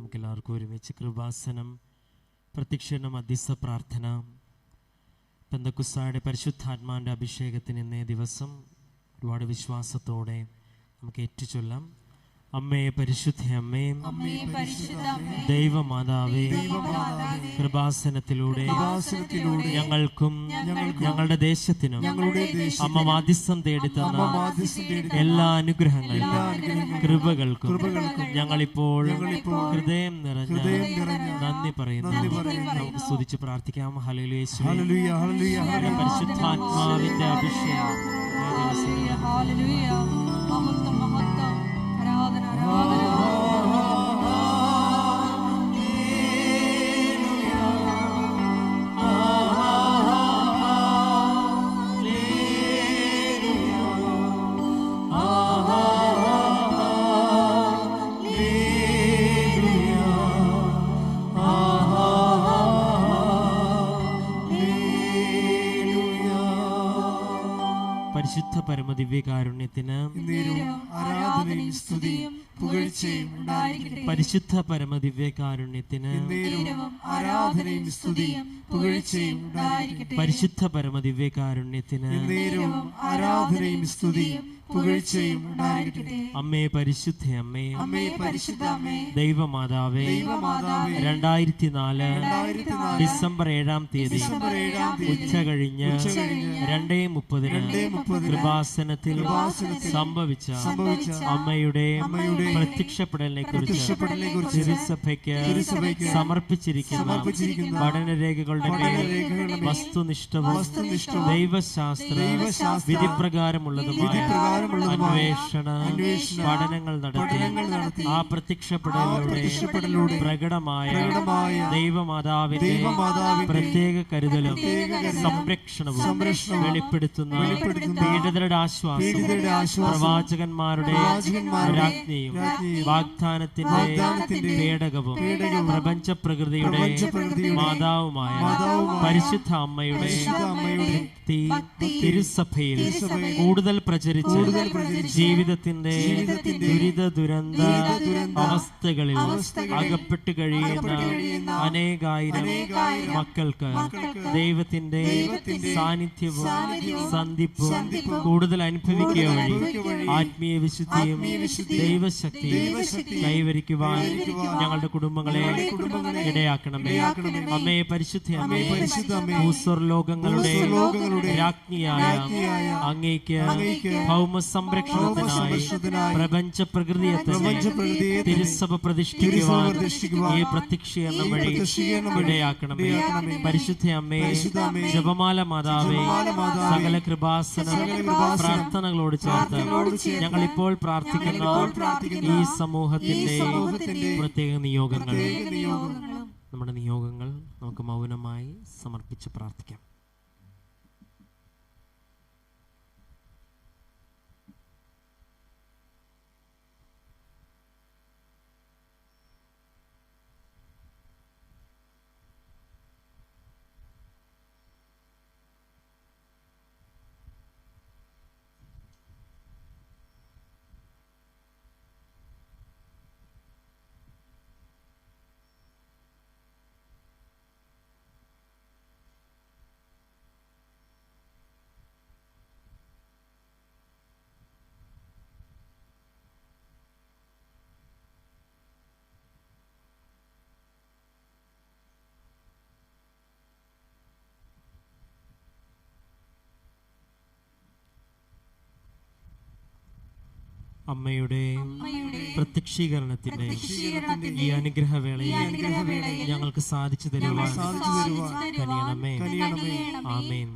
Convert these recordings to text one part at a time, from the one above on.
നമുക്കെല്ലാവർക്കും ഒരുമിച്ച് കൃപാസനം, പ്രത്യക്ഷീകരണ മധ്യസ്ഥ പ്രാർത്ഥന, പെന്തക്കുസ്തായുടെ പരിശുദ്ധാത്മാവിൻ്റെ അഭിഷേകത്തിന് ഇന്നേ ദിവസം ഒരുപാട് വിശ്വാസത്തോടെ നമുക്ക് ഏറ്റുചൊല്ലാം. അമ്മേ പരിശുദ്ധ അമ്മേ, ദൈവമാതാവേ, കൃപാസനത്തിലൂടെ ഞങ്ങൾക്കും ഞങ്ങളുടെ ദേശത്തിനും അമ്മ മാധ്യസ്ഥം തേടിത്തന്ന എല്ലാ അനുഗ്രഹങ്ങൾക്കും കൃപകൾക്കും ഞങ്ങളിപ്പോൾ ഹൃദയം നിറഞ്ഞ നന്ദി പറയുന്നു. നമുക്ക് സ്തുതിച്ച് പ്രാർത്ഥിക്കാം. ഹല്ലേലൂയ, പരിശുദ്ധാത്മാവിന്റെ അഭിഷേകം. പരിശുദ്ധ പരമദിവ്യകാരുണ്യത്തിന് ആരാധനയും സ്തുതിയും പുകഴ്ചയും ഉണ്ടായിരിക്കട്ടെ. പരിശുദ്ധ പരമദിവ്യകാരുണ്യത്തിന് ആരാധനയും സ്തുതിയും പുകഴ്ചയും ഉണ്ടായിരിക്കട്ടെ. പരിശുദ്ധ പരമദിവ്യകാരുണ്യത്തിന് ആരാധനയും സ്തുതിയും പുകഴ്ചയും ഉണ്ടായിരിക്കട്ടെ. അമ്മേ പരിശുദ്ധ അമ്മേ, അമ്മേ പരിശുദ്ധ അമ്മേ, ദൈവമാതാവേ, 2004 ഡിസംബർ 7-ാം തീയതി ഉച്ച കഴിഞ്ഞ് 2:30 കൃപാസനത്തിൽ സംഭവിച്ച അമ്മയുടെ പ്രത്യക്ഷപ്പെടലിനെ കുറിച്ച് തിരുസഭയ്ക്ക് സമർപ്പിച്ചിരിക്കുന്ന പഠനരേഖകളുടെ മേൽ വസ്തുനിഷ്ഠവും ദൈവശാസ്ത്ര വിധിപ്രകാരമുള്ളതുമായ അന്വേഷണ പഠനങ്ങൾ നടത്തി ആ പ്രത്യക്ഷപ്പെടലിലൂടെ പ്രകടമായ ദൈവമാതാവിന്റെ പ്രത്യേക കരുതലും സംരക്ഷണവും വെളിപ്പെടുത്തുന്ന പീഡിതരുടെ ആശ്വാസം, പ്രവാചകന്മാരുടെ രാജ്ഞിയും വാഗ്ദാനത്തിന്റെ പേടകവും പ്രപഞ്ച പ്രകൃതിയുടെ മാതാവുമായ പരിശുദ്ധ അമ്മയുടെ തിരുസഭയിൽ കൂടുതൽ പ്രചരിച്ച് ജീവിതത്തിന്റെ ദുരിത അവസ്ഥകളിൽ അകപ്പെട്ട് കഴിയുന്ന അനേകായിരം മക്കൾക്ക് ദൈവത്തിന്റെ സാന്നിധ്യവും സന്ധിപ്പും കൂടുതൽ അനുഭവിക്കുക വഴി ആത്മീയ വിശുദ്ധിയും ദൈവശക്തിയും കൈവരിക്കുവാൻ ഞങ്ങളുടെ കുടുംബങ്ങളെ ഇടയാക്കണമേ. അമ്മേ പരിശുദ്ധ അമ്മേ, ഭൂസ്വർലോകങ്ങളുടെ രാജ്ഞിയായ അങ്ങേക്ക് ഭൗമ സംരക്ഷണത്തിനായി പ്രപഞ്ച പ്രകൃതിയെ തിരുസഭ പ്രതിഷ്ഠിക്കുവാൻ ഈ പ്രത്യക്ഷീകരണം വഴി ഇടയാക്കണമേ. പരിശുദ്ധ അമ്മേ, ജപമാല മാതാവേ, സകല കൃപാസന പ്രാർത്ഥനകളോട് ചേർത്ത് ഞങ്ങൾ ഇപ്പോൾ പ്രാർത്ഥിക്കുന്ന ഈ സമൂഹത്തിന്റെ പ്രത്യേക നിയോഗങ്ങൾ, നമ്മുടെ നിയോഗങ്ങൾ നമുക്ക് മൗനമായി സമർപ്പിച്ച് പ്രാർത്ഥിക്കാം. അമ്മയുടെ പ്രത്യക്ഷീകരണത്തിന്റെ ഈ അനുഗ്രഹവേളയിൽ ഞങ്ങൾക്ക് സാധിച്ചു തരുവാൻ കനിയണമേ. ആമേൻ.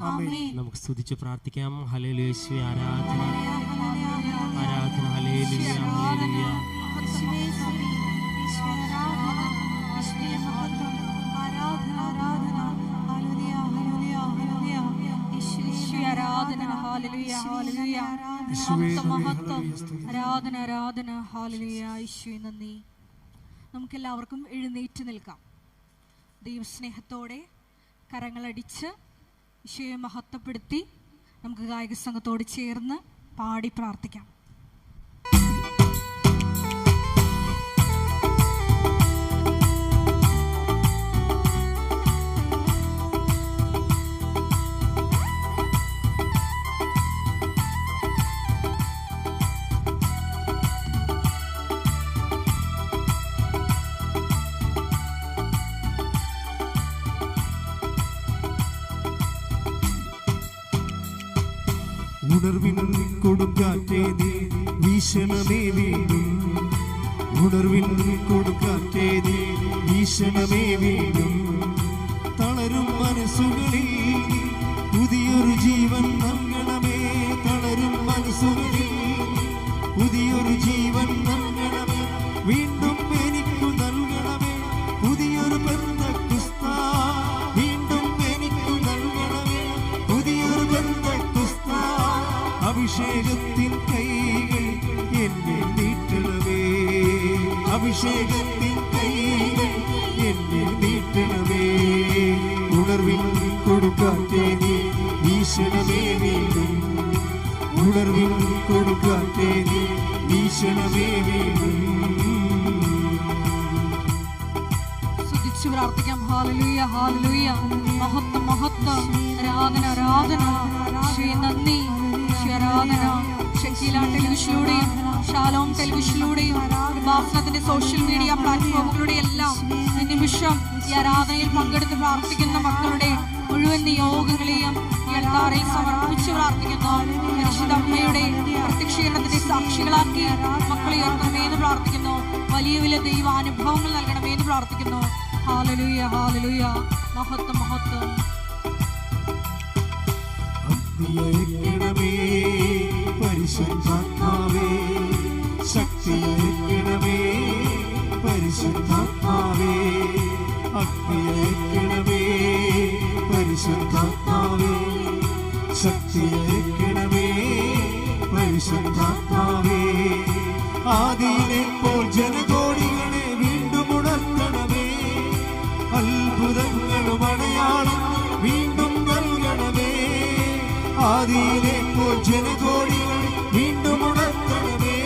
നമുക്ക് സ്തുതിച്ച് പ്രാർത്ഥിക്കാം. ഹല്ലേലൂയ, യേശുവേ ആരാധന, ആരാധന. Hallelujah, hallelujah. നമുക്കെല്ലാവർക്കും എഴുന്നേറ്റ് നിൽക്കാം. ദൈവസ്നേഹത്തോടെ കരങ്ങളടിച്ച് ഈശോയെ മഹത്വപ്പെടുത്തി നമുക്ക് ഗായക സംഘത്തോട് ചേർന്ന് പാടി പ്രാർത്ഥിക്കാം. ഉണർവിൻ കൊടുങ്കാറ്റേ നീ വീശണമേ വീണ്ടും, ഉണർവിൻ കൊടുങ്കാറ്റേ നീ വീശണമേ വീണ്ടും. തളരും മനസ്സുകളിൽ പുതിയൊരു ജീവൻ നൽകണമേ, തളരും മനസ്സുകളിൽ പുതിയൊരു ജീവൻ നൽകണമേ, വീണ്ടും എനിക്കു നൽകണമേ പുതിയൊരു പെന്തക്കോസ്ത, വീണ്ടും എനിക്കു നൽകണമേ പുതിയൊരു പെന്തക്കോസ്ത. അഭിഷേകത്തിൻ കൈകൾ എന്നെ നീട്ടണമേ, അഭിഷേകത്തിൻ കൈകൾ എന്നെ നീട്ടണമേ. ഉണർവിൻ കൊടുങ്കാറ്റേ നീ വീശണമേ വീണ്ടും, ഉണർവിൻ കൊടുങ്കാറ്റേ നീ വീശണമേ വീണ്ടും. സ്തുതിച്ചു പ്രാർത്ഥിക്കാം. Hallelujah hallelujah. മഹത്വം മഹത്വം. ആരാധന ആരാധന. ശ്രീ നന്ദി, ശ്രീ ആരാധന. ഷക്കീല ടെലിവിഷനിലൂടെയും ഷാലോം ടെലിവിഷനിലൂടെയും ഭാസനത്തിന്റെ സോഷ്യൽ മീഡിയ പ്ലാറ്റ്ഫോമുകളുടെ എല്ലാം ഈ നിമിഷം ഈ ആരാധനയിൽ പങ്കെടുത്ത് പ്രാർത്ഥിക്കുന്ന മക്കളുടെ മുഴുവൻ നിയോഗങ്ങളെയും ഈ അൾത്താരയിൽ സമർപ്പിച്ച് പ്രാർത്ഥിക്കുന്നു. പരിശുദ്ധ അമ്മയുടെ പ്രത്യക്ഷീകരണത്തിന്റെ സാക്ഷികളാക്കി മക്കളെ ഉയർത്തണമേന്ന് പ്രാർത്ഥിക്കുന്നു. വലിയ വലിയ ദൈവാനുഭവങ്ങൾ നൽകണമേന്ന് പ്രാർത്ഥിക്കുന്നു. Hallelujah hallelujah. മഹത്വം മഹത്വം. ശക്തിയയക്കണമേ പരിശുദ്ധാത്മാവേ, ശക്തിയയക്കണമേ പരിശുദ്ധാത്മാവേ, അഗ്നിയയക്കണമേ പരിശുദ്ധാത്മാവേ, ശക്തിയയക്കണമേ പരിശുദ്ധാത്മാവേ. ആദിയിലെപ്പോൾ ജനകോടികളെ വീണ്ടും ഉണർത്തണമേ, അത്ഭുതങ്ങളും അടയാളം വീണ്ടും നൽകണമേ. ആദിയിലെപ്പോൾ ജനകോടികൾ വീണ്ടും ഉണർത്തണമേ,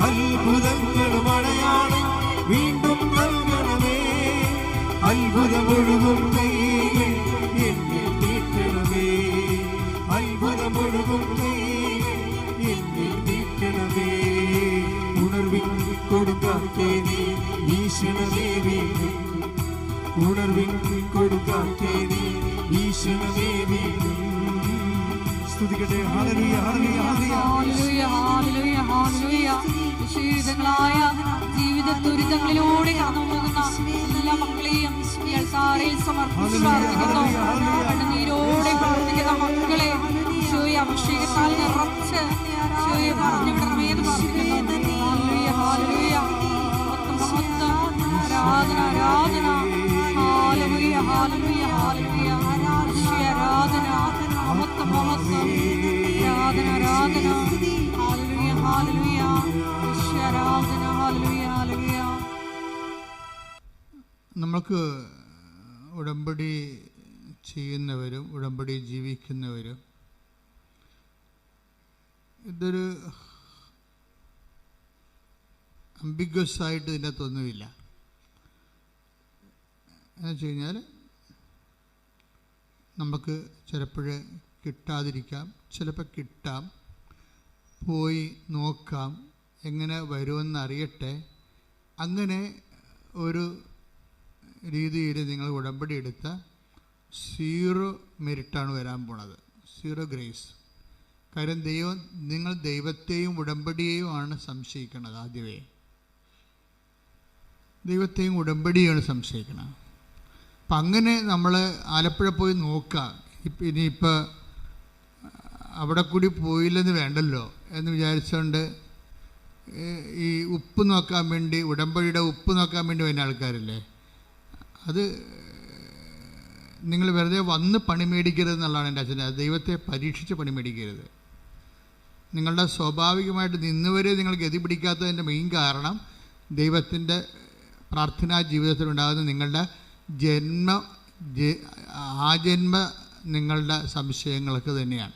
അത്ഭുതങ്ങളും അടയാളം വീണ്ടും നൽകണമേ. അത്ഭുതമൊഴുകും കൈകൾ എന്നിൽ നീട്ടണമേ, അത്ഭുതമൊഴുകും കൈകൾ എന്നിൽ നീട്ടണമേ. ഉണർവിൻ കൊടുങ്കാറ്റേ നീ വീശണമേ വീണ്ടും, ഉണർവിൻ കൊടുങ്കാറ്റേ നീ വീശണമേ വീണ്ടും. സ്തുതിക്കട്ടെ. Hallelujah hallelujah hallelujah hallelujah hallelujah. വിശുദ്ധങ്ങളായ ജീവിത ദുരിതങ്ങളിലൂടെ കടന്നുപോകുന്ന എല്ലാ മക്കളെയും ഈ അൾത്താരയിൽ സമർപ്പിച്ച് പ്രാർത്ഥിക്കുന്നു. കണ്ണുനീരോടെ പ്രാർത്ഥിക്കുന്ന മക്കളെ ഈശോയെ അഭിഷേകത്താൽ നിറച്ച് ഈശോയെ പറഞ്ഞുവിടണമേന്ന് പ്രാർത്ഥിക്കുന്നു. Hallelujah hallelujah. മഹത്വം മഹത്വം. ആരാധന ആരാധന. Hallelujah hallelujah hallelujah. ഈശോയെ ആരാധന. മഹത്വം മഹത്വം. ആരാധന ആരാധന. Hallelujah hallelujah. ഈശോയെ ആരാധന. Hallelujah hallelujah. നമുക്ക് ഉടമ്പടി ചെയ്യുന്നവരും ഉടമ്പടി ജീവിക്കുന്നവരും ഇതൊരു അംബിഗ്വസ് ആയിട്ട് ഇതിനകത്തൊന്നുമില്ല. എന്ന് വെച്ച് കഴിഞ്ഞാൽ നമുക്ക് ചിലപ്പോൾ കിട്ടാതിരിക്കാം, ചിലപ്പോൾ കിട്ടാം, പോയി നോക്കാം, എങ്ങനെ വരുമെന്ന് അറിയട്ടെ. അങ്ങനെ ഒരു രീതിയിൽ നിങ്ങൾ ഉടമ്പടി എടുത്ത 0 മെരിറ്റാണ് വരാൻ പോണത്, 0 ഗ്രേസ്. കാര്യം നിങ്ങൾ ദൈവത്തെയും ഉടമ്പടിയെയും ആണ് സംശയിക്കുന്നത്. ആദ്യമേ ദൈവത്തെയും ഉടമ്പടിയാണ് സംശയിക്കണം. അപ്പം അങ്ങനെ നമ്മൾ ആലപ്പുഴ പോയി നോക്കുക. ഇനിയിപ്പോൾ അവിടെ കൂടി പോയില്ലെന്ന് വേണ്ടല്ലോ എന്ന് വിചാരിച്ചുകൊണ്ട് ഈ ഉപ്പ് നോക്കാൻ വേണ്ടി, ഉടമ്പടിയുടെ ഉപ്പ് നോക്കാൻ വേണ്ടി വരുന്ന ആൾക്കാരില്ലേ, അത് നിങ്ങൾ വെറുതെ വന്ന് പണി മേടിക്കരുത് എന്നുള്ളതാണ് എൻ്റെ അച്ഛൻ. അത് ദൈവത്തെ പരീക്ഷിച്ച് പണി മേടിക്കരുത്. നിങ്ങളുടെ സ്വാഭാവികമായിട്ട് നിന്നുവരെ നിങ്ങൾ ഗതി പിടിക്കാത്തതിൻ്റെ മെയിൻ കാരണം ദൈവത്തിൻ്റെ പ്രാർത്ഥനാ ജീവിതത്തിലുണ്ടാകുന്ന നിങ്ങളുടെ ആജന്മ നിങ്ങളുടെ സംശയങ്ങൾക്ക് തന്നെയാണ്.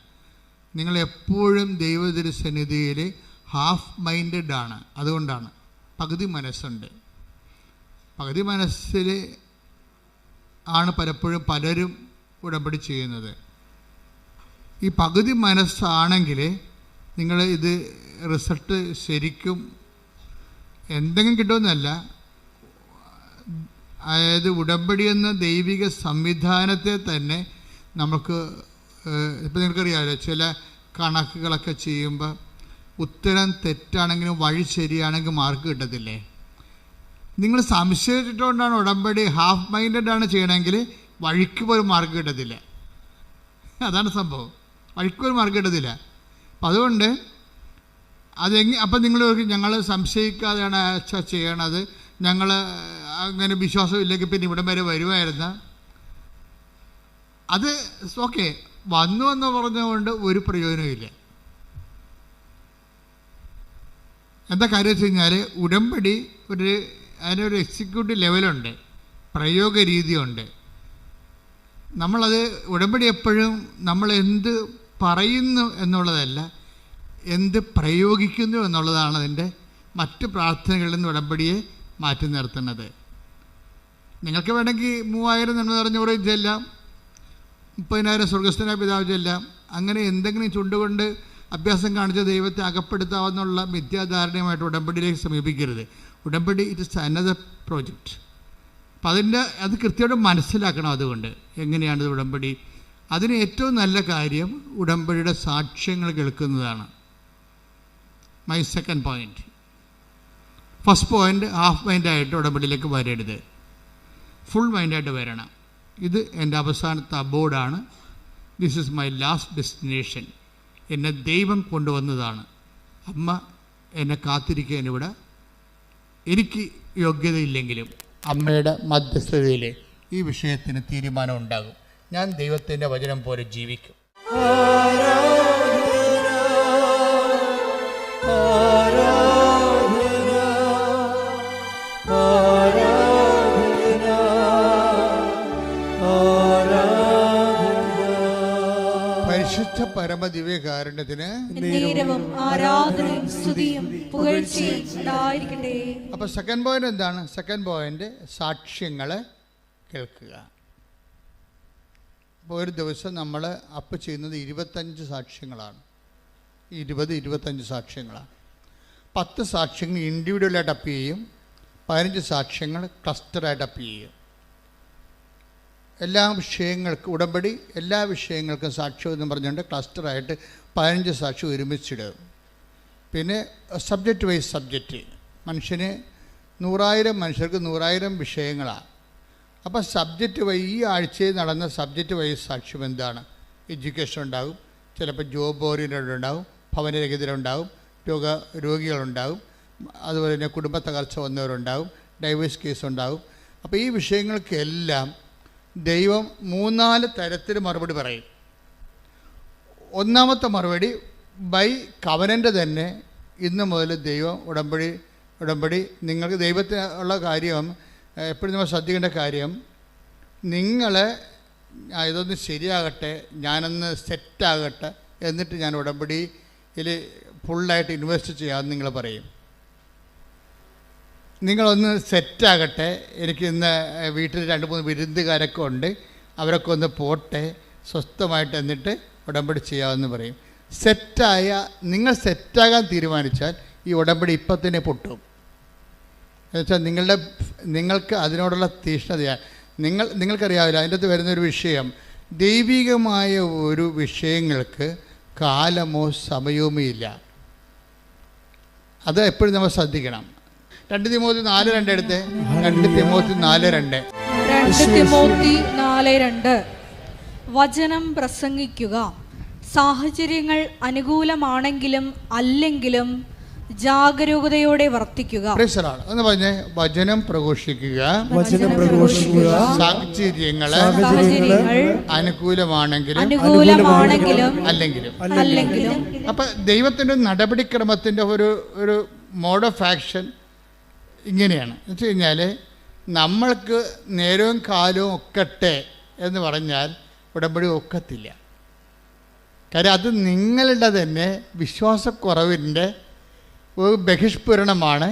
നിങ്ങളെപ്പോഴും ദൈവതിരുസന്നിധിയിൽ ഹാഫ് മൈൻഡഡ് ആണ്. അതുകൊണ്ടാണ് പകുതി മനസ്സുണ്ട്. പകുതി മനസ്സിൽ ആണ് പലപ്പോഴും പലരും ഉടമ്പടി ചെയ്യുന്നത്. ഈ പകുതി മനസ്സാണെങ്കിൽ നിങ്ങൾ ഇത് റിസൾട്ട് ശരിക്കും എന്തെങ്കിലും കിട്ടുമെന്നല്ല, അതായത് ഉടമ്പടി എന്ന ദൈവിക സംവിധാനത്തെ തന്നെ നമുക്ക് ഇപ്പം നിങ്ങൾക്കറിയാമല്ലോ, ചില കണക്കുകളൊക്കെ ചെയ്യുമ്പോൾ ഉത്തരം തെറ്റാണെങ്കിലും വഴി ശരിയാണെങ്കിൽ മാർക്ക് കിട്ടത്തില്ലേ? നിങ്ങൾ സംശയിച്ചിട്ടുകൊണ്ടാണ് ഉടമ്പടി ഹാഫ് മൈൻഡഡ് ചെയ്യണമെങ്കിൽ വഴിക്ക് പോലും മാർക്ക് കിട്ടത്തില്ല. അതാണ് സംഭവം, വഴിക്ക് പോലും മാർക്ക് കിട്ടത്തില്ല. അപ്പം അതുകൊണ്ട് അപ്പം നിങ്ങൾ ഞങ്ങൾ സംശയിക്കാതെയാണ് ചെയ്യണത്, ഞങ്ങൾ അങ്ങനെ വിശ്വാസമില്ലെങ്കിൽ പിന്നെ ഇവിടം വരെ വരുമായിരുന്ന അത് ഓക്കെ വന്നു എന്ന് പറഞ്ഞുകൊണ്ട് ഒരു പ്രയോജനമില്ല. എന്താ കാര്യം വെച്ച് കഴിഞ്ഞാൽ ഉടമ്പടി അതിനൊരു എക്സിക്യൂട്ടീവ് ലെവലുണ്ട്, പ്രയോഗ രീതിയുണ്ട്. നമ്മളത് ഉടമ്പടി എപ്പോഴും നമ്മൾ എന്ത് പറയുന്നു എന്നുള്ളതല്ല, എന്ത് പ്രയോഗിക്കുന്നു എന്നുള്ളതാണ് അതിൻ്റെ മറ്റ് പ്രാർത്ഥനകളിൽ നിന്ന് ഉടമ്പടിയെ മാറ്റി നിർത്തുന്നത്. നിങ്ങൾക്ക് വേണമെങ്കിൽ 3000 നന്മ നിറഞ്ഞൂറ് ചെല്ലാം, 30,000 സ്വർഗസ്ഥനായ പിതാവ് ചെല്ലാം. അങ്ങനെ എന്തെങ്കിലും ചുണ്ടുകൊണ്ട് അഭ്യാസം കാണിച്ച ദൈവത്തെ അകപ്പെടുത്താവുന്നുള്ള മിഥ്യാധാരണയുമായിട്ട് ഉടമ്പടിയിലേക്ക് സമീപിക്കരുത്. ഉടമ്പടി ഇറ്റ് ഇസ് അനദർ പ്രോജക്റ്റ്. അപ്പം അത് കൃത്യമായിട്ട് മനസ്സിലാക്കണം. അതുകൊണ്ട് എങ്ങനെയാണിത് ഉടമ്പടി? അതിന് ഏറ്റവും നല്ല കാര്യം ഉടമ്പടിയുടെ സാക്ഷ്യങ്ങൾ കേൾക്കുന്നതാണ്. My second point. First point, half മൈൻഡായിട്ട് ഉടമ്പടിയിലേക്ക് വരരുത്, ഫുൾ മൈൻഡായിട്ട് വരണം. ഇത് എൻ്റെ അവസാനത്തെ അബോർഡാണ്. This is my last destination. എന്നെ ദൈവം കൊണ്ടുവന്നതാണ്. അമ്മ എന്നെ കാത്തിരിക്കാൻ ഇവിടെ എനിക്ക് യോഗ്യതയില്ലെങ്കിലും അമ്മയുടെ മധ്യസ്ഥതയിൽ ഈ വിഷയത്തിന് തീരുമാനം ഉണ്ടാകും. ഞാൻ ദൈവത്തിൻ്റെ വചനം പോലെ ജീവിക്കും. പരിശുദ്ധ പരമദിവ്യകാരുണ്യത്തിന് ആരാധനയും സ്തുതിയും പുകഴ്ചയും ഉണ്ടായിരിക്കട്ടെ. അപ്പോൾ സെക്കൻഡ് പോയിന്റ് എന്താണ്? സെക്കൻഡ് പോയിന്റ് സാക്ഷ്യങ്ങൾ കേൾക്കുക. അപ്പോൾ ഒരു ദിവസം നമ്മൾ അപ്പ് ചെയ്യുന്നത് 25 സാക്ഷ്യങ്ങളാണ്. 25 സാക്ഷ്യങ്ങളാണ്. 10 സാക്ഷ്യങ്ങൾ ഇൻഡിവിജ്വലായിട്ട് അപ്പ് ചെയ്യും, 15 സാക്ഷ്യങ്ങൾ ക്ലസ്റ്ററായിട്ട് അപ്പ് ചെയ്യും. എല്ലാ വിഷയങ്ങൾക്കും ഉടമ്പടി എല്ലാ വിഷയങ്ങൾക്കും സാക്ഷ്യം എന്ന് പറഞ്ഞുകൊണ്ട് ക്ലസ്റ്ററായിട്ട് 15 സാക്ഷ്യം ഒരുമിച്ചിടും. പിന്നെ സബ്ജക്റ്റ് വൈസ് സബ്ജക്റ്റ്, മനുഷ്യന് 100,000 മനുഷ്യർക്ക് 100,000 വിഷയങ്ങളാണ്. അപ്പോൾ സബ്ജക്റ്റ് വൈസ് ഈ ആഴ്ചയിൽ നടന്ന സബ്ജക്റ്റ് വൈസ് സാക്ഷ്യം എന്താണ്? എഡ്യൂക്കേഷൻ ഉണ്ടാകും, ചിലപ്പോൾ ജോബ് ഓറിയൻറ്റഡ് ഉണ്ടാകും, ഭവനരഹിതരുണ്ടാകും, രോഗികളുണ്ടാകും, അതുപോലെ തന്നെ കുടുംബ തകർച്ച വന്നവരുണ്ടാകും, ഡൈവേഴ്സ് കേസ് ഉണ്ടാകും. അപ്പോൾ ഈ വിഷയങ്ങൾക്കെല്ലാം ദൈവം 3-4 തരത്തിൽ മറുപടി പറയും. ഒന്നാമത്തെ മറുപടി ബൈ കവനൻ്റ് തന്നെ. ഇന്ന് മുതൽ ദൈവം ഉടമ്പടി നിങ്ങൾക്ക് ദൈവത്തിന് ഉള്ള കാര്യം എപ്പോഴും നമ്മൾ ശ്രദ്ധിക്കേണ്ട കാര്യം, നിങ്ങൾ ഇതൊന്ന് ശരിയാകട്ടെ, ഞാനൊന്ന് സെറ്റാകട്ടെ, എന്നിട്ട് ഞാൻ ഉടമ്പടിയിൽ ഫുള്ളായിട്ട് ഇൻവെസ്റ്റ് ചെയ്യാമെന്ന് നിങ്ങൾ പറയും. നിങ്ങളൊന്ന് സെറ്റാകട്ടെ, എനിക്ക് ഇന്ന് വീട്ടിൽ 2-3 വിരുന്നുകാരൊക്കെ ഉണ്ട്, അവരൊക്കെ ഒന്ന് പോട്ടെ, സ്വസ്ഥമായിട്ട് എന്നിട്ട് ഉടമ്പടി ചെയ്യാമെന്ന് പറയും. നിങ്ങൾ സെറ്റാകാൻ തീരുമാനിച്ചാൽ ഈ ഉടമ്പടി ഇപ്പം തന്നെ പൊട്ടും. എന്നുവെച്ചാൽ നിങ്ങൾക്ക് അതിനോടുള്ള തീഷ്ണതയാണ്. നിങ്ങൾക്കറിയാവില്ല, അതിൻ്റെ അകത്ത് വരുന്നൊരു വിഷയം, ദൈവികമായ ഒരു വിഷയങ്ങൾക്ക് കാലമോ സമയവുമോ ഇല്ല. അത് എപ്പോഴും നമ്മൾ ശ്രദ്ധിക്കണം. 2 തിമോത്തി 4:2 എടുത്ത്. 2 തിമോത്തി 4:2 വചനം പ്രസംഗിക്കുക, സാഹചര്യങ്ങൾ അനുകൂലമാണെങ്കിലും അല്ലെങ്കിലും ജാഗരൂകതയോടെ വർത്തിക്കുക. എന്ന് പറഞ്ഞേ, വചനം പ്രഘോഷിക്കുക, സാഹചര്യങ്ങൾ അനുകൂലമാണെങ്കിലും അല്ലെങ്കിലും. അപ്പൊ ദൈവത്തിന്റെ നടപടിക്രമത്തിന്റെ ഒരു മോഡ് ഓഫ് ആക്ഷൻ ഇങ്ങനെയാണ്. എന്ന് വെച്ച് കഴിഞ്ഞാൽ നമ്മൾക്ക് നേരവും കാലവും ഒക്കട്ടെ എന്ന് പറഞ്ഞാൽ ഉടമ്പടി ഒക്കത്തില്ല. കാര്യം അത് നിങ്ങളുടെ തന്നെ വിശ്വാസക്കുറവിൻ്റെ ഒരു ബഹിഷ്പുരണമാണ്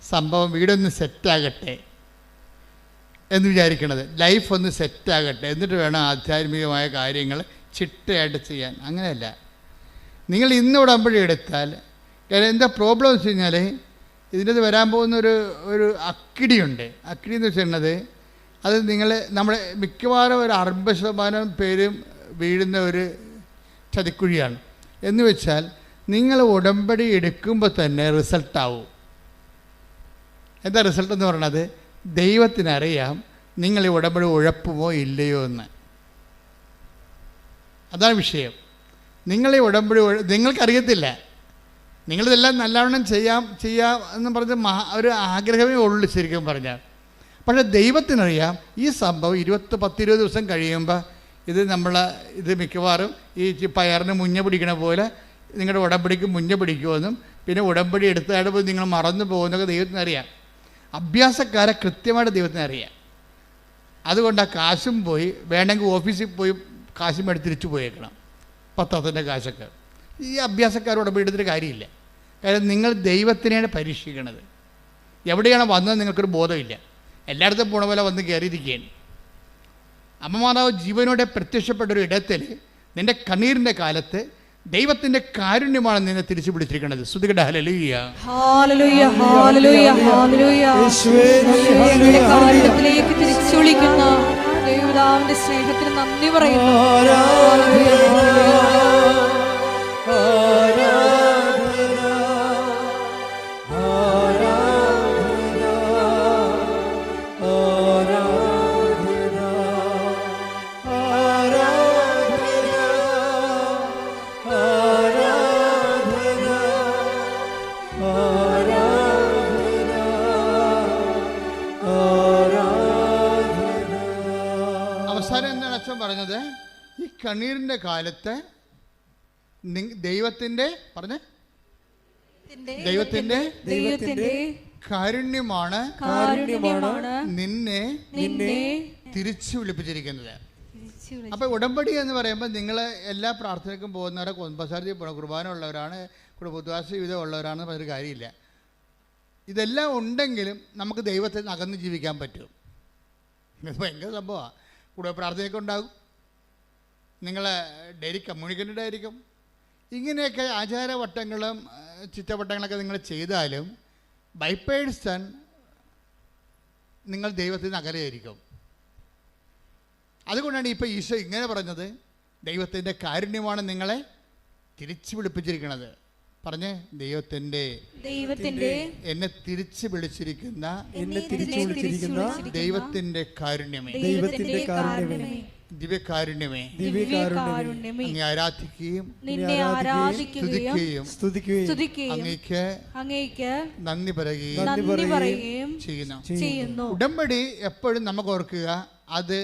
സംഭവം. വീടൊന്ന് സെറ്റാകട്ടെ എന്ന് വിചാരിക്കണത്, ലൈഫ് ഒന്ന് സെറ്റാകട്ടെ, എന്നിട്ട് വേണം ആധ്യാത്മികമായ കാര്യങ്ങൾ ചിട്ടയായിട്ട് ചെയ്യാൻ. അങ്ങനെയല്ല. നിങ്ങൾ ഇന്ന് ഉടമ്പടി എടുത്താൽ എന്താ പ്രോബ്ലം എന്ന് വെച്ച് കഴിഞ്ഞാൽ, ഇതിൻ്റെ വരാൻ പോകുന്ന ഒരു അക്കിടിയുണ്ട്. അക്കിടി എന്ന് വെച്ചിട്ടുള്ളത് അത് നമ്മളെ മിക്കവാറും ഒരു 60% പേരും വീഴുന്ന ഒരു ചതിക്കുഴിയാണ്. എന്ന് വെച്ചാൽ നിങ്ങൾ ഉടമ്പടി എടുക്കുമ്പോൾ തന്നെ റിസൾട്ടാവും. എന്താ റിസൾട്ട് എന്ന് പറയുന്നത്? ദൈവത്തിനറിയാം നിങ്ങൾ ഈ ഉടമ്പടി ഉഴപ്പുമോ ഇല്ലയോ എന്ന്. അതാണ് വിഷയം. നിങ്ങൾ ഈ ഉടമ്പടി നിങ്ങൾക്കറിയത്തില്ല. നിങ്ങളിതെല്ലാം നല്ലവണ്ണം ചെയ്യാം എന്ന് പറഞ്ഞ് ഒരു ആഗ്രഹമേ ഉള്ളൂ ശരിക്കും പറഞ്ഞാൽ. പക്ഷേ ദൈവത്തിനറിയാം ഈ സംഭവം 10-20 ദിവസം കഴിയുമ്പോൾ ഇത് മിക്കവാറും ഈ പയറിന് മുഞ്ഞ പിടിക്കണ പോലെ നിങ്ങളുടെ ഉടമ്പടിക്ക് മുഞ്ഞ പിടിക്കുമെന്നും പിന്നെ ഉടമ്പടി എടുത്തതായിട്ട് പോയി നിങ്ങൾ മറന്നു പോകുന്നതൊക്കെ ദൈവത്തിനറിയാം. അഭ്യാസക്കാരെ കൃത്യമായിട്ട് ദൈവത്തിനറിയാം. അതുകൊണ്ട് ആ കാശും പോയി വേണമെങ്കിൽ ഓഫീസിൽ പോയി കാശും എടുത്ത് തിരിച്ചു പോയേക്കണം, പത്രത്തിൻ്റെ കാശൊക്കെ. ഈ അഭ്യാസക്കാരോട് എടുത്തിട്ട് കാര്യമില്ല. കാര്യം നിങ്ങൾ ദൈവത്തിനെയാണ് പരീക്ഷിക്കണത്. എവിടെയാണ് വന്നത് നിങ്ങൾക്കൊരു ബോധമില്ല. എല്ലായിടത്തും പോണ പോലെ വന്ന് കയറിയിരിക്കുകയാണ്. അമ്മമാതാവ് ജീവനോടെ പ്രത്യക്ഷപ്പെട്ടൊരു ഇടത്തിൽ നിൻ്റെ കണ്ണീരിൻ്റെ കാലത്ത് ദൈവത്തിൻ്റെ കാരുണ്യമാണ് നിന്നെ തിരിച്ചു പിടിച്ചിരിക്കുന്നത്. സ്തുതിക്കട്ടെ, ഹല്ലേലൂയ. Hallelujah, hallelujah, hallelujah. യേശുവേ കാരുണ്യത്തിലേക്ക് തിരിച്ചു വിളിക്കുന്ന ദൈവപിതാവിന്റെ സ്നേഹത്തിന് നന്ദി പറയുന്നു. പറഞ്ഞത് ഈ കണ്ണീരിൻ്റെ കാലത്ത് ദൈവത്തിൻ്റെ കാരുണ്യമാണ് നിന്നെ തിരിച്ചു വിളിപ്പിച്ചിരിക്കുന്നത്. അപ്പോൾ ഉടമ്പടി എന്ന് പറയുമ്പോൾ നിങ്ങൾ എല്ലാ പ്രാർത്ഥനയ്ക്കും പോകുന്നവരെ കുമ്പസാരത്തിൽ പോകണം, കുർബാന ഉള്ളവരാണ്, ഉപവാസ ജീവിതം ഉള്ളവരാണെന്ന് പറഞ്ഞൊരു കാര്യമില്ല. ഇതെല്ലാം ഉണ്ടെങ്കിലും നമുക്ക് ദൈവത്തിൽ നിന്ന് അകന്ന് ജീവിക്കാൻ പറ്റും. ഇത് ഭയങ്കര സംഭവമാണ്. കൂടെ പ്രാർത്ഥനയൊക്കെ ഉണ്ടാകും, നിങ്ങൾ ഡെയിലി കമ്മ്യൂണിക്കേറ്റഡ് ആയിരിക്കും. ഇങ്ങനെയൊക്കെ ആചാരവട്ടങ്ങളും ചിറ്റവട്ടങ്ങളൊക്കെ നിങ്ങൾ ചെയ്താലും ബൈ പേഴ്സൺ നിങ്ങൾ ദൈവത്തിൽ നിന്ന് അകലെയായിരിക്കും. അതുകൊണ്ടാണ് ഇപ്പോൾ ഈശോ ഇങ്ങനെ പറഞ്ഞത്, ദൈവത്തിൻ്റെ കാരുണ്യമാണ് നിങ്ങളെ തിരിച്ചു വിളിപ്പിച്ചിരിക്കുന്നത്. പറഞ്ഞേ, ദൈവത്തിൻ്റെ എന്നെ തിരിച്ചു വിളിച്ചിരിക്കുന്ന ദൈവത്തിൻ്റെ കാരുണ്യമേ, ദിവ്യകാരുണ്യമേ, അങ്ങേ ആരാധിക്കുകയും സ്തുതിക്കുകയും അങ്ങേക്ക് നന്ദി പറയുകയും ചെയ്യുന്നു. ഉടമ്പടി എപ്പോഴും നമുക്ക് ഓർക്കുക, അത്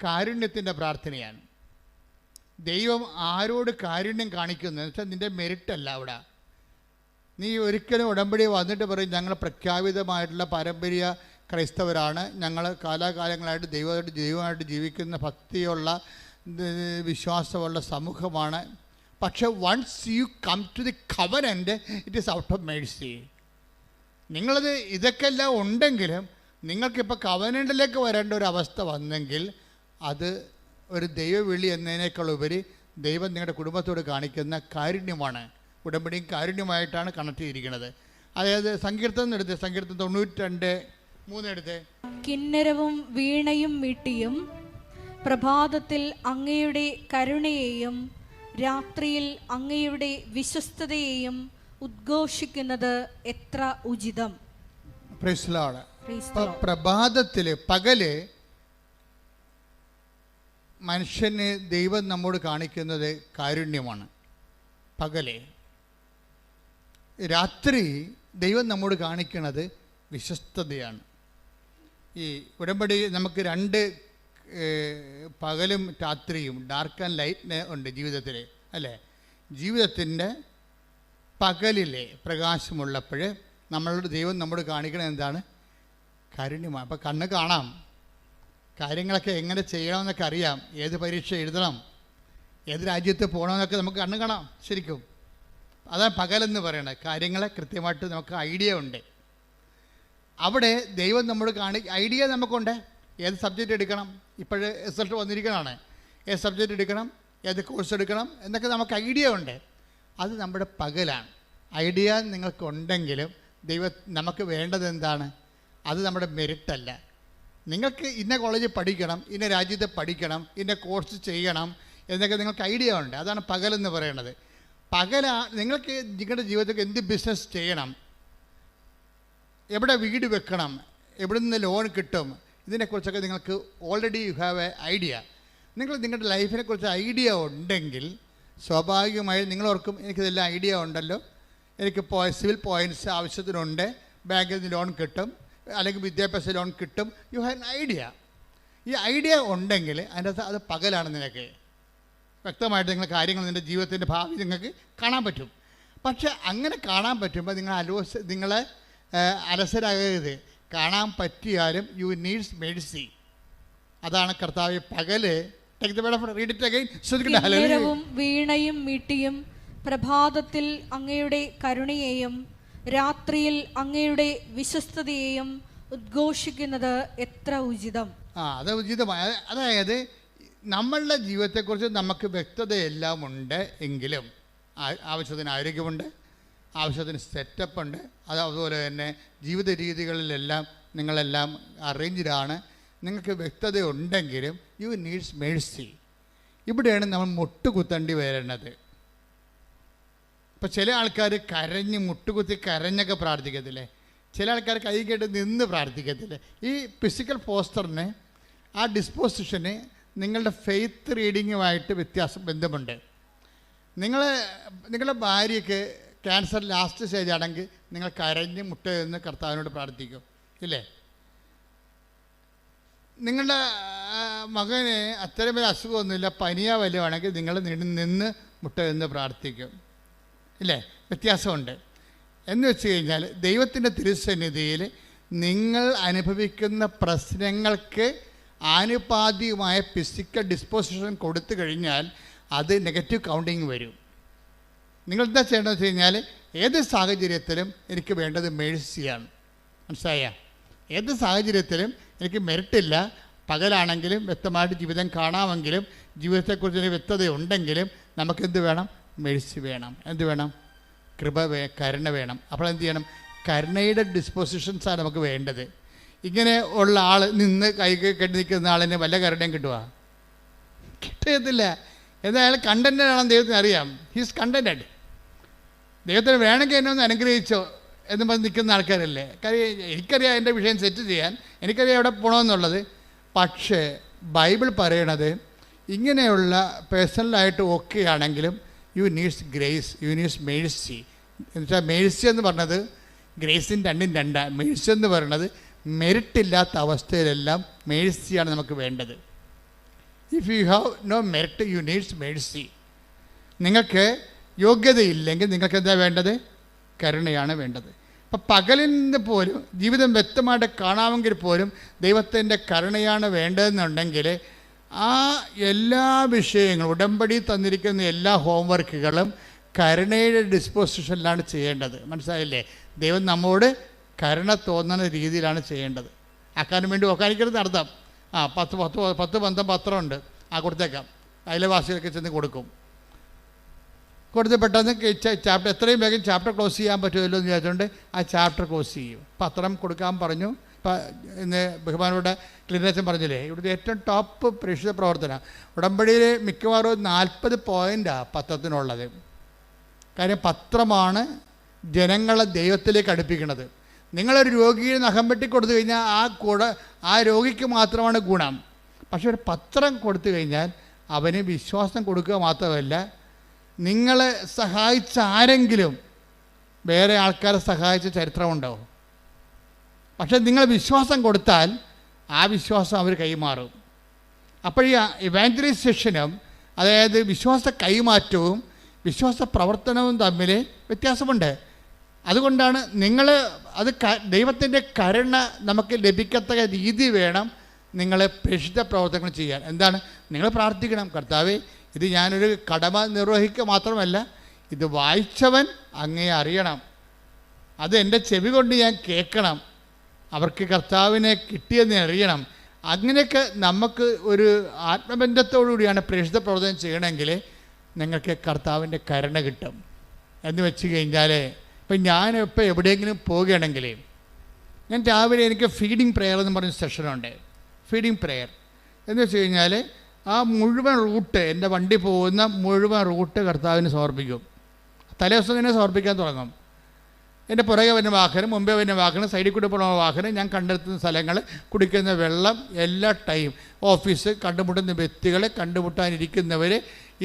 കാരുണ്യത്തിൻ്റെ പ്രാർത്ഥനയാണ്. ദൈവം ആരോട് കാരുണ്യം കാണിക്കുന്നത് വെച്ചാൽ നിൻ്റെ മെരിറ്റല്ല. അവിടെ നീ ഒരിക്കലും ഉടമ്പടി വന്നിട്ട് പറയും ഞങ്ങൾ പ്രഖ്യാപിതമായിട്ടുള്ള പാരമ്പര്യ ക്രൈസ്തവരാണ്, ഞങ്ങൾ കാലാകാലങ്ങളായിട്ട് ദൈവമായിട്ട് ജീവിക്കുന്ന ഭക്തിയുള്ള വിശ്വാസമുള്ള സമൂഹമാണ്. പക്ഷെ once you come to the covenant it is out of mercy. നിങ്ങളത് ഇതൊക്കെ എല്ലാം ഉണ്ടെങ്കിലും നിങ്ങൾക്കിപ്പോൾ കവനൻ്റിലേക്ക് വരേണ്ട ഒരു അവസ്ഥ വന്നെങ്കിൽ അത് ഒരു ദൈവവിളി എന്നതിനേക്കാൾ ഉപരി ദൈവം നിങ്ങളുടെ കുടുംബത്തോട് കാണിക്കുന്ന കാരുണ്യമാണ്. ഉടമ്പടിയും കാരുണ്യമായിട്ടാണ് കണക്ട് ചെയ്തിരിക്കുന്നത്. അതായത് സങ്കീർത്തനം എടുത്ത്, സങ്കീർത്തനം 92:3 എടുത്ത്, കിന്നരവും വീണയും മീട്ടിയും പ്രഭാതത്തിൽ അങ്ങയുടെ കരുണയെയും രാത്രിയിൽ അങ്ങയുടെ വിശ്വസ്തതയെയും ഉദ്ഘോഷിക്കുന്നത് എത്ര ഉചിതം. പ്രഭാതത്തിൽ പകല് മനുഷ്യന് ദൈവം നമ്മോട് കാണിക്കുന്നത് കാരുണ്യമാണ്. പകല്. രാത്രി ദൈവം നമ്മോട് കാണിക്കുന്നത് വിശ്വസ്തതയാണ്. ഈ ഉടമ്പടി നമുക്ക് 2 പകലും രാത്രിയും, ഡാർക്ക് ആൻഡ് ലൈറ്റ് ഉണ്ട് ജീവിതത്തിൽ, അല്ലേ? ജീവിതത്തിൻ്റെ പകലിലെ പ്രകാശമുള്ളപ്പോൾ നമ്മളുടെ ദൈവം നമ്മോട് കാണിക്കുന്നത് എന്താണ്? കാരുണ്യമാണ്. അപ്പോൾ കണ്ണ് കാണാം, കാര്യങ്ങളൊക്കെ എങ്ങനെ ചെയ്യണമെന്നൊക്കെ അറിയാം, ഏത് പരീക്ഷ എഴുതണം, ഏത് രാജ്യത്ത് പോകണമെന്നൊക്കെ നമുക്ക് കണ്ണ് കാണാം ശരിക്കും. അതാണ് പകലെന്ന് പറയുന്നത്. കാര്യങ്ങളെ കൃത്യമായിട്ട് നമുക്ക് ഐഡിയ ഉണ്ട്. അവിടെ ദൈവം നമ്മോട് ഐഡിയ നമുക്കുണ്ട്. ഏത് സബ്ജക്റ്റ് എടുക്കണം, ഇപ്പോഴ് റിസൾട്ട് വന്നിരിക്കണതാണ്, ഏത് സബ്ജക്റ്റ് എടുക്കണം, ഏത് കോഴ്സ് എടുക്കണം എന്നൊക്കെ നമുക്ക് ഐഡിയ ഉണ്ട്. അത് നമ്മുടെ പകലാണ്. ഐഡിയ നിങ്ങൾക്കുണ്ടെങ്കിലും നമുക്ക് വേണ്ടത് എന്താണ്? അത് നമ്മുടെ മെറിറ്റല്ല. നിങ്ങൾക്ക് ഇന്ന കോളേജിൽ പഠിക്കണം, ഇന്ന രാജ്യത്ത് പഠിക്കണം, ഇന്ന കോഴ്സ് ചെയ്യണം എന്നൊക്കെ നിങ്ങൾക്ക് ഐഡിയ ഉണ്ട്. അതാണ് പകലെന്ന് പറയുന്നത്. നിങ്ങൾക്ക് നിങ്ങളുടെ ജീവിതത്തിൽ എന്ത് ബിസിനസ് ചെയ്യണം, എവിടെ വീട് വെക്കണം, എവിടെ നിന്ന് ലോൺ കിട്ടും, ഇതിനെക്കുറിച്ചൊക്കെ നിങ്ങൾക്ക് already you have A idea. നിങ്ങളുടെ ലൈഫിനെക്കുറിച്ച് ഐഡിയ ഉണ്ടെങ്കിൽ സ്വാഭാവികമായും നിങ്ങളോർക്കും എനിക്കിതെല്ലാം ഐഡിയ ഉണ്ടല്ലോ, എനിക്ക് സിവിൽ പോയിൻറ്റ്സ് ആവശ്യത്തിനുണ്ട്, ബാങ്കിൽ നിന്ന് ലോൺ കിട്ടും, അല്ലെങ്കിൽ വിദ്യാഭ്യാസ ലോൺ കിട്ടും. You have an idea. ഈ ഐഡിയ ഉണ്ടെങ്കിൽ അതിൻ്റെ അത് പകലാണ് നിനക്ക്. വ്യക്തമായിട്ട് നിങ്ങൾ കാര്യങ്ങൾ നിൻ്റെ ജീവിതത്തിൻ്റെ ഭാവി നിങ്ങൾക്ക് കാണാൻ പറ്റും. പക്ഷെ അങ്ങനെ കാണാൻ പറ്റുമ്പോൾ നിങ്ങൾ അലസരാകരുത്. കാണാൻ പറ്റിയാലും യു നീഡ്സ് മെഴ്സി. അതാണ് കർത്താവ് പകല് കിന്നരവും വീണയും മീട്ടിയും പ്രഭാതത്തിൽ അങ്ങയുടെ കരുണയെയും രാത്രിയിൽ അങ്ങയുടെ വിശ്വസ്തതയെയും ഉദ്ഘോഷിക്കുന്നത് എത്ര ഉചിതം. അത് ഉചിതമായ, അതായത് നമ്മളുടെ ജീവിതത്തെക്കുറിച്ച് നമുക്ക് വ്യക്തതയെല്ലാം ഉണ്ട് എങ്കിലും ആവശ്യത്തിന് ആരോഗ്യമുണ്ട്, ആവശ്യത്തിന് സെറ്റപ്പുണ്ട്, അതുപോലെ തന്നെ ജീവിത രീതികളിലെല്ലാം നിങ്ങളെല്ലാം അറേഞ്ച്ഡാണ്. നിങ്ങൾക്ക് വ്യക്തത ഉണ്ടെങ്കിലും യു നീഡ്സ് മേഴ്സി. ഇവിടെയാണ് നമ്മൾ മുട്ടുകുത്തേണ്ടി വരുന്നത്. ഇപ്പോൾ ചില ആൾക്കാർ മുട്ടുകുത്തി കരഞ്ഞൊക്കെ പ്രാർത്ഥിക്കത്തില്ലേ, ചില ആൾക്കാർ കൈ കേട്ട് നിന്ന് പ്രാർത്ഥിക്കത്തില്ലേ. ഈ ഫിസിക്കൽ പോസ്റ്ററിന് ആ ഡിസ്പോസിഷന് നിങ്ങളുടെ ഫെയ്ത്ത് റീഡിങ്ങുമായിട്ട് ബന്ധമുണ്ട്. നിങ്ങളുടെ ഭാര്യയ്ക്ക് ക്യാൻസർ ലാസ്റ്റ് സ്റ്റേജ് ആണെങ്കിൽ നിങ്ങൾ കരഞ്ഞ് മുട്ട നിന്ന് കർത്താവിനോട് പ്രാർത്ഥിക്കും ഇല്ലേ. നിങ്ങളുടെ മകന് അത്തരം ഒരു അസുഖമൊന്നുമില്ല, പനിയാ വല്ലതുമാണെങ്കിൽ നിങ്ങൾ നിന്ന് മുട്ട നിന്ന് പ്രാർത്ഥിക്കും ഇല്ലേ. വ്യത്യാസമുണ്ട്. എന്ന് വെച്ച് കഴിഞ്ഞാൽ ദൈവത്തിൻ്റെ തിരുസന്നിധിയിൽ നിങ്ങൾ അനുഭവിക്കുന്ന പ്രശ്നങ്ങൾക്ക് ആനുപാതികമായ ഫിസിക്കൽ ഡിസ്പോസിഷൻ കൊടുത്തു കഴിഞ്ഞാൽ അത് നെഗറ്റീവ് കൗണ്ടിങ് വരും. നിങ്ങളെന്താ ചെയ്യേണ്ടതെന്ന് വെച്ച് കഴിഞ്ഞാൽ ഏത് സാഹചര്യത്തിലും എനിക്ക് വേണ്ടത് മേഴ്സിയാണ്. മനസ്സിലായ? ഏത് സാഹചര്യത്തിലും എനിക്ക് മെറിറ്റില്ല, പകലാണെങ്കിലും വ്യക്തമായിട്ട് ജീവിതം കാണാമെങ്കിലും ജീവിതത്തെക്കുറിച്ചൊരു വ്യക്തത ഉണ്ടെങ്കിലും നമുക്കെന്ത് വേണം? മേഴ്സി വേണം. എന്ത് വേണം? കരുണ വേണം. അപ്പോൾ എന്ത് ചെയ്യണം? കരുണയുടെ ഡിസ്പോസിഷൻസാണ് നമുക്ക് വേണ്ടത്. ഇങ്ങനെ ഉള്ള ആൾ നിന്ന് കൈ കെട്ടി നിൽക്കുന്ന ആളിന് വല്ല കരുണയും കിട്ടുക? കിട്ടത്തില്ല. എന്തായാലും കണ്ടൻറ്റഡ് ആണെന്ന് ദൈവത്തിന് അറിയാം. He's contented. ദൈവത്തിന് വേണമെങ്കിൽ എന്നെ ഒന്ന് അനുഗ്രഹിച്ചോ എന്ന് പറഞ്ഞ് നിൽക്കുന്ന ആൾക്കാരല്ലേ. കാര്യം എനിക്കറിയാം എൻ്റെ വിഷയം സെറ്റ് ചെയ്യാൻ, എനിക്കറിയാം എവിടെ പോകണമെന്നുള്ളത്. പക്ഷേ ബൈബിൾ പറയണത് ഇങ്ങനെയുള്ള പേഴ്സണലായിട്ട് ഓക്കെ ആണെങ്കിലും you needs grace, you needs mercy. എന്നുവെച്ചാൽ മേഴ്സി എന്ന് പറഞ്ഞത് ഗ്രേസിൻ്റെ രണ്ടാണ്. മേഴ്സി എന്ന് പറയുന്നത് മെറിറ്റില്ലാത്ത അവസ്ഥയിലെല്ലാം മേഴ്സിയാണ് നമുക്ക് വേണ്ടത്. If you have no merit you needs mercy. നിങ്ങൾക്ക് യോഗ്യതയില്ലെങ്കിൽ നിങ്ങൾക്ക് എന്താ വേണ്ടത്? കരുണയാണ് വേണ്ടത്. അപ്പം പകലിൽ നിന്ന് പോലും ജീവിതം വ്യക്തമായിട്ട് കാണാമെങ്കിൽ പോലും ദൈവത്തിൻ്റെ കരുണയാണ് വേണ്ടതെന്നുണ്ടെങ്കിൽ ആ എല്ലാ വിഷയങ്ങളും ഉടമ്പടി തന്നിരിക്കുന്ന എല്ലാ ഹോംവർക്കുകളും കരുണയുടെ ഡിസ്പോസിഷനിലാണ് ചെയ്യേണ്ടത്. മനസ്സിലായില്ലേ? ദൈവം നമ്മോട് കരുണ തോന്നുന്ന രീതിയിലാണ് ചെയ്യേണ്ടത്. ആക്കാനും വേണ്ടി ഒക്കാനിക്കരുത് അർത്ഥം. 10 പത്രമുണ്ട്, കൊടുത്തേക്കാം. അയൽവാസികൾക്ക് ചെന്ന് കൊടുക്കും. കൊടുത്ത് പെട്ടെന്ന് ചാപ്റ്റർ എത്രയും വേഗം ചാപ്റ്റർ ക്ലോസ് ചെയ്യാൻ പറ്റുമല്ലോ എന്ന് വിചാരിച്ചുകൊണ്ട് ആ ചാപ്റ്റർ ക്ലോസ് ചെയ്യും. പത്രം കൊടുക്കാൻ പറഞ്ഞു. ഇപ്പം ഇന്ന് ബഹുമാനോടെ ക്ലീനേഴ്സും പറഞ്ഞില്ലേ, ഇവിടുത്തെ ഏറ്റവും ടോപ്പ് പ്രേക്ഷിത പ്രവർത്തനം ഉടമ്പടിയിൽ മിക്കവാറും 40 പോയിൻ്റാണ് പത്രത്തിനുള്ളത്. കാര്യം പത്രമാണ് ജനങ്ങളെ ദൈവത്തിലേക്ക് അടുപ്പിക്കുന്നത്. നിങ്ങളൊരു രോഗിയെ നഖം വെട്ടി കൊടുത്തു കഴിഞ്ഞാൽ ആ രോഗിക്ക് മാത്രമാണ് ഗുണം. പക്ഷെ ഒരു പത്രം കൊടുത്തു കഴിഞ്ഞാൽ അവന് വിശ്വാസം കൊടുക്കുക മാത്രമല്ല, നിങ്ങളെ സഹായിച്ച ആരെങ്കിലും വേറെ ആൾക്കാരെ സഹായിച്ച ചരിത്രമുണ്ടോ? പക്ഷെ നിങ്ങൾ വിശ്വാസം കൊടുത്താൽ ആ വിശ്വാസം അവർ കൈമാറും. അപ്പോൾ ഈ ഇവാഞ്ചലൈസേഷനും അതായത് വിശ്വാസ കൈമാറ്റവും വിശ്വാസ പ്രവർത്തനവും തമ്മിൽ വ്യത്യാസമുണ്ട്. അതുകൊണ്ടാണ് ദൈവത്തിൻ്റെ കരുണ നമുക്ക് ലഭിക്കത്തക്ക രീതി വേണം നിങ്ങളെ പ്രേക്ഷിത പ്രവർത്തനങ്ങൾ ചെയ്യാൻ. എന്താണ്? നിങ്ങൾ പ്രാർത്ഥിക്കണം, കർത്താവേ ഇത് ഞാനൊരു കടമ നിർവഹിക്കുക മാത്രമല്ല, ഇത് വായിച്ചവൻ അങ്ങേ അറിയണം, അത് എൻ്റെ ചെവി കൊണ്ട് ഞാൻ കേൾക്കണം, അവർക്ക് കർത്താവിനെ കിട്ടിയെന്ന് അറിയണം. അങ്ങനെയൊക്കെ നമുക്ക് ഒരു ആത്മബന്ധത്തോടുകൂടിയാണ് പ്രേക്ഷിത പ്രവർത്തനം ചെയ്യണമെങ്കിൽ നിങ്ങൾക്ക് കർത്താവിൻ്റെ കരുണ കിട്ടും. എന്ന് വെച്ച് കഴിഞ്ഞാൽ ഇപ്പം ഞാനിപ്പോൾ എവിടെയെങ്കിലും പോവുകയാണെങ്കിൽ ഞാൻ രാവിലെ എനിക്ക് ഫീഡിങ് പ്രെയർ എന്ന് പറഞ്ഞ സെഷനുണ്ട്. ഫീഡിങ് പ്രെയർ എന്ന് വെച്ച് കഴിഞ്ഞാൽ ആ മുഴുവൻ റൂട്ട്, എൻ്റെ വണ്ടി പോകുന്ന മുഴുവൻ റൂട്ട് കർത്താവിന് സമർപ്പിക്കും. തലേദിവസം തന്നെ സമർപ്പിക്കാൻ തുടങ്ങും. എൻ്റെ പുറകെ വരുന്ന വാഹനം, മുമ്പേ വരുന്ന വാഹനം, സൈഡിൽ കൂടി പോകുന്ന വാഹനം, ഞാൻ കണ്ടെത്തുന്ന സ്ഥലങ്ങൾ, കുടിക്കുന്ന വെള്ളം, എല്ലാ ടൈം, ഓഫീസ്, കണ്ടുമുട്ടുന്ന വ്യക്തികളെ, കണ്ടുമുട്ടാനിരിക്കുന്നവർ,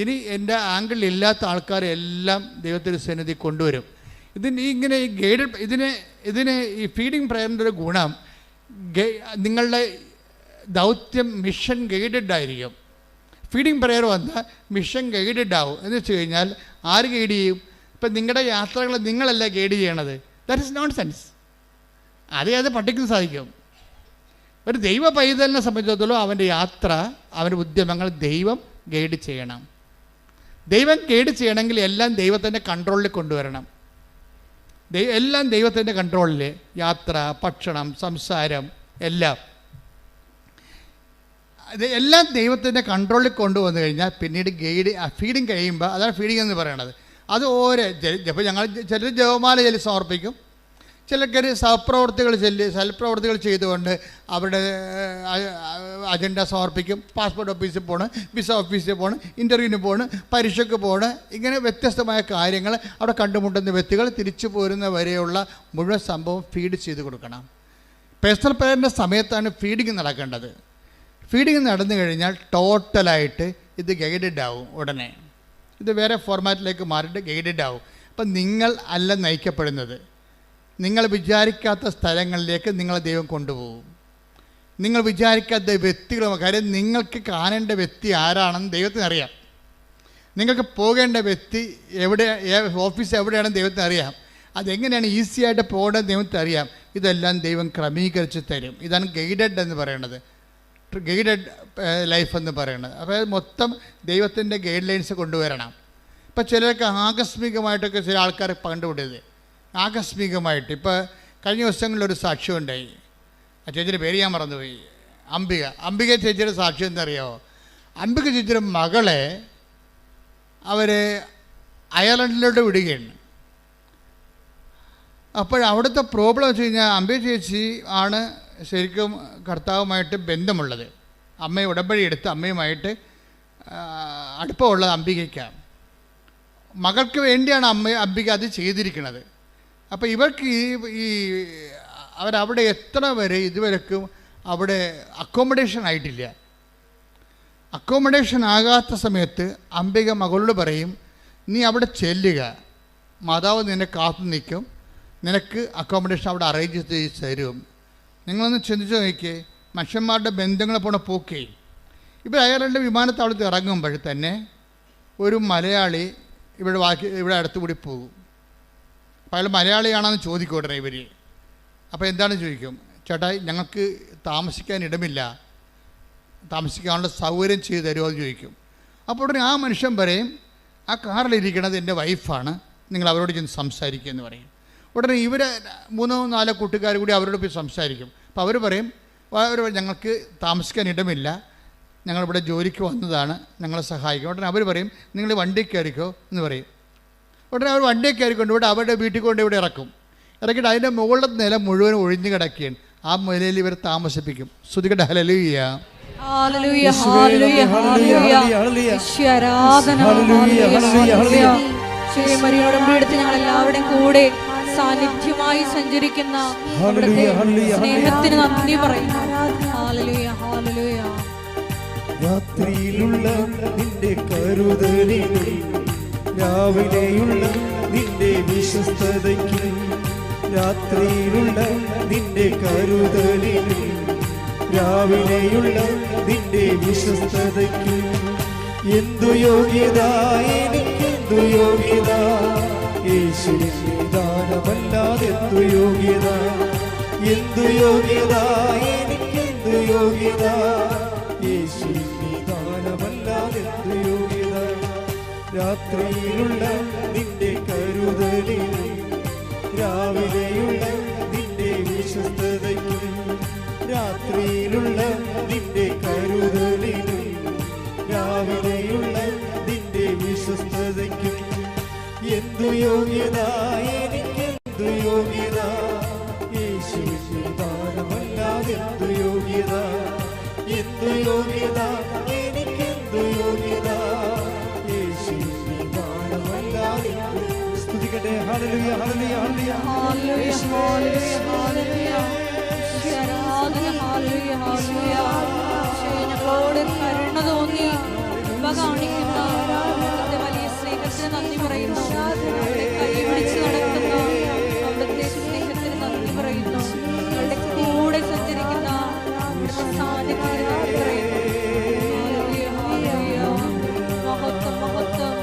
ഇനി എൻ്റെ ആംഗിളിലില്ലാത്ത ആൾക്കാരെ എല്ലാം ദൈവത്തിൻ്റെ സന്നിധി കൊണ്ടുവരും. ഇങ്ങനെ ഈ ഇതിന് ഈ ഫീഡിങ് പ്രയറിൻ്റെ ഒരു ഗുണം, നിങ്ങളുടെ ദൗത്യം മിഷൻ ഗൈഡഡ് ആയിരിക്കും. ഫീഡിങ് പ്രയർ വന്നാൽ മിഷൻ ഗൈഡഡ് ആവും. എന്ന് വെച്ച് കഴിഞ്ഞാൽ ആര് ഗൈഡ് ചെയ്യും? ഇപ്പം നിങ്ങളുടെ യാത്രകൾ നിങ്ങളല്ല ഗൈഡ് ചെയ്യണത്. That is known sense. അത് പഠിക്കാൻ സാധിക്കും. ഒരു ദൈവ പൈതലിനെ സംബന്ധിച്ചിടത്തോളം അവൻ്റെ യാത്ര, അവൻ്റെ ഉദ്യമങ്ങൾ ദൈവം ഗൈഡ് ചെയ്യണം. ദൈവം ഗൈഡ് ചെയ്യണമെങ്കിൽ എല്ലാം ദൈവത്തിൻ്റെ കൺട്രോളിൽ കൊണ്ടുവരണം. എല്ലാം ദൈവത്തിൻ്റെ കൺട്രോളിൽ, യാത്ര, ഭക്ഷണം, സംസാരം, എല്ലാം ദൈവത്തിൻ്റെ കൺട്രോളിൽ കൊണ്ടുവന്നു കഴിഞ്ഞാൽ പിന്നീട് ഫീഡിങ് കഴിയുമ്പോൾ, അതാണ് ഫീഡിങ് എന്ന് പറയണത്. അത് ഇപ്പോൾ ഞങ്ങൾ ചിലർ ജപമാല ചൊല്ലി സമർപ്പിക്കും, ചിലർക്ക് സൽപ്രവർത്തികൾ ചെയ്തുകൊണ്ട് അവരുടെ അജണ്ട സമർപ്പിക്കും. പാസ്പോർട്ട് ഓഫീസിൽ പോകണം, വിസ ഓഫീസിൽ പോകണം, ഇൻ്റർവ്യൂവിന് പോകണം, പരീക്ഷയ്ക്ക് പോകണം. ഇങ്ങനെ വ്യത്യസ്തമായ കാര്യങ്ങൾ അവിടെ കണ്ടുമുട്ടുന്ന വ്യക്തികൾ തിരിച്ചു പോരുന്ന വരെയുള്ള മുഴുവൻ സംഭവം ഫീഡ് ചെയ്ത് കൊടുക്കണം. പേഴ്സണൽ പ്രയറിൻ്റെ സമയത്താണ് ഫീഡിങ് നടക്കേണ്ടത്. ഫീഡിങ് നടന്നു കഴിഞ്ഞാൽ ടോട്ടലായിട്ട് ഇത് ഗൈഡഡ് ആവും. ഉടനെ ഇത് വേറെ ഫോർമാറ്റിലേക്ക് മാറിയിട്ട് ഗൈഡഡ് ആവും. അപ്പം നിങ്ങൾ അല്ല നയിക്കപ്പെടുന്നത്, നിങ്ങൾ വിചാരിക്കാത്ത സ്ഥലങ്ങളിലേക്ക് നിങ്ങളെ ദൈവം കൊണ്ടുപോകും. നിങ്ങൾ വിചാരിക്കാത്ത വ്യക്തികളും, കാര്യം നിങ്ങൾക്ക് കാണേണ്ട വ്യക്തി ആരാണെന്ന് ദൈവത്തിന് അറിയാം. നിങ്ങൾക്ക് പോകേണ്ട വ്യക്തി ഓഫീസ് എവിടെയാണെന്ന് ദൈവത്തിന് അറിയാം. അതെങ്ങനെയാണ് ഈസി ആയിട്ട് പോകേണ്ടത് ദൈവത്തിന് അറിയാം. ഇതെല്ലാം ദൈവം ക്രമീകരിച്ച് തരും. ഇതാണ് ഗൈഡഡ് എന്ന് പറയുന്നത്, ഗൈഡഡ് ലൈഫ് എന്ന് പറയുന്നത്. അപ്പോൾ മൊത്തം ദൈവത്തിൻ്റെ ഗൈഡ് ലൈൻസ് കൊണ്ടുവരണം. ഇപ്പോൾ ചിലർക്ക് ആകസ്മികമായിട്ടൊക്കെ ചില ആൾക്കാർ കണ്ടുപിടിയത് ആകസ്മികമായിട്ട്. ഇപ്പോൾ കഴിഞ്ഞ ദിവസങ്ങളിലൊരു സാക്ഷ്യം ഉണ്ടായി. ആ ചേച്ചിയുടെ പേര് ഞാൻ മറന്നുപോയി. അംബിക ചേച്ചിയുടെ സാക്ഷ്യം എന്തറിയാമോ? അംബിക ചേച്ചിയുടെ മകളെ അവർ അയർലൻഡിലോട്ട് വിടുകയാണ്. അപ്പോൾ അവിടുത്തെ പ്രോബ്ലം വെച്ച് കഴിഞ്ഞാൽ അംബിക ചേച്ചി ആണ് ശരിക്കും കർത്താവുമായിട്ട് ബന്ധമുള്ളത്. അമ്മയെ ഉടമ്പടി എടുത്ത് അമ്മയുമായിട്ട് അടുപ്പമുള്ളത് അംബികയ്ക്കാണ്. മകൾക്ക് വേണ്ടിയാണ് അംബിക അത് ചെയ്തിരിക്കുന്നത്. അപ്പോൾ ഇവർക്ക് അവരവിടെ എത്തണ വരെ ഇതുവരെക്കും അവിടെ അക്കോമഡേഷൻ ആയിട്ടില്ല. അക്കോമഡേഷൻ ആകാത്ത സമയത്ത് അംബിക മകളോട് പറയും, നീ അവിടെ ചെല്ലുക, മാതാവ് നിന്നെ കാത്തു നിൽക്കും, നിനക്ക് അക്കോമഡേഷൻ അവിടെ അറേഞ്ച് ചെയ്ത് തരും. നിങ്ങളൊന്ന് ചിന്തിച്ച് നോക്കിയേ, മനുഷ്യന്മാരുടെ ബന്ധങ്ങളെ പോണ പോക്കേ. ഇപ്പോൾ അയർലൻഡ് വിമാനത്താവളത്തിൽ ഇറങ്ങുമ്പോൾ തന്നെ ഒരു മലയാളി ഇവിടെ അടുത്തുകൂടി പോകും. അപ്പോൾ അയാൾ മലയാളിയാണെന്ന് ചോദിക്കും ഡ്രൈവർ. അപ്പോൾ എന്താണ് ചോദിക്കും, ചേട്ടാ ഞങ്ങൾക്ക് താമസിക്കാൻ ഇടമില്ല, താമസിക്കാനുള്ള സൗകര്യം ചെയ്തു തരുമോ എന്ന് ചോദിക്കും. അപ്പോൾ ഉടനെ ആ മനുഷ്യൻ പറയും, ആ കാറിലിരിക്കണത് എൻ്റെ വൈഫാണ്, നിങ്ങൾ അവരോട് ചെന്ന് സംസാരിക്കുക എന്ന് പറയും. ഉടനെ ഇവർ 3-4 കൂട്ടുകാർ കൂടി അവരോട് പോയി സംസാരിക്കും. അപ്പോൾ അവർ പറയും, ഞങ്ങൾക്ക് താമസിക്കാൻ ഇടമില്ല, ഞങ്ങളിവിടെ ജോലിക്ക് വന്നതാണ്, ഞങ്ങളെ സഹായിക്കും. ഉടനെ അവർ പറയും, നിങ്ങൾ വണ്ടി കയറിക്കോ എന്ന് പറയും. ഉടനെ അവർ വണ്ടി കയറിക്കൊണ്ട് ഇവിടെ അവരുടെ വീട്ടിൽ കൊണ്ട് ഇവിടെ ഇറക്കിയിട്ട് അതിൻ്റെ മുകളിലെ നില മുഴുവൻ ഒഴിഞ്ഞു കിടക്കുകയാണ്. ആ നിലയിൽ ഇവർ താമസിപ്പിക്കും. ശ്രുതികട്ടെ ഹല്ലേലൂയ. ഞങ്ങളെല്ലാവരുടെയും കൂടെ സാന്നിധ്യമായി സഞ്ചരിക്കുന്ന സ്നേഹത്തിന് നന്ദി പറയുന്നു. Hallelujah, hallelujah. രാത്രിയിലുള്ള നിന്റെ കരുതലിന്, രാവിലെയുള്ള നിന്റെ വിശ്വസ്തതയ്ക്ക്, രാത്രിയിലുള്ള നിന്റെ കരുതലിന്, രാവിലെയുള്ള നിന്റെ വിശ്വസ്തതയ്ക്ക്, എന്തു യോഗ്യത എനിക്കെന്തു യോഗ്യത, യേശുവിന്റെ ദാനമല്ലാതെ എന്തു യോഗ്യത, എന്തു യോഗ്യത എനിക്കെന്തു യോഗ്യത, യേശുവിന്റെ ദാനമല്ലാതെ എന്തു യോഗ്യത, രാത്രിയിലുള്ള നിന്റെ കരുതലിന്, രാവിലെയുള്ള നിന്റെ വിശ്വസ്തതയ്ക്ക്, രാത്രിയിലുള്ള നിന്റെ കരുതലിന്, രാവിലെയുള്ള നിന്റെ വിശ്വസ്തതയ്ക്ക്, എന്തു യോഗ്യത എനിക്കെന്തു യോഗ്യത, യേശുവിന്റെ ദാനമല്ലാതെ എന്തു യോഗ്യത, എന്തു യോഗ്യത എനിക്കെന്തു യോഗ്യത, യേശുവിന്റെ ദാനമല്ലാതെ നിന്റെ hallelujah hallelujah hallelujah hallelujah hallelujah hallelujah ആരാധന ഹല്ലേലൂയ ഹല്ലേലൂയ ഞങ്ങളോട് കരുണ തോന്നി കൃപ കാണിക്കുന്ന അവിടുത്തെ വലിയ സ്നേഹത്തിന് നന്ദി പറയുന്നു. ഞങ്ങളെ കൈപിടിച്ച് നടത്തുന്ന അവിടുത്തെ സ്നേഹത്തിന് നന്ദി പറയുന്നു. ഞങ്ങളുടെ കൂടെ സഞ്ചരിക്കുന്ന അവിടുത്തെ സാന്നിധ്യത്തിന് നന്ദി പറയുന്നു. ഹല്ലേലൂയ ഹല്ലേലൂയ മഹത്വം മഹത്വം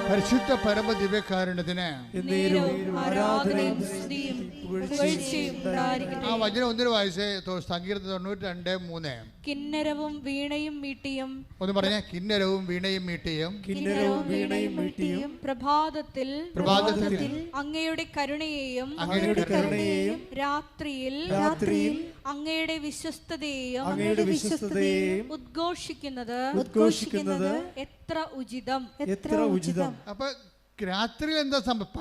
പരിശുദ്ധ പരമ ദിവ്യകാരുണ്യത്തിന് ആരാധനയും സ്തുതിയും പുകഴ്ചയും ഉണ്ടായിരിക്കട്ടെ. ആ വചനം ഒന്നിനു വായിച്ചേ. സങ്കീർത്തനം 92:3. കിന്നരവും വീണയും മീട്ടിയും ഒന്ന് പറഞ്ഞ കിന്നരവും വീണയും മീട്ടിയും കിന്നരവും വീണയും മീട്ടിയും പ്രഭാതത്തിൽ അങ്ങയുടെ കരുണയെയും അങ്ങയുടെ കരുണയെയും രാത്രിയിൽ അങ്ങയുടെ വിശ്വസ്തതയെയും ഉദ്ഘോഷിക്കുന്നത് എത്ര ഉചിതം. അപ്പൊ രാത്രിയിൽ എന്താ സംഭവം?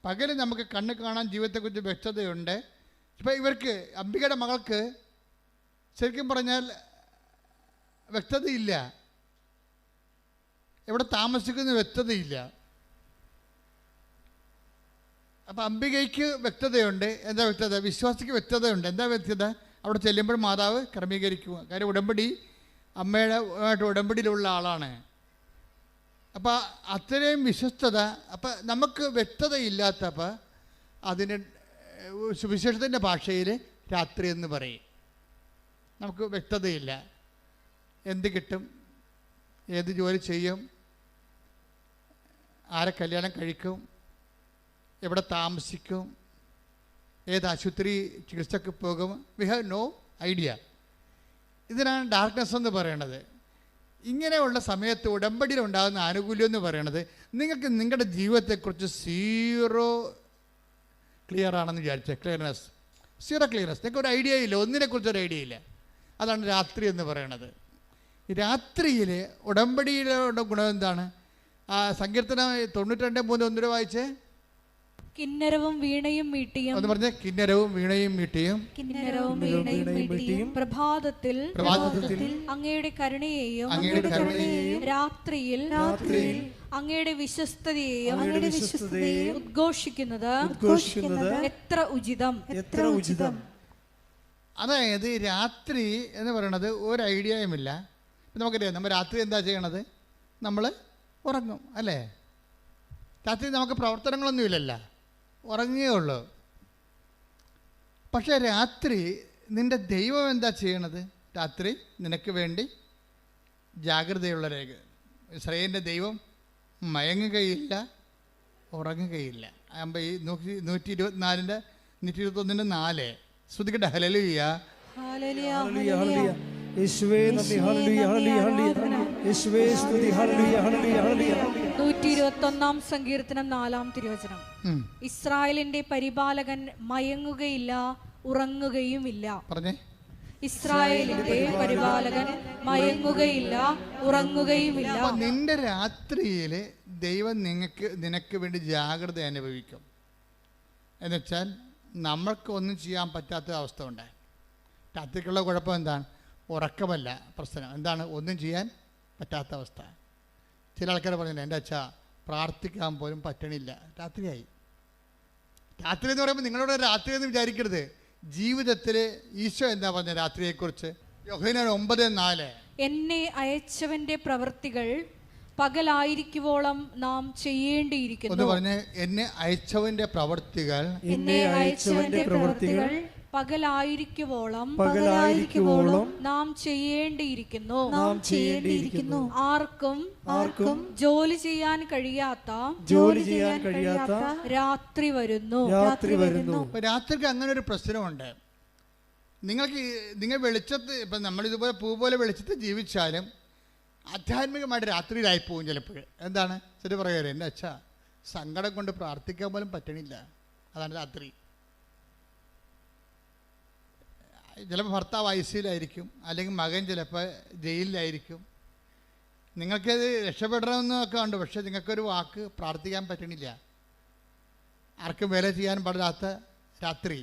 പകല് നമുക്ക് കണ്ണ് കാണാൻ ജീവിതത്തെക്കുറിച്ച് വ്യക്തതയുണ്ട്. ഇപ്പം ഇവർക്ക് അംബികയുടെ മകൾക്ക് ശരിക്കും പറഞ്ഞാൽ വ്യക്തതയില്ല, എവിടെ താമസിക്കുന്ന വ്യക്തതയില്ല. അപ്പം അംബികയ്ക്ക് വ്യക്തതയുണ്ട്. എന്താ വ്യക്തത? വിശ്വാസിക്ക് വ്യക്തതയുണ്ട്. എന്താ വ്യക്തത? അവിടെ ചെല്ലുമ്പോൾ മാതാവ് ക്രമീകരിക്കുക. കാര്യം ഉടമ്പടി അമ്മയുടെ ഉടമ്പടിയിലുള്ള ആളാണ്. അപ്പം അത്രയും വിശ്വസ്തത. അപ്പം നമുക്ക് വ്യക്തതയില്ലാത്തപ്പോൾ അതിന് സുവിശേഷത്തിൻ്റെ ഭാഷയിൽ രാത്രി എന്ന് പറയും. നമുക്ക് വ്യക്തതയില്ല. എന്ത് കിട്ടും, ഏത് ജോലി ചെയ്യും, ആരെ കല്യാണം കഴിക്കും, എവിടെ താമസിക്കും, ഏത് ആശുപത്രി ചികിത്സക്ക് പോകും. We have no idea. ഇതിനാണ് ഡാർക്ക്നെസ് എന്ന് പറയണത്. ഇങ്ങനെയുള്ള സമയത്ത് ഉടമ്പടിയിലുണ്ടാകുന്ന ആനുകൂല്യം എന്ന് പറയണത് നിങ്ങൾക്ക് നിങ്ങളുടെ ജീവിതത്തെക്കുറിച്ച് ക്ലിയർ ആണെന്ന് വിചാരിച്ചേ. Zero clearness. നിങ്ങൾക്ക് ഒരു ഐഡിയ ഇല്ല, ഒന്നിനെക്കുറിച്ചൊരു ഐഡിയ ഇല്ല. അതാണ് രാത്രി എന്ന് പറയണത്. രാത്രിയിൽ ഉടമ്പടിയിലുള്ള ഗുണം എന്താണ്? സങ്കീർത്തനം 92:3 ഒന്നിനു വായിച്ചേ. കിന്നരവും വീണയും മീട്ടിയും എന്ന് പറഞ്ഞ കിന്നരവും വീണയും മീട്ടിയും പ്രഭാതത്തിൽ അങ്ങയുടെ കരുണയെയും രാത്രിയിൽ അങ്ങയുടെ വിശ്വസ്തതയെയും ഉദ്ഘോഷിക്കുന്നത് എത്ര ഉചിതം. അതായത് രാത്രി എന്ന് പറയണത് ഒരു ഐഡിയയുമില്ല. ഇപ്പം നമുക്കറിയാം, നമ്മൾ രാത്രി എന്താ ചെയ്യണത്? നമ്മൾ ഉറങ്ങും അല്ലേ? രാത്രി നമുക്ക് പ്രവർത്തനങ്ങളൊന്നുമില്ലല്ലോ, ഉറങ്ങുകയേ ഉള്ളൂ. പക്ഷേ രാത്രി നിൻ്റെ ദൈവം എന്താ ചെയ്യണത്? രാത്രി നിനക്ക് വേണ്ടി ജാഗ്രതയുള്ള രേഖ. ഇസ്രായേലിൻ്റെ ദൈവം മയങ്ങുകയില്ല, ഉറങ്ങുകയില്ല. ആകുമ്പോൾ ഈ 124 121:4 ശ്രുതിക്കട്ടെ. Hallelujah hallelujah. യേശുവേ നന്ദി. Hallelujah hallelujah. യേശുവേ സ്തുതി. Hallelujah hallelujah. 121 സങ്കീർത്തനം 4-ാം തിരുവചനം. ഇസ്രായേലിന്റെ പരിപാലകൻ മയങ്ങുകയില്ല, ഉറങ്ങുകയുമില്ല. പറഞ്ഞേ. ഇസ്രായേലിന്റെ പരിപാലകൻ മയങ്ങുകയില്ല, ഉറങ്ങുകയുമില്ല. നിന്റെ രാത്രിയിൽ ദൈവം നിനക്ക് വേണ്ടി ജാഗ്രത അനുഭവിക്കും. എന്നുവെച്ചാൽ നമ്മൾക്ക് ഒന്നും ചെയ്യാൻ പറ്റാത്ത അവസ്ഥ ഉണ്ടായി. രാത്രിക്കുള്ള കുഴപ്പം എന്താണ്? ഉറക്കമല്ല പ്രശ്നം. എന്താണ്? ഒന്നും ചെയ്യാൻ പറ്റാത്ത അവസ്ഥ. ചില ആൾക്കാർ പറഞ്ഞില്ല, എൻ്റെ അച്ഛാ പ്രാർത്ഥിക്കാൻ പോലും പറ്റണില്ല. രാത്രിയായി. രാത്രി എന്ന് പറയുമ്പോൾ നിങ്ങളോട് രാത്രി എന്ന് വിചാരിക്കരുത്. ജീവിതത്തിൽ ഈശോ എന്താ പറഞ്ഞ രാത്രിയെക്കുറിച്ച്? യോഹന്നാൻ 9:4 എന്നെ അയച്ചവന്റെ പ്രവൃത്തികൾ പകലായിരിക്കുവോളം നാം ചെയ്യേണ്ടിയിരിക്കുന്നു. ഒന്ന് പറഞ്ഞ്. എന്നെ അയച്ചവന്റെ പ്രവൃത്തികൾ പകലായിരിക്കുവോളം നാം ചെയ്യേണ്ടിയിരിക്കുന്നു. ആർക്കും ജോലി ചെയ്യാൻ കഴിയാത്ത രാത്രി വരുന്നു. രാത്രിക്ക് അങ്ങനെ ഒരു പ്രശ്നമുണ്ട്. നിങ്ങൾ വെളിച്ചത്ത്, ഇപ്പം നമ്മളിതുപോലെ പൂ പോലെ വെളിച്ചത്ത് ജീവിച്ചാലും ആധ്യാത്മികമായിട്ട് രാത്രിയിലായി പോകും ചിലപ്പോൾ. എന്താണ്? ശരി പറയാറ്, എൻ്റെ അച്ഛാ സങ്കടം കൊണ്ട് പ്രാർത്ഥിക്കാൻ പോലും പറ്റണില്ല. അതാണ് രാത്രി. ചിലപ്പോൾ ഭർത്താവ് ഐസിയിലായിരിക്കും, അല്ലെങ്കിൽ മകൻ ചിലപ്പോൾ ജയിലിലായിരിക്കും. നിങ്ങൾക്കത് രക്ഷപ്പെടണമെന്നൊക്കെ ഉണ്ട്, പക്ഷേ നിങ്ങൾക്കൊരു വാക്ക് പ്രാർത്ഥിക്കാൻ പറ്റണില്ല. ആർക്കും വേല ചെയ്യാൻ പാടില്ലാത്ത രാത്രി,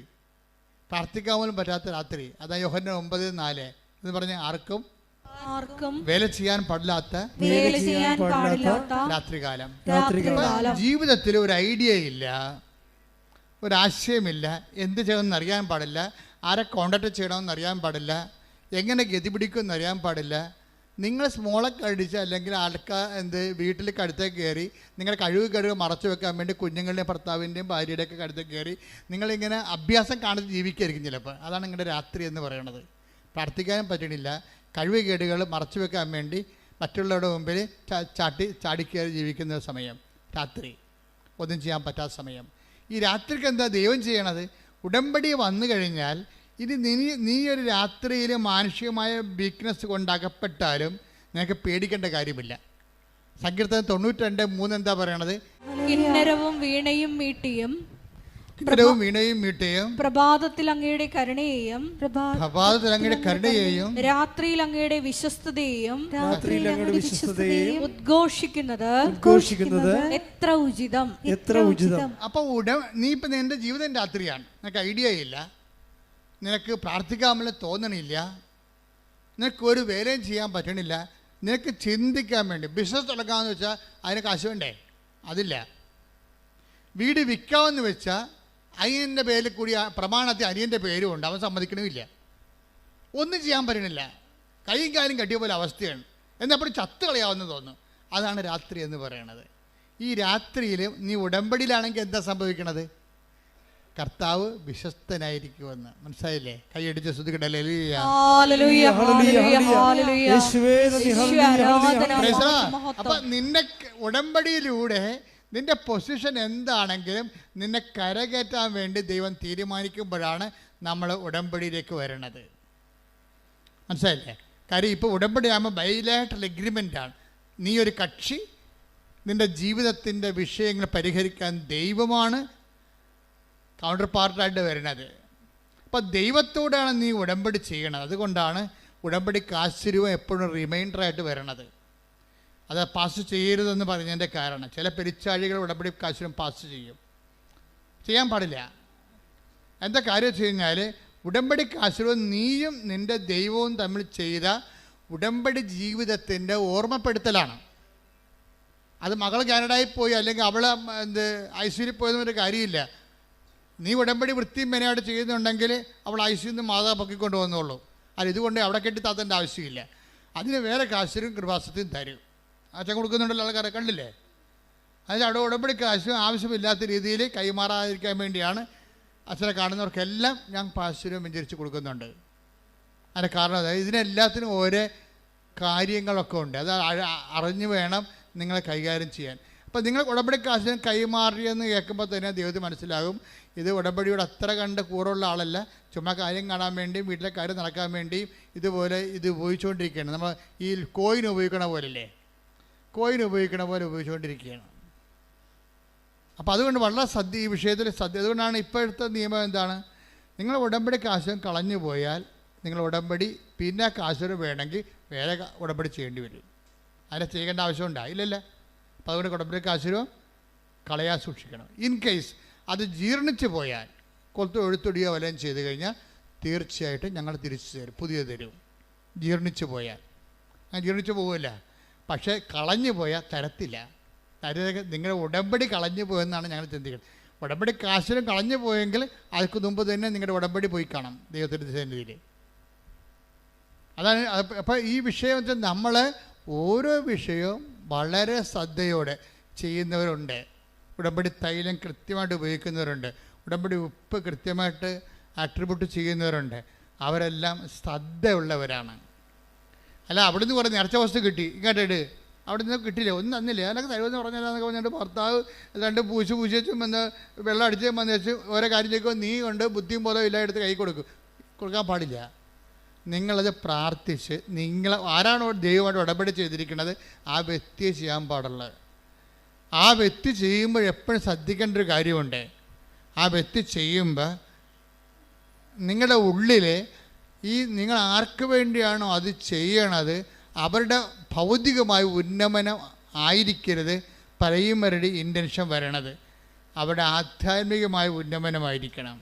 പ്രാർത്ഥിക്കാൻ പോലും പറ്റാത്ത രാത്രി. അതാ യോഹന്നാൻ 9:4 എന്ന് പറഞ്ഞ് ആർക്കും ആർക്കും വേല ചെയ്യാൻ പാടില്ലാത്ത വേല ചെയ്യാൻ പാടില്ലാത്ത രാത്രികാലം. രാത്രികാലം. ജീവിതത്തിൽ ഒരു ഐഡിയ ഇല്ല, ഒരാശയമില്ല, എന്ത് ചെയ്യണമെന്ന് അറിയാൻ പാടില്ല, ആരെ കോണ്ടാക്ട് ചെയ്യണമെന്ന് അറിയാൻ പാടില്ല, എങ്ങനെ ഗതി പിടിക്കുമെന്ന് അറിയാൻ പാടില്ല. നിങ്ങൾ സ്മോളൊക്കെ അടിച്ച് അല്ലെങ്കിൽ വീട്ടിൽ കടുത്തേക്ക് കയറി നിങ്ങളുടെ കഴിവ് മറച്ചു വെക്കാൻ വേണ്ടി കുഞ്ഞുങ്ങളുടെയും ഭർത്താവിൻ്റെയും ഭാര്യയുടെയൊക്കെ കടുത്തേക്ക് കയറി നിങ്ങളിങ്ങനെ അഭ്യാസം കാണിച്ച് ജീവിക്കായിരിക്കും ചിലപ്പോൾ. അതാണ് നിങ്ങളുടെ രാത്രി എന്ന് പറയുന്നത്. പ്രാർത്ഥിക്കാനും പറ്റണില്ല, കഴിവുകേടുകൾ മറച്ചു വെക്കാൻ വേണ്ടി മറ്റുള്ളവരുടെ മുമ്പിൽ ചാടിക്കയറി ജീവിക്കുന്ന സമയം രാത്രി, ഒന്നും ചെയ്യാൻ പറ്റാത്ത സമയം. ഈ രാത്രിക്ക് എന്താ ദൈവം ചെയ്യണത്? ഉടമ്പടി വന്നു കഴിഞ്ഞാൽ ഇനി നീ ഒരു രാത്രിയിൽ മാനുഷികമായ വീക്ക്നെസ് കൊണ്ടകപ്പെട്ടാലും നിനക്ക് പേടിക്കേണ്ട കാര്യമില്ല. സങ്കീർത്തനം 92:3 എന്താ പറയണത്? കിന്നരവും വീണയും മീട്ടിയും പ്രഭാതത്തിൽ അങ്ങയുടെ കരുണയെയും രാത്രിയിൽ അങ്ങയുടെ വിശ്വസ്തതയെയും ഉദ്ഘോഷിക്കുന്നത് എത്ര ഉചിതം. അപ്പൊ നീ ഇപ്പൊ നിന്റെ ജീവിതം രാത്രിയാണ്, നിനക്ക് ഐഡിയ ഇല്ല, നിനക്ക് പ്രാർത്ഥിക്കാമെന്ന് തോന്നണില്ല, നിനക്ക് ഒരു വേലയും ചെയ്യാൻ പറ്റണില്ല, നിനക്ക് ചിന്തിക്കാൻ വേണ്ടി ബിസിനസ് തുടങ്ങാമെന്ന് വെച്ചാൽ അതിന് കാശ് വേണ്ടേ? അതില്ല. വീട് വിൽക്കാമെന്ന് വെച്ചാൽ അനിയൻ്റെ പേരിൽ കൂടി പ്രമാണത്തിൽ അനിയൻ്റെ പേരും ഉണ്ട്, അവൻ സമ്മതിക്കണമില്ല. ഒന്നും ചെയ്യാൻ പറ്റണില്ല, കൈയും കാലും കട്ടിയ പോലെ അവസ്ഥയാണ്. എന്നപ്പോൾ ചത്ത് കളയാമെന്ന് തോന്നുന്നു. അതാണ് രാത്രി എന്ന് പറയണത്. ഈ രാത്രിയിൽ നീ ഉടമ്പടിയിലാണെങ്കിൽ എന്താ സംഭവിക്കണത്? കർത്താവ് വിശ്വസ്തനായിരിക്കുമെന്ന്. മനസ്സിലായില്ലേ? കൈയടിച്ച് ശ്രുതിക്കട്ടെ. അപ്പൊ നിന്നെ ഉടമ്പടിയിലൂടെ നിന്റെ പൊസിഷൻ എന്താണെങ്കിലും നിന്നെ കരകയറ്റാൻ വേണ്ടി ദൈവം തീരുമാനിക്കുമ്പോഴാണ് നമ്മൾ ഉടമ്പടിയിലേക്ക് വരണത്. മനസ്സിലായില്ലേ? കാര്യം ഇപ്പോൾ ഉടമ്പടി ആകുമ്പോൾ ബൈലാറ്ററൽ എഗ്രിമെൻ്റാണ്. നീ ഒരു കക്ഷി, നിന്റെ ജീവിതത്തിൻ്റെ വിഷയങ്ങൾ പരിഹരിക്കാൻ ദൈവമാണ് കൗണ്ടർ പാർട്ടായിട്ട് വരുന്നത്. അപ്പം ദൈവത്തോടാണ് നീ ഉടമ്പടി ചെയ്യണത്. അതുകൊണ്ടാണ് ഉടമ്പടിക്ക് ആശ്ചര്യവും എപ്പോഴും റിമൈൻഡറായിട്ട് വരണത്. അത് പാസ് ചെയ്യരുതെന്ന് പറഞ്ഞതിൻ്റെ കാരണം ചില പെരിച്ചാഴികൾ ഉടമ്പടി ആശ്ചര്യം പാസ് ചെയ്യാൻ പാടില്ല. എന്താ കാര്യം വെച്ച് കഴിഞ്ഞാൽ ഉടമ്പടിക്ക് ആശ്ചര്യവും നീയും നിൻ്റെ ദൈവവും തമ്മിൽ ചെയ്ത ഉടമ്പടി ജീവിതത്തിൻ്റെ ഓർമ്മപ്പെടുത്തലാണ്. അത് മകൾ കാനഡയിൽ പോയി അല്ലെങ്കിൽ അവൾ ഐശ്വര്യയിൽ പോയതൊരു കാര്യമില്ല. നീ ഉടമ്പടി വൃത്തിയും മെനയായിട്ട് ചെയ്യുന്നുണ്ടെങ്കിൽ അവൾ ഐശ്വര്യം മാതാ പൊക്കിക്കൊണ്ട് വന്നോളൂ. അത് ഇതുകൊണ്ട് അവിടെ കെട്ടി താത്തേണ്ട ആവശ്യമില്ല. അതിന് വേറെ കാശ്വരും കൃപാസത്തെയും തരും. അച്ഛൻ കൊടുക്കുന്നുണ്ടല്ലോ, ആൾക്കാരെ കണ്ടില്ലേ? അതിന് അവിടെ ഉടമ്പടി കാശും ആവശ്യമില്ലാത്ത രീതിയിൽ കൈമാറാതിരിക്കാൻ വേണ്ടിയാണ് അച്ഛനെ കാണുന്നവർക്കെല്ലാം ഞാൻ പാശ്വര്യം വെഞ്ചരിച്ച് കൊടുക്കുന്നുണ്ട്. അതിൻ്റെ കാരണം അതായത് ഇതിനെല്ലാത്തിനും ഓരോ കാര്യങ്ങളൊക്കെ ഉണ്ട്. അത് അറിഞ്ഞു വേണം നിങ്ങളെ കൈകാര്യം ചെയ്യാൻ. അപ്പോൾ നിങ്ങൾ ഉടമ്പടി കാശിന് കൈമാറിയെന്ന് കേൾക്കുമ്പോൾ തന്നെ ദൈവത്തിന് മനസ്സിലാകും ഇത് ഉടമ്പടിയോട് അത്ര കണ്ട് കൂറുള്ള ആളല്ല, ചുമ്മാ കാര്യം കാണാൻ വേണ്ടിയും വീട്ടിലെ കാര്യം നടക്കാൻ വേണ്ടിയും ഇതുപോലെ ഇത് ഉപയോഗിച്ചുകൊണ്ടിരിക്കുകയാണ്. നമ്മൾ ഈ കോയിൻ ഉപയോഗിക്കണ പോലല്ലേ, കോയിൻ ഉപയോഗിക്കണ പോലെ ഉപയോഗിച്ചുകൊണ്ടിരിക്കുകയാണ്. അപ്പോൾ അതുകൊണ്ട് വളരെ ഈ വിഷയത്തിൽ അതുകൊണ്ടാണ് ഇപ്പോഴത്തെ നിയമം എന്താണ്? നിങ്ങൾ ഉടമ്പടി കാശും കളഞ്ഞു പോയാൽ നിങ്ങൾ ഉടമ്പടി പിന്നെ കാശും വേണമെങ്കിൽ വേറെ ഉടമ്പടി ചെയ്യേണ്ടി വരും. അതിനെ ചെയ്യേണ്ട ആവശ്യമുണ്ടോ? ഇല്ലല്ല. അപ്പോൾ അതുകൊണ്ട് ഉടമ്പടി കാശും കളയാൻ സൂക്ഷിക്കണം. ഇൻ കേസ് അത് ജീർണിച്ച് പോയാൽ എഴുത്തൊടിയോ വല്ലതും ചെയ്ത് കഴിഞ്ഞാൽ തീർച്ചയായിട്ടും ഞങ്ങൾ തിരിച്ചു തരും, പുതിയത് തരും. ജീർണിച്ച് പോയാൽ ജീർണിച്ച് പോവില്ല, പക്ഷേ കളഞ്ഞു പോയാൽ തരത്തില്ല. നിങ്ങളുടെ ഉടമ്പടി കളഞ്ഞു പോയെന്നാണ് ഞങ്ങൾ ചിന്തിക്കുന്നത്. ഉടമ്പടി കാശിനും കളഞ്ഞു പോയെങ്കിൽ അതിന് മുമ്പ് തന്നെ നിങ്ങളുടെ ഉടമ്പടി പോയി കാണാം ദൈവത്തിൻ്റെ സന്നിധിയിൽ. അതാണ്. അപ്പോൾ ഈ വിഷയം വെച്ചാൽ നമ്മൾ ഓരോ വിഷയവും വളരെ ശ്രദ്ധയോടെ ചെയ്യുന്നവരുണ്ട്. ഉടമ്പടി തൈലം കൃത്യമായിട്ട് ഉപയോഗിക്കുന്നവരുണ്ട്, ഉടമ്പടി ഉപ്പ് കൃത്യമായിട്ട് ആട്രിബ്യൂട്ട് ചെയ്യുന്നവരുണ്ട്. അവരെല്ലാം ശ്രദ്ധയുള്ളവരാണ്. അല്ല അവിടുന്ന് കുറേ നേർച്ച വസ്തു കിട്ടി ഇങ്ങോട്ടിട്ട് അവിടെ നിന്ന് കിട്ടില്ല, ഒന്നും തന്നില്ല, അതിനൊക്കെ തരുമെന്ന് പറഞ്ഞില്ലാന്നൊക്കെ പറഞ്ഞിട്ട് ഭർത്താവ് രണ്ട് പൂശും വന്ന് വെള്ളം അടിച്ച് വന്ന് വെച്ച് ഓരോ കാര്യത്തിലേക്ക് നീ കൊണ്ട് ബുദ്ധിയും ബോധവും ഇല്ല എടുത്ത് കൈ കൊടുക്കാൻ പാടില്ല. നിങ്ങളത് പ്രാർത്ഥിച്ച് ആരാണോ ദൈവമായിട്ട് ഉടമ്പടി ചെയ്തിരിക്കുന്നത് ആ വ്യക്തിയെ ചെയ്യാൻ പാടുള്ളത്. ആ വ്യക്തി ചെയ്യുമ്പോൾ എപ്പോഴും ശ്രദ്ധിക്കേണ്ട ഒരു കാര്യമുണ്ട്. ആ വ്യക്തി ചെയ്യുമ്പോൾ നിങ്ങളുടെ ഉള്ളിൽ നിങ്ങൾ ആർക്ക് വേണ്ടിയാണോ അത് ചെയ്യണത് അവരുടെ ഭൗതികമായ ഉന്നമനം ആയിരിക്കരുത് പ്രൈമറി ഇൻറ്റൻഷൻ വരണത്, അവരുടെ ആധ്യാത്മികമായ ഉന്നമനമായിരിക്കണം.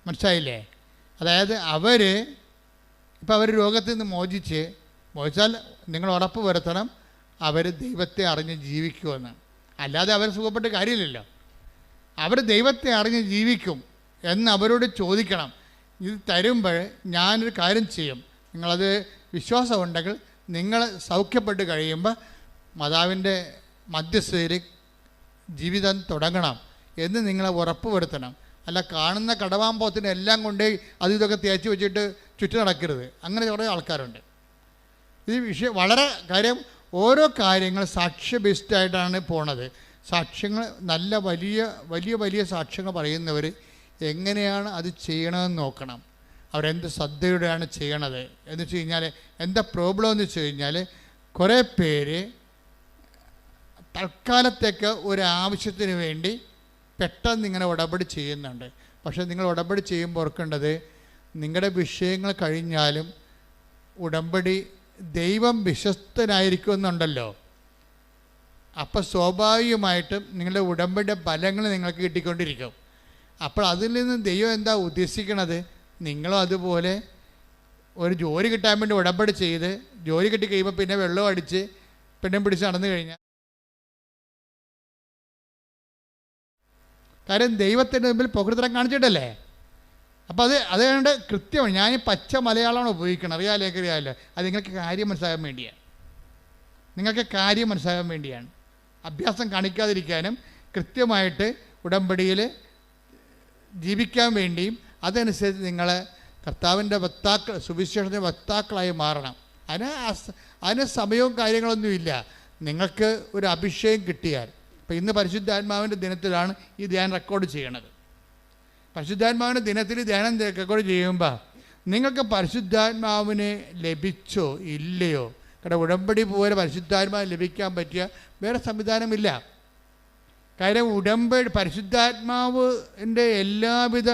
മനസ്സിലായില്ലേ? അതായത് അവർ രോഗത്തിൽ നിന്ന് മോചിച്ച് മോശാൽ നിങ്ങൾ ഉറപ്പ് വരുത്തണം അവർ ദൈവത്തെ അറിഞ്ഞ് ജീവിക്കുമെന്ന്. അല്ലാതെ അവർ സുഖപ്പെട്ട് കാര്യമില്ലല്ലോ. അവർ ദൈവത്തെ അറിഞ്ഞ് ജീവിക്കും എന്ന് അവരോട് ചോദിക്കണം. ഇത് തരുമ്പോൾ ഞാനൊരു കാര്യം ചെയ്യും, നിങ്ങളത് വിശ്വാസമുണ്ടെങ്കിൽ നിങ്ങൾ സൗഖ്യപ്പെട്ട് കഴിയുമ്പോൾ മാതാവിൻ്റെ മധ്യസ്ഥയിൽ ജീവിതം തുടങ്ങണം എന്ന് നിങ്ങളെ ഉറപ്പ് വരുത്തണം. അല്ല കാണുന്ന കടവാമ്പോത്തിന് എല്ലാം കൊണ്ട് അത് ഇതൊക്കെ തേച്ച് വെച്ചിട്ട് ചുറ്റി നടക്കരുത്. അങ്ങനെ കുറേ ആൾക്കാരുണ്ട്. ഈ വിഷയം വളരെ കാര്യം, ഓരോ കാര്യങ്ങൾ സാക്ഷ്യ ബേസ്ഡായിട്ടാണ് പോണത്. സാക്ഷ്യങ്ങൾ നല്ല വലിയ വലിയ വലിയ സാക്ഷ്യങ്ങൾ പറയുന്നവർ എങ്ങനെയാണ് അത് ചെയ്യണമെന്ന് നോക്കണം. അവരെന്ത് ശ്രദ്ധയോടെയാണ് ചെയ്യണത് എന്ന് വെച്ച് കഴിഞ്ഞാൽ എന്താ പ്രോബ്ലം എന്ന് വെച്ച് കഴിഞ്ഞാൽ, കുറേ പേര് തൽക്കാലത്തേക്ക് ഒരു ആവശ്യത്തിന് വേണ്ടി പെട്ടെന്ന് ഇങ്ങനെ ഉടമ്പടി ചെയ്യുന്നുണ്ട്. പക്ഷേ നിങ്ങൾ ഉടമ്പടി ചെയ്യുമ്പോൾ ഓർക്കേണ്ടത്, നിങ്ങളുടെ വിഷയങ്ങൾ കഴിഞ്ഞാലും ഉടമ്പടി ദൈവം വിശ്വസ്തനായിരിക്കുമെന്നുണ്ടല്ലോ. അപ്പോൾ സ്വാഭാവികമായിട്ടും നിങ്ങളുടെ ഉടമ്പടിയുടെ ഫലങ്ങൾ നിങ്ങൾക്ക് കിട്ടിക്കൊണ്ടിരിക്കും. അപ്പോൾ അതിൽ നിന്ന് ദൈവം എന്താ ഉദ്ദേശിക്കണത്, നിങ്ങളും അതുപോലെ ഒരു ജോലി കിട്ടാൻ വേണ്ടി ഉടമ്പടി ചെയ്ത് ജോലി കിട്ടി കഴിയുമ്പോൾ പിന്നെ വെള്ളം അടിച്ച് പെണ്ണും പിടിച്ച് നടന്നു കഴിഞ്ഞാൽ, കാര്യം ദൈവത്തിൻ്റെ മുമ്പിൽ പ്രകൃതം കാണിച്ചിട്ടല്ലേ. അപ്പോൾ അതുകൊണ്ട് കൃത്യമാണ്. ഞാൻ പച്ച മലയാളമാണ് ഉപയോഗിക്കണം, അറിയാമല്ലോ. അത് നിങ്ങൾക്ക് കാര്യം മനസ്സിലാകാൻ വേണ്ടിയാണ്, നിങ്ങൾക്ക് കാര്യം മനസ്സിലാകാൻ വേണ്ടിയാണ്. അഭ്യാസം കാണിക്കാതിരിക്കാനും കൃത്യമായിട്ട് ഉടമ്പടിയിൽ ജീവിക്കാൻ വേണ്ടിയും അതനുസരിച്ച് നിങ്ങൾ കർത്താവിൻ്റെ വക്താക്കൾ, സുവിശേഷത്തിൻ്റെ വക്താക്കളായി മാറണം. അതിന് സമയവും കാര്യങ്ങളൊന്നുമില്ല. നിങ്ങൾക്ക് ഒരു അഭിഷേകം കിട്ടിയാൽ, ഇപ്പോൾ ഇന്ന് പരിശുദ്ധാത്മാവിൻ്റെ ദിനത്തിലാണ് ഈ ധ്യാനം റെക്കോർഡ് ചെയ്യണത്. പരിശുദ്ധാത്മാവിൻ്റെ ദിനത്തിൽ ധ്യാനം റെക്കോർഡ് ചെയ്യുമ്പോൾ നിങ്ങൾക്ക് പരിശുദ്ധാത്മാവിനെ ലഭിച്ചോ ഇല്ലയോ, കാരണം ഉടമ്പടി പോലെ പരിശുദ്ധാത്മാവ് ലഭിക്കാൻ പറ്റിയ വേറെ സംവിധാനമില്ല. കാര്യം ഉടമ്പടി പരിശുദ്ധാത്മാവിൻ്റെ എല്ലാവിധ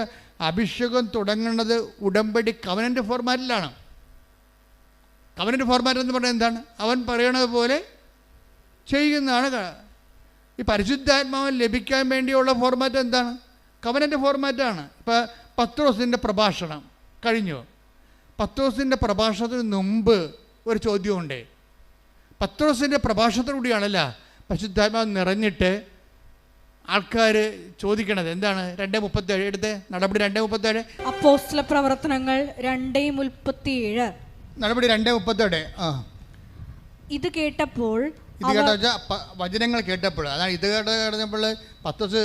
അഭിഷേകം തുടങ്ങുന്നത് ഉടമ്പടി കവനൻ്റ് ഫോർമാറ്റിലാണ്. കവനൻ്റ് ഫോർമാറ്റ് എന്ന് പറഞ്ഞാൽ എന്താണ്? അവൻ പറയണത് പോലെ ചെയ്യുന്നതാണ്. ഈ പരിശുദ്ധാത്മാവ് ലഭിക്കാൻ വേണ്ടിയുള്ള ഫോർമാറ്റ് എന്താണ്? കവനൻ്റ് ഫോർമാറ്റാണ്. ഇപ്പോൾ പത്രോസിൻ്റെ പ്രഭാഷണം കഴിഞ്ഞു. പത്രോസിൻ്റെ പ്രഭാഷണത്തിന് മുമ്പ് ഒരു ചോദ്യമുണ്ട്. പത്രോസിൻ്റെ പ്രഭാഷണത്തിലൂടെയാണല്ല പരിശുദ്ധാത്മാവ് നിറഞ്ഞിട്ട് ആൾക്കാർ ചോദിക്കണത് എന്താണ്? 2:37 എടുത്ത് നടപടി 2:37. അപ്പോസ്തല പ്രവർത്തനങ്ങൾ 2:37. നടപടി 2:37. ഇത് കേട്ടപ്പോൾ വചനങ്ങൾ കേട്ടപ്പോൾ, അതാണ് ഇത് കേട്ടപ്പോൾ പത്രോസ്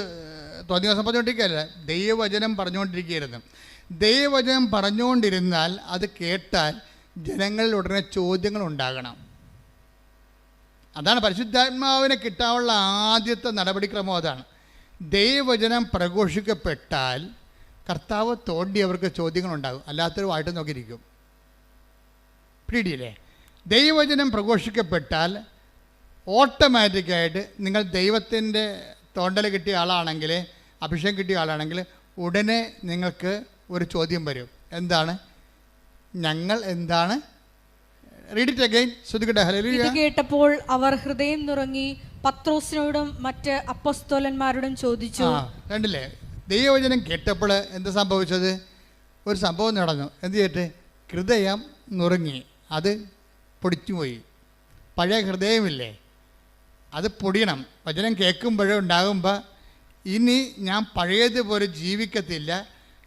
തോന്നിയ ദിവസം പറഞ്ഞുകൊണ്ടിരിക്കുകയല്ല, ദൈവവചനം പറഞ്ഞുകൊണ്ടിരിക്കുകയായിരുന്നു. ദൈവവചനം പറഞ്ഞുകൊണ്ടിരുന്നാൽ അത് കേട്ടാൽ ജനങ്ങളിൽ ഉടനെ ചോദ്യങ്ങൾ ഉണ്ടാകണം. അതാണ് പരിശുദ്ധാത്മാവിനെ കിട്ടാനുള്ള ആദ്യത്തെ നടപടിക്രമം. അതാണ് ദൈവവചനം പ്രഘോഷിക്കപ്പെട്ടാൽ കർത്താവ് തോണ്ടി അവർക്ക് ചോദ്യങ്ങളുണ്ടാകും, അല്ലാത്തൊരു വായിട്ട് നോക്കിയിരിക്കും. പിടിയില്ലേ? ദൈവവചനം പ്രഘോഷിക്കപ്പെട്ടാൽ ഓട്ടോമാറ്റിക്കായിട്ട് നിങ്ങൾ ദൈവത്തിൻ്റെ തോണ്ടൽ കിട്ടിയ ആളാണെങ്കിൽ, അഭിഷേകം കിട്ടിയ ആളാണെങ്കിൽ ഉടനെ നിങ്ങൾക്ക് ഒരു ചോദ്യം വരും. എന്താണ്? ഞങ്ങൾ എന്താണ്? Read it again. ശ്രദ്ധിക്കട്ടെ. ഹല്ലേലൂയ. ഇത് കേട്ടപ്പോൾ അവർ ഹൃദയം നുറങ്ങി പത്രോസിനോടും മറ്റ് അപ്പോസ്തലന്മാരോടും ചോദിച്ചു. കണ്ടില്ലേ? ദൈവവചനം കേട്ടപ്പോൾ എന്താ സംഭവിച്ചത്? ഒരു സംഭവം നടന്നു. എന്ത് ചെയ്തിട്ട്? ഹൃദയം നുറങ്ങി, അത് പൊടിച്ചുപോയി. പഴയ ഹൃദയമില്ലേ, അത് പൊടിയണം. വചനം കേൾക്കുമ്പോഴേ ഉണ്ടാകുമ്പോൾ ഇനി ഞാൻ പഴയതുപോലെ ജീവിക്കത്തില്ല,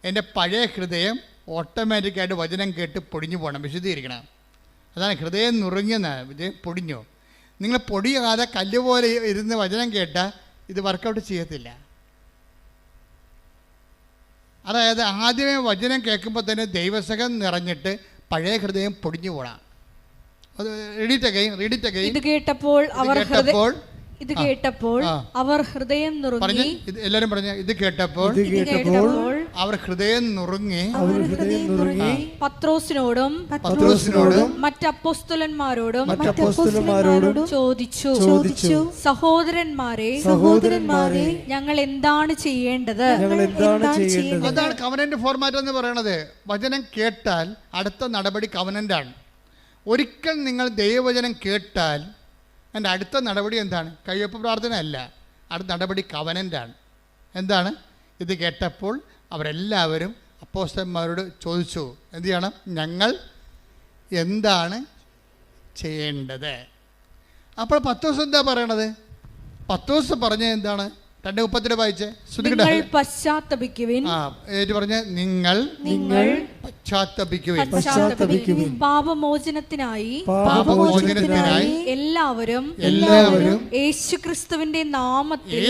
എൻ്റെ പഴയ ഹൃദയം ഓട്ടോമാറ്റിക്കായിട്ട് വചനം കേട്ട് പൊടിഞ്ഞു പോകണം, വിശദീകരിക്കണം. അതാണ് ഹൃദയം നുറുങ്ങിയെന്നാണ്, പൊടിഞ്ഞു. നിങ്ങൾ പൊടിയാതെ കല്ല് പോലെ ഇരുന്ന് വചനം കേട്ടാൽ ഇത് വർക്കൗട്ട് ചെയ്യത്തില്ല. അതായത് ആദ്യമേ വചനം കേൾക്കുമ്പോൾ തന്നെ ദൈവസകം നിറഞ്ഞിട്ട് പഴയ ഹൃദയം പൊടിഞ്ഞു പോകണം. ഇത് കേട്ടപ്പോൾ അവർ ഹൃദയം നുറുങ്ങി. എല്ലാവരും പറഞ്ഞു. ഇത് കേട്ടപ്പോൾ അവർ ഹൃദയം നുറുങ്ങി പത്രോസിനോടും മറ്റ് അപ്പോസ്തലന്മാരോടും ചോദിച്ചു, സഹോദരന്മാരെ ഞങ്ങൾ എന്താണ് ചെയ്യേണ്ടത്? അതാണ് കവനന്റ് ഫോർമാറ്റ് എന്ന് പറയുന്നത്. വചനം കേട്ടാൽ അടുത്ത നടപടി കവനന്റാണ്. ഒരിക്കൽ നിങ്ങൾ ദൈവവചനം കേട്ടാൽ എൻ്റെ അടുത്ത നടപടി എന്താണ്? കയ്യൊപ്പ് പ്രാർത്ഥന അല്ല, അടുത്ത നടപടി കവനൻ്റാണ്. എന്താണ്? ഇത് കേട്ടപ്പോൾ അവരെല്ലാവരും അപ്പോസ്തലന്മാരോട് ചോദിച്ചു, എന്ത് ചെയ്യണം? ഞങ്ങൾ എന്താണ് ചെയ്യേണ്ടത്. അപ്പോൾ പത്രോസ് എന്താ പറയണത്? പത്രോസ് പറഞ്ഞ എന്താണ്? 2:32 വായിച്ചേ. നിങ്ങൾ പശ്ചാത്തപിക്കുവിൻ. പറഞ്ഞ നിങ്ങൾ പശ്ചാത്തപിക്കുവിൻ. പാപമോചനത്തിനായി എല്ലാവരും യേശുക്രിസ്തുവിന്റെ നാമത്തിൽ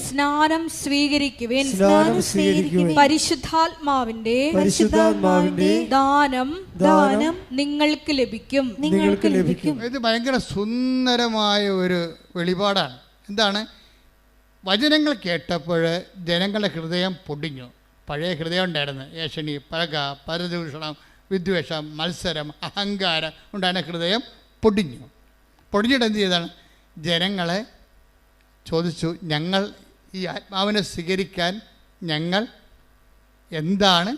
സ്നാനം സ്വീകരിക്കുവിൻ. പരിശുദ്ധാത്മാവിന്റെ ദാനം നിങ്ങൾക്ക് ലഭിക്കും. ഇത് ഭയങ്കര സുന്ദരമായ ഒരു വെളിപാടാണ്. എന്താണ്? വചനങ്ങൾ കേട്ടപ്പോൾ ജനങ്ങളുടെ ഹൃദയം പൊടിഞ്ഞു. പഴയ ഹൃദയം ഉണ്ടായിരുന്നു. ഏഷണി, പക, പരദൂഷണം, വിദ്വേഷം, മത്സരം, അഹങ്കാരം ഉണ്ടായിരുന്ന ഹൃദയം പൊടിഞ്ഞിട്ട് എന്ത് ചെയ്താണ്? ജനങ്ങളെ ചോദിച്ചു, ഞങ്ങൾ ഈ ആത്മാവിനെ സ്വീകരിക്കാൻ ഞങ്ങൾ എന്താണ്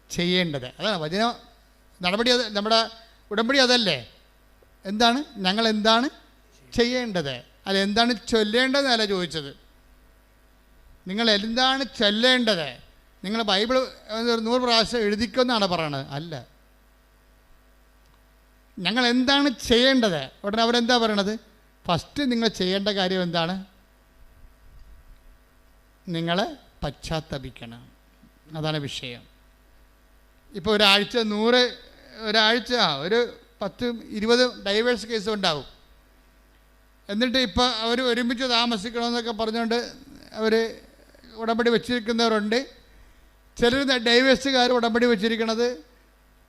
ചെയ്യേണ്ടത്? അതാണ് വചന നടപടി. നമ്മുടെ ഉടമ്പടി അതല്ലേ? എന്താണ് ഞങ്ങൾ എന്താണ് ചെയ്യേണ്ടത്? അതെന്താണ് ചൊല്ലേണ്ടതെന്നല്ല ചോദിച്ചത്. നിങ്ങൾ എന്താണ് ചൊല്ലേണ്ടത്? നിങ്ങൾ ബൈബിൾ 100 പ്രാവശ്യം എഴുതിക്കുമെന്നാണ് പറയണത്. അല്ല, ഞങ്ങൾ എന്താണ് ചെയ്യേണ്ടത്? ഉടനെ അവരെന്താ പറയണത്? ഫസ്റ്റ് നിങ്ങൾ ചെയ്യേണ്ട കാര്യം എന്താണ്? നിങ്ങൾ പശ്ചാത്തപിക്കണം. അതാണ് വിഷയം. ഇപ്പോൾ ഒരാഴ്ച ഒരു 10-20 ഡൈവേഴ്സ് കേസ് ഉണ്ടാവും. എന്നിട്ട് ഇപ്പോൾ അവർ ഒരുമിച്ച് താമസിക്കണമെന്നൊക്കെ പറഞ്ഞുകൊണ്ട് അവർ ഉടമ്പടി വെച്ചിരിക്കുന്നവരുണ്ട്. ചിലർ ഡൈവേഴ്സുകാർ ഉടമ്പടി വെച്ചിരിക്കുന്നത്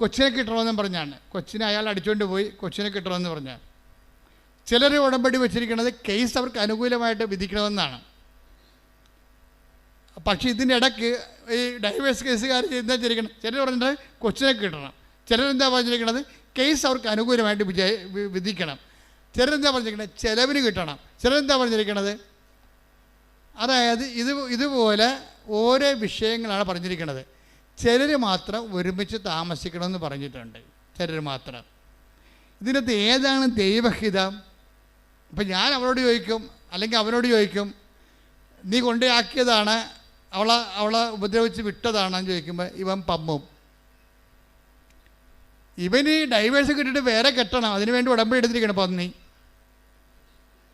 കൊച്ചിനെ കിട്ടണമെന്നും പറഞ്ഞാണ്. കൊച്ചിനെ അയാൾ അടിച്ചുകൊണ്ട് പോയി, കൊച്ചിനെ കിട്ടണമെന്ന് പറഞ്ഞാൽ. ചിലർ ഉടമ്പടി വെച്ചിരിക്കുന്നത് കേസ് അവർക്ക് അനുകൂലമായിട്ട് വിധിക്കണമെന്നാണ്. പക്ഷേ ഇതിൻ്റെ ഇടയ്ക്ക് ഈ ഡൈവേഴ്സ് കേസുകാർ എന്താ ചെയ്തിരിക്കണം? ചിലർ പറഞ്ഞിട്ട് കൊച്ചിനെ കിട്ടണം. ചിലരെന്താ പറഞ്ഞിരിക്കുന്നത്? കേസ് അവർക്ക് അനുകൂലമായിട്ട് വിധിക്കണം. ചിലരെന്താ പറഞ്ഞിരിക്കുന്നത്? ചിലവിന് കിട്ടണം. ചിലരെന്താ പറഞ്ഞിരിക്കുന്നത്? അതായത് ഇതുപോലെ ഓരോ വിഷയങ്ങളാണ് പറഞ്ഞിരിക്കുന്നത്. ചിലർ മാത്രം ഒരുമിച്ച് താമസിക്കണമെന്ന് പറഞ്ഞിട്ടുണ്ട്. ചിലർ മാത്രം. ഇതിനകത്ത് ഏതാണ് ദൈവഹിതം? ഇപ്പം ഞാൻ അവളോട് ചോദിക്കും, അല്ലെങ്കിൽ അവനോട് ചോദിക്കും, നീ കൊണ്ടുപോയാക്കിയതാണ്, അവളെ ഉപദ്രവിച്ച് വിട്ടതാണെന്ന് ചോദിക്കുമ്പോൾ ഇവൻ പമ്മും. ഇവന് ഡൈവേഴ്സ് കിട്ടിയിട്ട് വേറെ കെട്ടണം, അതിനുവേണ്ടി ഉടമ്പടി എടുത്തിരിക്കണം പന്നി.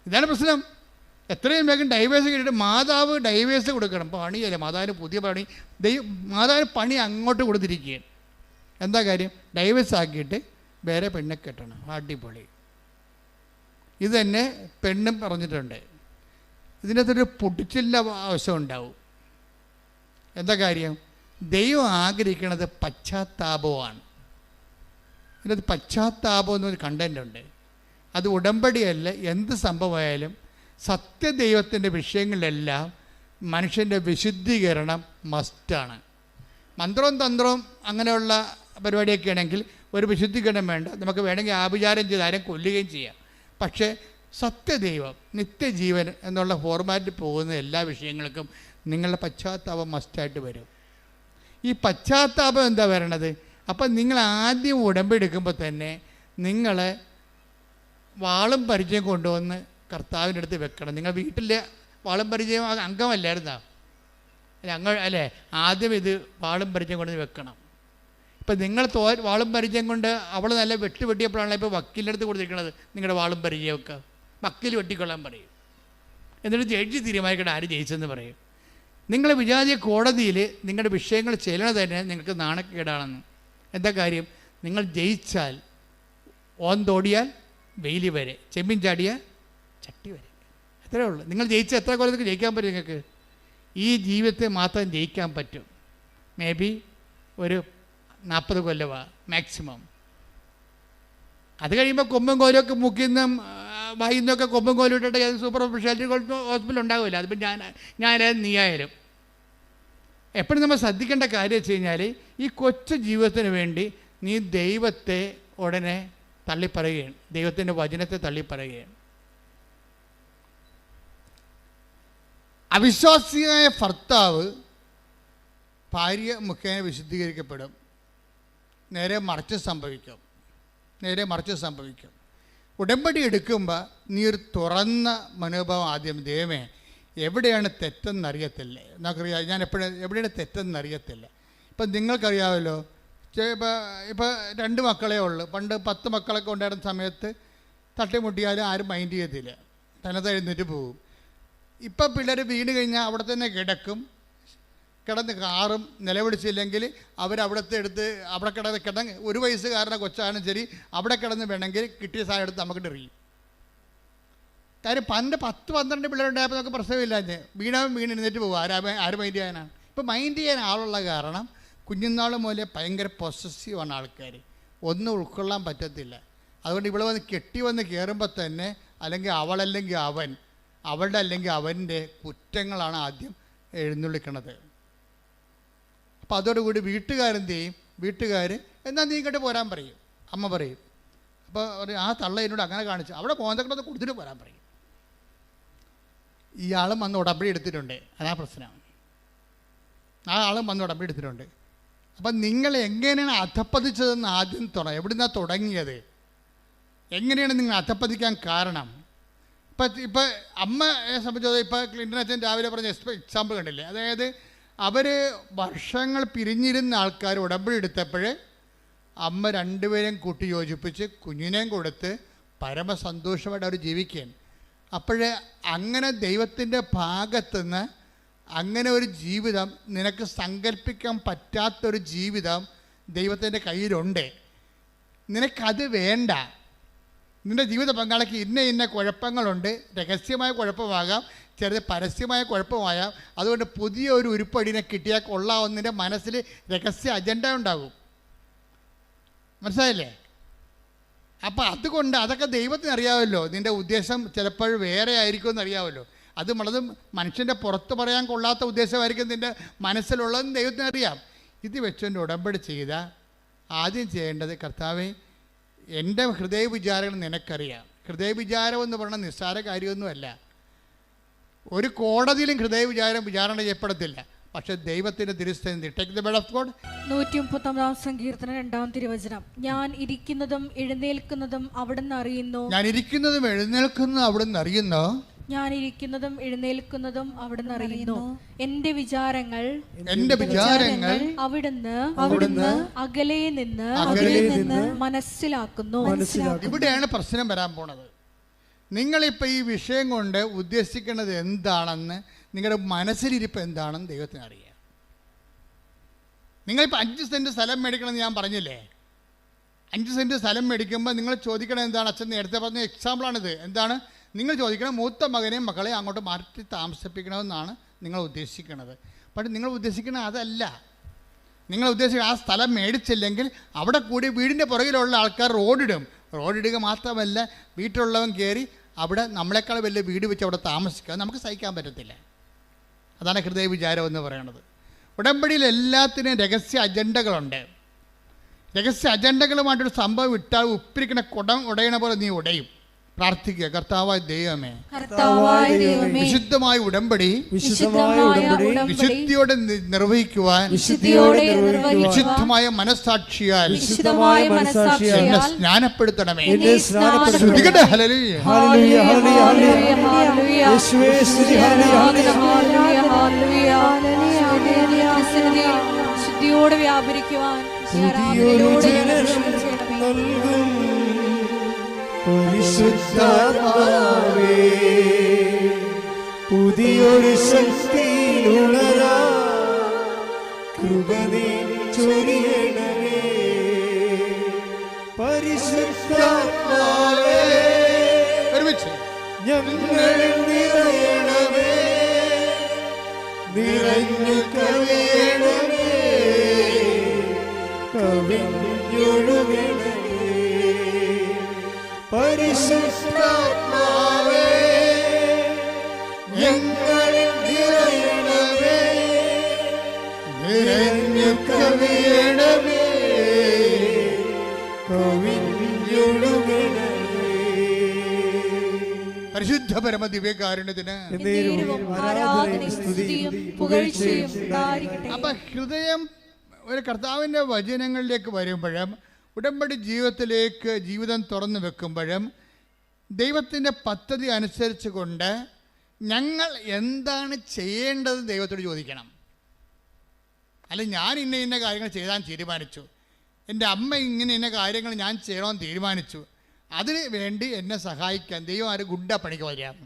ഇതാണ് പ്രശ്നം. എത്രയും വേഗം ഡൈവേഴ്സ് കിട്ടിയിട്ട് മാതാവ് ഡൈവേഴ്സ് കൊടുക്കണം. പണിയല്ലേ മാതാവിന് പുതിയ പണി. മാതാവിന് പണി അങ്ങോട്ട് കൊടുത്തിരിക്കുകയാണ്. എന്താ കാര്യം? ഡൈവേഴ്സ് ആക്കിയിട്ട് വേറെ പെണ്ണെ കെട്ടണം. അടിപൊളി. ഇത് തന്നെ പെണ്ണും പറഞ്ഞിട്ടുണ്ട്. ഇതിനകത്തൊരു പൊട്ടിച്ചിലിൻ്റെ ആവശ്യം ഉണ്ടാവും. എന്താ കാര്യം? ദൈവം ആഗ്രഹിക്കുന്നത് പശ്ചാത്താപമാണ്. ഇതിനകത്ത് പശ്ചാത്താപം എന്നൊരു കണ്ടൻ്റ് ഉണ്ട്. അത് ഉടമ്പടിയല്ല, എന്ത് സംഭവമായാലും സത്യദൈവത്തിൻ്റെ വിഷയങ്ങളിലെല്ലാം മനുഷ്യൻ്റെ വിശുദ്ധീകരണം മസ്റ്റാണ്. മന്ത്രവും തന്ത്രവും അങ്ങനെയുള്ള പരിപാടിയൊക്കെ ആണെങ്കിൽ ഒരു വിശുദ്ധീകരണം വേണ്ട. നമുക്ക് വേണമെങ്കിൽ ആഭിചാരം ചെയ്ത് ആരും കൊല്ലുകയും ചെയ്യാം. പക്ഷേ സത്യദൈവം, നിത്യജീവൻ എന്നുള്ള ഫോർമാറ്റിൽ പോകുന്ന എല്ലാ വിഷയങ്ങൾക്കും നിങ്ങളുടെ പശ്ചാത്താപം മസ്റ്റായിട്ട് വരും. ഈ പശ്ചാത്താപം എന്താ വരണത്? അപ്പം നിങ്ങൾ ആദ്യം ഉടമ്പെടുക്കുമ്പോൾ തന്നെ നിങ്ങൾ വാളും പരിചയം കൊണ്ടുവന്ന് കർത്താവിൻ്റെ അടുത്ത് വെക്കണം. നിങ്ങൾ വീട്ടിലെ വാളും പരിചയം അംഗമല്ലായിരുന്നോ? അല്ലേ? ആദ്യം ഇത് വാളും പരിചയം കൊണ്ട് വെക്കണം. ഇപ്പം നിങ്ങൾ വാളും പരിചയം കൊണ്ട് അവൾ നല്ല വെട്ടിയപ്പോഴാണല്ലോ ഇപ്പോൾ വക്കീലിൻ്റെ അടുത്ത് കൊടുത്തിരിക്കണത്. നിങ്ങളുടെ വാളും പരിചയമൊക്കെ വക്കീൽ വെട്ടിക്കൊള്ളാൻ പറയും. എന്നിട്ട് ജഡ്ജി തീരുമാനിക്കണം ആര് ജയിച്ചെന്ന് പറയും. നിങ്ങൾ വിചാരിച്ച കോടതിയിൽ നിങ്ങളുടെ വിഷയങ്ങൾ ചെല്ലണത് തന്നെ നിങ്ങൾക്ക് നാണക്കേടാണെന്ന്. എന്താ കാര്യം? നിങ്ങൾ ജയിച്ചാൽ ഓന്തോടിയാൽ വെയിലി വരെ, ചെമ്മീൻ ചാടിയാൽ ചട്ടി വരെ. അത്രേ ഉള്ളൂ. നിങ്ങൾ ജയിച്ച എത്ര കൊല്ലത്തേക്ക് ജയിക്കാൻ പറ്റും? നിങ്ങൾക്ക് ഈ ജീവിതത്തെ മാത്രം ജയിക്കാൻ പറ്റും. മേ ബി ഒരു 40 കൊല്ലമാണ് മാക്സിമം. അത് കഴിയുമ്പോൾ കൊമ്പും കോലുമൊക്കെ മുക്കിന്നും വായിന്നൊക്കെ കൊമ്പും കോലും ഇട്ടിട്ട് സൂപ്പർ സ്പെഷ്യാലിറ്റി ഹോസ്പിറ്റൽ ഉണ്ടാവില്ല. അതിപ്പോൾ ഞാനായാലും നീയായാലും എപ്പോഴും നമ്മൾ ശ്രദ്ധിക്കേണ്ട കാര്യം വെച്ച് കഴിഞ്ഞാൽ ഈ കൊച്ചു ജീവിതത്തിന് വേണ്ടി നീ ദൈവത്തെ ഉടനെ തള്ളിപ്പറയുകയാണ്, ദൈവത്തിൻ്റെ വചനത്തെ തള്ളിപ്പറയുകയാണ്. അവിശ്വാസിയായ ഭർത്താവ് ഭാര്യ മുഖേന വിശുദ്ധീകരിക്കപ്പെടും. നേരെ മറിച്ച് സംഭവിക്കും. ഉടമ്പടി എടുക്കുമ്പോൾ നീ ഒരു തുറന്ന മനോഭാവം ആദ്യം, ദൈവമേ എവിടെയാണ് തെറ്റെന്നറിയത്തില്ല. നമുക്കറിയാം ഞാൻ എവിടെയാണ് തെറ്റെന്നറിയത്തില്ല. ഇപ്പം നിങ്ങൾക്കറിയാമല്ലോ, ഇപ്പോൾ 2 മക്കളേ ഉള്ളൂ. പണ്ട് 10 മക്കളൊക്കെ ഉണ്ടായിരുന്ന സമയത്ത് തട്ടിമുട്ടിയാലും ആരും മൈൻഡ് ചെയ്യത്തില്ല, തന്നെ എഴുന്നേറ്റ് പോകും. ഇപ്പം പിള്ളേർ വീണ് കഴിഞ്ഞാൽ അവിടെ തന്നെ കിടന്ന് കാറും, നിലവിളിച്ചില്ലെങ്കിൽ അവരവിടുത്തെ എടുത്ത് അവിടെ കിടന്ന് 1 വയസ്സുകാരനെ കൊച്ചാനും ശരി അവിടെ കിടന്ന് വേണമെങ്കിൽ കിട്ടിയ സാധനം എടുത്ത് നമുക്ക് എറിയും. കാര്യം പണ്ട് 10-12 പിള്ളേരുണ്ടായപ്പോൾ നമുക്ക് പ്രശ്നമില്ല. വീണ് എഴുന്നേറ്റ് പോകും, ആര് മൈൻഡ് ചെയ്യാനാണ്? ഇപ്പം മൈൻഡ് ചെയ്യാൻ ആളുള്ള കാരണം കുഞ്ഞുനാൾ മുതലേ ഭയങ്കര പൊസസീവാണ് ആൾക്കാർ, ഒന്നും ഉൾക്കൊള്ളാൻ പറ്റത്തില്ല. അതുകൊണ്ട് ഇവിടെ വന്ന് കെട്ടി വന്ന് കയറുമ്പോൾ തന്നെ അല്ലെങ്കിൽ അവളല്ലെങ്കിൽ അവൻ, അവളുടെ അല്ലെങ്കിൽ അവൻ്റെ കുറ്റങ്ങളാണ് ആദ്യം എഴുന്നള്ളിക്കണത്. അപ്പോൾ അതോടുകൂടി വീട്ടുകാരെന്ത് ചെയ്യും? വീട്ടുകാർ എന്നാൽ നീ ഇങ്ങോട്ട് പോരാൻ പറയും, അമ്മ പറയും. അപ്പോൾ ആ തള്ള എന്നോട് അങ്ങനെ കാണിച്ചു, അവിടെ കോന്തക്കടത്ത് കൊടുത്തിട്ട് പോരാൻ പറയും. ഇയാളും വന്ന് ഉടമ്പടി എടുത്തിട്ടുണ്ട്, അതാ പ്രശ്നം. ആ ആളും വന്ന് ഉടമ്പടി എടുത്തിട്ടുണ്ട്. അപ്പം നിങ്ങൾ എങ്ങനെയാണ് അധപ്പതിച്ചതെന്ന് ആദ്യം എവിടുന്നാണ് തുടങ്ങിയത്? എങ്ങനെയാണ് നിങ്ങൾ അധപ്പതിക്കാൻ കാരണം? ഇപ്പം അമ്മയെ സംബന്ധിച്ചത് ഇപ്പോൾ ക്ലിൻ്റൺ അച്ഛൻ രാവിലെ പറഞ്ഞ എക്സാമ്പിൾ കണ്ടില്ലേ? അതായത് അവർ വർഷങ്ങൾ പിരിഞ്ഞിരുന്ന ആൾക്കാർ ഉടമ്പടി എടുത്തപ്പോൾ അമ്മ 2 പേരെയും കൂട്ടി യോജിപ്പിച്ച് കുഞ്ഞിനെയും കൊടുത്ത് പരമസന്തോഷമായിട്ട് അവർ ജീവിക്കുകയാണ്. അപ്പോൾ അങ്ങനെ ദൈവത്തിൻ്റെ ഭാഗത്തുനിന്ന് അങ്ങനെ ഒരു ജീവിതം, നിനക്ക് സങ്കല്പിക്കാൻ പറ്റാത്തൊരു ജീവിതം ദൈവത്തിൻ്റെ കയ്യിലുണ്ട്. നിനക്കത് വേണ്ട. നിൻ്റെ ജീവിത പങ്കാളിക്ക് ഇന്ന കുഴപ്പങ്ങളുണ്ട്, രഹസ്യമായ കുഴപ്പമാകാം, ചെറുത് പരസ്യമായ കുഴപ്പമാകാം. അതുകൊണ്ട് പുതിയ ഒരു ഉരുപ്പടിനെ കിട്ടിയാൽ കൊള്ളാവുന്നതിൻ്റെ മനസ്സിൽ രഹസ്യ അജണ്ട ഉണ്ടാകും. മനസ്സിലായില്ലേ? അപ്പോൾ അതുകൊണ്ട് അതൊക്കെ ദൈവത്തിന് അറിയാമല്ലോ. നിൻ്റെ ഉദ്ദേശം ചിലപ്പോൾ വേറെ ആയിരിക്കുമെന്ന് അറിയാമല്ലോ. അത് വളരെ മനുഷ്യൻ്റെ പുറത്ത് പറയാൻ കൊള്ളാത്ത ഉദ്ദേശമായിരിക്കും നിൻ്റെ മനസ്സിലുള്ളതെന്ന് ദൈവത്തിന് അറിയാം. ഇത് വെച്ചുകൊണ്ട് ഉടമ്പടി ചെയ്ത ആദ്യം ചെയ്യേണ്ടത്, കർത്താവേ, എൻ്റെ ഹൃദയ വിചാരങ്ങൾ നിനക്കറിയാം. ഹൃദയ വിചാരം എന്ന് പറയുന്നത് നിസ്സാര കാര്യമൊന്നുമല്ല. ഒരു കോടതിയിലും ഹൃദയ വിചാരണ ചെയ്യപ്പെടത്തില്ല. പക്ഷെ ദൈവത്തിൻ്റെ തിരുസ്ഥിതി. Take the word of God. 139 സങ്കീർത്തനം 2-ാം തിരുവചനം. ഞാൻ ഇരിക്കുന്നതും എഴുന്നേൽക്കുന്നതും അവിടുന്ന് അറിയുന്നു. ഞാൻ ഇരിക്കുന്നതും എഴുന്നേൽക്കുന്നതും അവിടുന്ന് അറിയുന്നു. ഞാൻ ഇരിക്കുന്നതും എഴുന്നേൽക്കുന്നതും അവിടുന്ന് അറിയുന്നു. എന്റെ വിചാരങ്ങൾ അവിടുന്ന് അകലെ നിന്ന് മനസ്സിലാക്കുന്നു. ഇവിടെയാണ് പ്രശ്നം വരാൻ പോണത്. നിങ്ങളിപ്പോൾ ഈ വിഷയം കൊണ്ട് ഉദ്ദേശിക്കുന്നത് എന്താണെന്ന്, നിങ്ങളുടെ മനസ്സിലിരിപ്പ് എന്താണെന്ന് ദൈവത്തിന് അറിയാം. നിങ്ങളിപ്പോൾ 5 സെൻറ്റ് സ്ഥലം മേടിക്കണമെന്ന് ഞാൻ പറഞ്ഞില്ലേ? 5 സെൻറ്റ് സ്ഥലം മേടിക്കുമ്പോൾ നിങ്ങൾ ചോദിക്കണം എന്താണ്? അച്ഛൻ നേരത്തെ പറഞ്ഞ എക്സാമ്പിളാണിത്. എന്താണ് നിങ്ങൾ ചോദിക്കണം? മൂത്ത മകനെയും മക്കളെയും അങ്ങോട്ട് മാറ്റി താമസിപ്പിക്കണമെന്നാണ് നിങ്ങൾ ഉദ്ദേശിക്കുന്നത്. പക്ഷേ നിങ്ങൾ ഉദ്ദേശിക്കുന്നത് അതല്ല. നിങ്ങൾ ഉദ്ദേശിക്കുക ആ സ്ഥലം മേടിച്ചില്ലെങ്കിൽ അവിടെ കൂടി വീടിൻ്റെ പുറകിലുള്ള ആൾക്കാർ റോഡിടുക മാത്രമല്ല, വീട്ടിലുള്ളവൻ കയറി അവിടെ നമ്മളെക്കാൾ വലിയ വീട് വെച്ച് അവിടെ താമസിക്കുക. നമുക്ക് സഹിക്കാൻ പറ്റത്തില്ല. അതാണ് ഹൃദയ വിചാരം എന്ന് പറയുന്നത്. ഉടമ്പടിയിൽ എല്ലാത്തിനും രഹസ്യ അജണ്ടകളുണ്ട്. രഹസ്യ അജണ്ടകളുമായിട്ടൊരു സംഭവം ഇട്ടാൽ ഉപ്പിരിക്കണ കുടം ഉടയണ പോലെ നീ ഉടയും. പ്രാർത്ഥിക്കുക, കർത്താവായ ദൈവമേ, വിശുദ്ധമായ ഉടമ്പടി വിശുദ്ധിയോടെ നിർവഹിക്കുവാൻ വിശുദ്ധമായ മനസ്സാക്ഷിയാൽ എന്നെ സ്നാനപ്പെടുത്തണമേ. ശുദ്ധിയോടെ വ്യാപരിക്കുവാൻ പരിശുദ്ധാത്മാവേ, പുതിയൊരു ശക്തിയിലുണരാ കൃപ നീ ചൊരിയണമേ. പരിശുദ്ധാത്മാവേ, ഞങ്ങളിൽ നിറയണമേ, നിറഞ്ഞു കവിയണമേ, കവിഞ്ഞൊഴുകണമേ. പരിശുദ്ധാത്മാവേ, ഞങ്ങളിൽ നിറയണമേ, നിറഞ്ഞു കവിയണമേ, കവിഞ്ഞൊഴുകണമേ. പരിശുദ്ധ പരമ ദിവ്യകാരുണ്യത്തിന് അപ്പൊ ഹൃദയം ഒരു കർത്താവിൻ്റെ വചനങ്ങളിലേക്ക് വരുമ്പോഴും ഉടമ്പടി ജീവിതം തുറന്നു വെക്കുമ്പോഴും ദൈവത്തിൻ്റെ പദ്ധതി അനുസരിച്ച് കൊണ്ട് ഞങ്ങൾ എന്താണ് ചെയ്യേണ്ടത് ദൈവത്തോട് ചോദിക്കണം. അല്ല ഞാൻ ഇന്ന കാര്യങ്ങൾ ചെയ്താൻ തീരുമാനിച്ചു, എൻ്റെ അമ്മ ഇങ്ങനെ ഇന്ന കാര്യങ്ങൾ ഞാൻ ചെയ്യണമെന്ന് തീരുമാനിച്ചു, അതിന് വേണ്ടി എന്നെ സഹായിക്കാൻ ദൈവം ആരും ഗുണ്ട പണിക്ക് വരികയാണ്.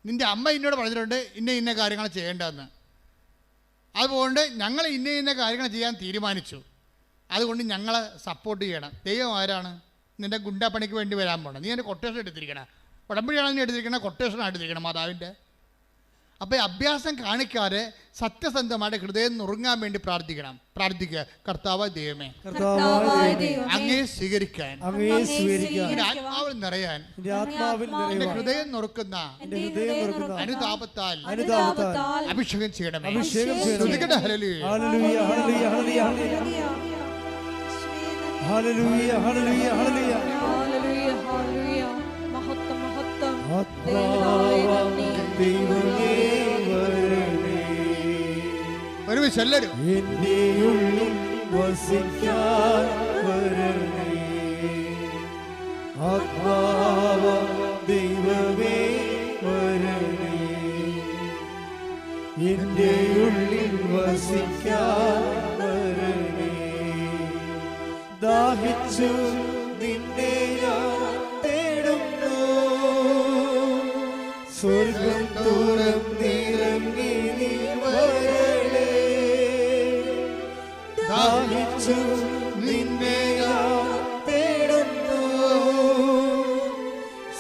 നിൻ്റെ അമ്മ എന്നോട് പറഞ്ഞിട്ടുണ്ട് ഇന്ന ഇന്ന കാര്യങ്ങൾ ചെയ്യേണ്ടതെന്ന്. അതുകൊണ്ട് ഞങ്ങൾ ഇന്ന ഇന്ന കാര്യങ്ങൾ ചെയ്യാൻ തീരുമാനിച്ചു, അതുകൊണ്ട് ഞങ്ങളെ സപ്പോർട്ട് ചെയ്യണം. ദൈവം ആരാണ്? നിൻ്റെ ഗുണ്ട പണിക്ക് വേണ്ടി വരാൻ പോകണം. നീ എൻ്റെ കൊട്ടേഷൻ എടുത്തിരിക്കണം, ഉടമ്പടിയാണ് നീ എടുത്തിരിക്കണം, കൊട്ടേഷനാണ് എടുത്തിരിക്കണം മാതാവിൻ്റെ. അപ്പോൾ ഈ അഭ്യാസം കാണിക്കാതെ സത്യസന്ധമായിട്ട് ഹൃദയം നുറുങ്ങാൻ വേണ്ടി പ്രാർത്ഥിക്കുക. കർത്താവായ ദൈവമേ, അങ്ങയെ സ്വീകരിക്കാൻ, എൻ്റെ ആത്മാവിൽ നിറയാൻ, എൻ്റെ ഹൃദയം നുറുക്കുന്ന അനുതാപത്താൽ അഭിഷേകം ചെയ്യണമേ. ശ്രുതികട hallelujah. Hallelujah hallelujah hallelujah hallelujah hallelujah. മഹത്വം മഹത്വം. ദൈവമേ വരണേ, ഒരുമിച്ച് എല്ലാവരും എൻ്റെ ഉള്ളിൽ വസിക്കാൻ വരണേ. ആത്മാവ ദൈവമേ വരണേ, എൻ്റെ ഉള്ളിൽ വസിക്കാൻ വരണേ. ദാഹിച്ചു നിന്നെ ഞാൻ തേടുന്നു, സ്വർഗം തുറന്നിറങ്ങി നീ വരണേ. ദാഹിച്ചു നിന്നെ ഞാൻ തേടുന്നു,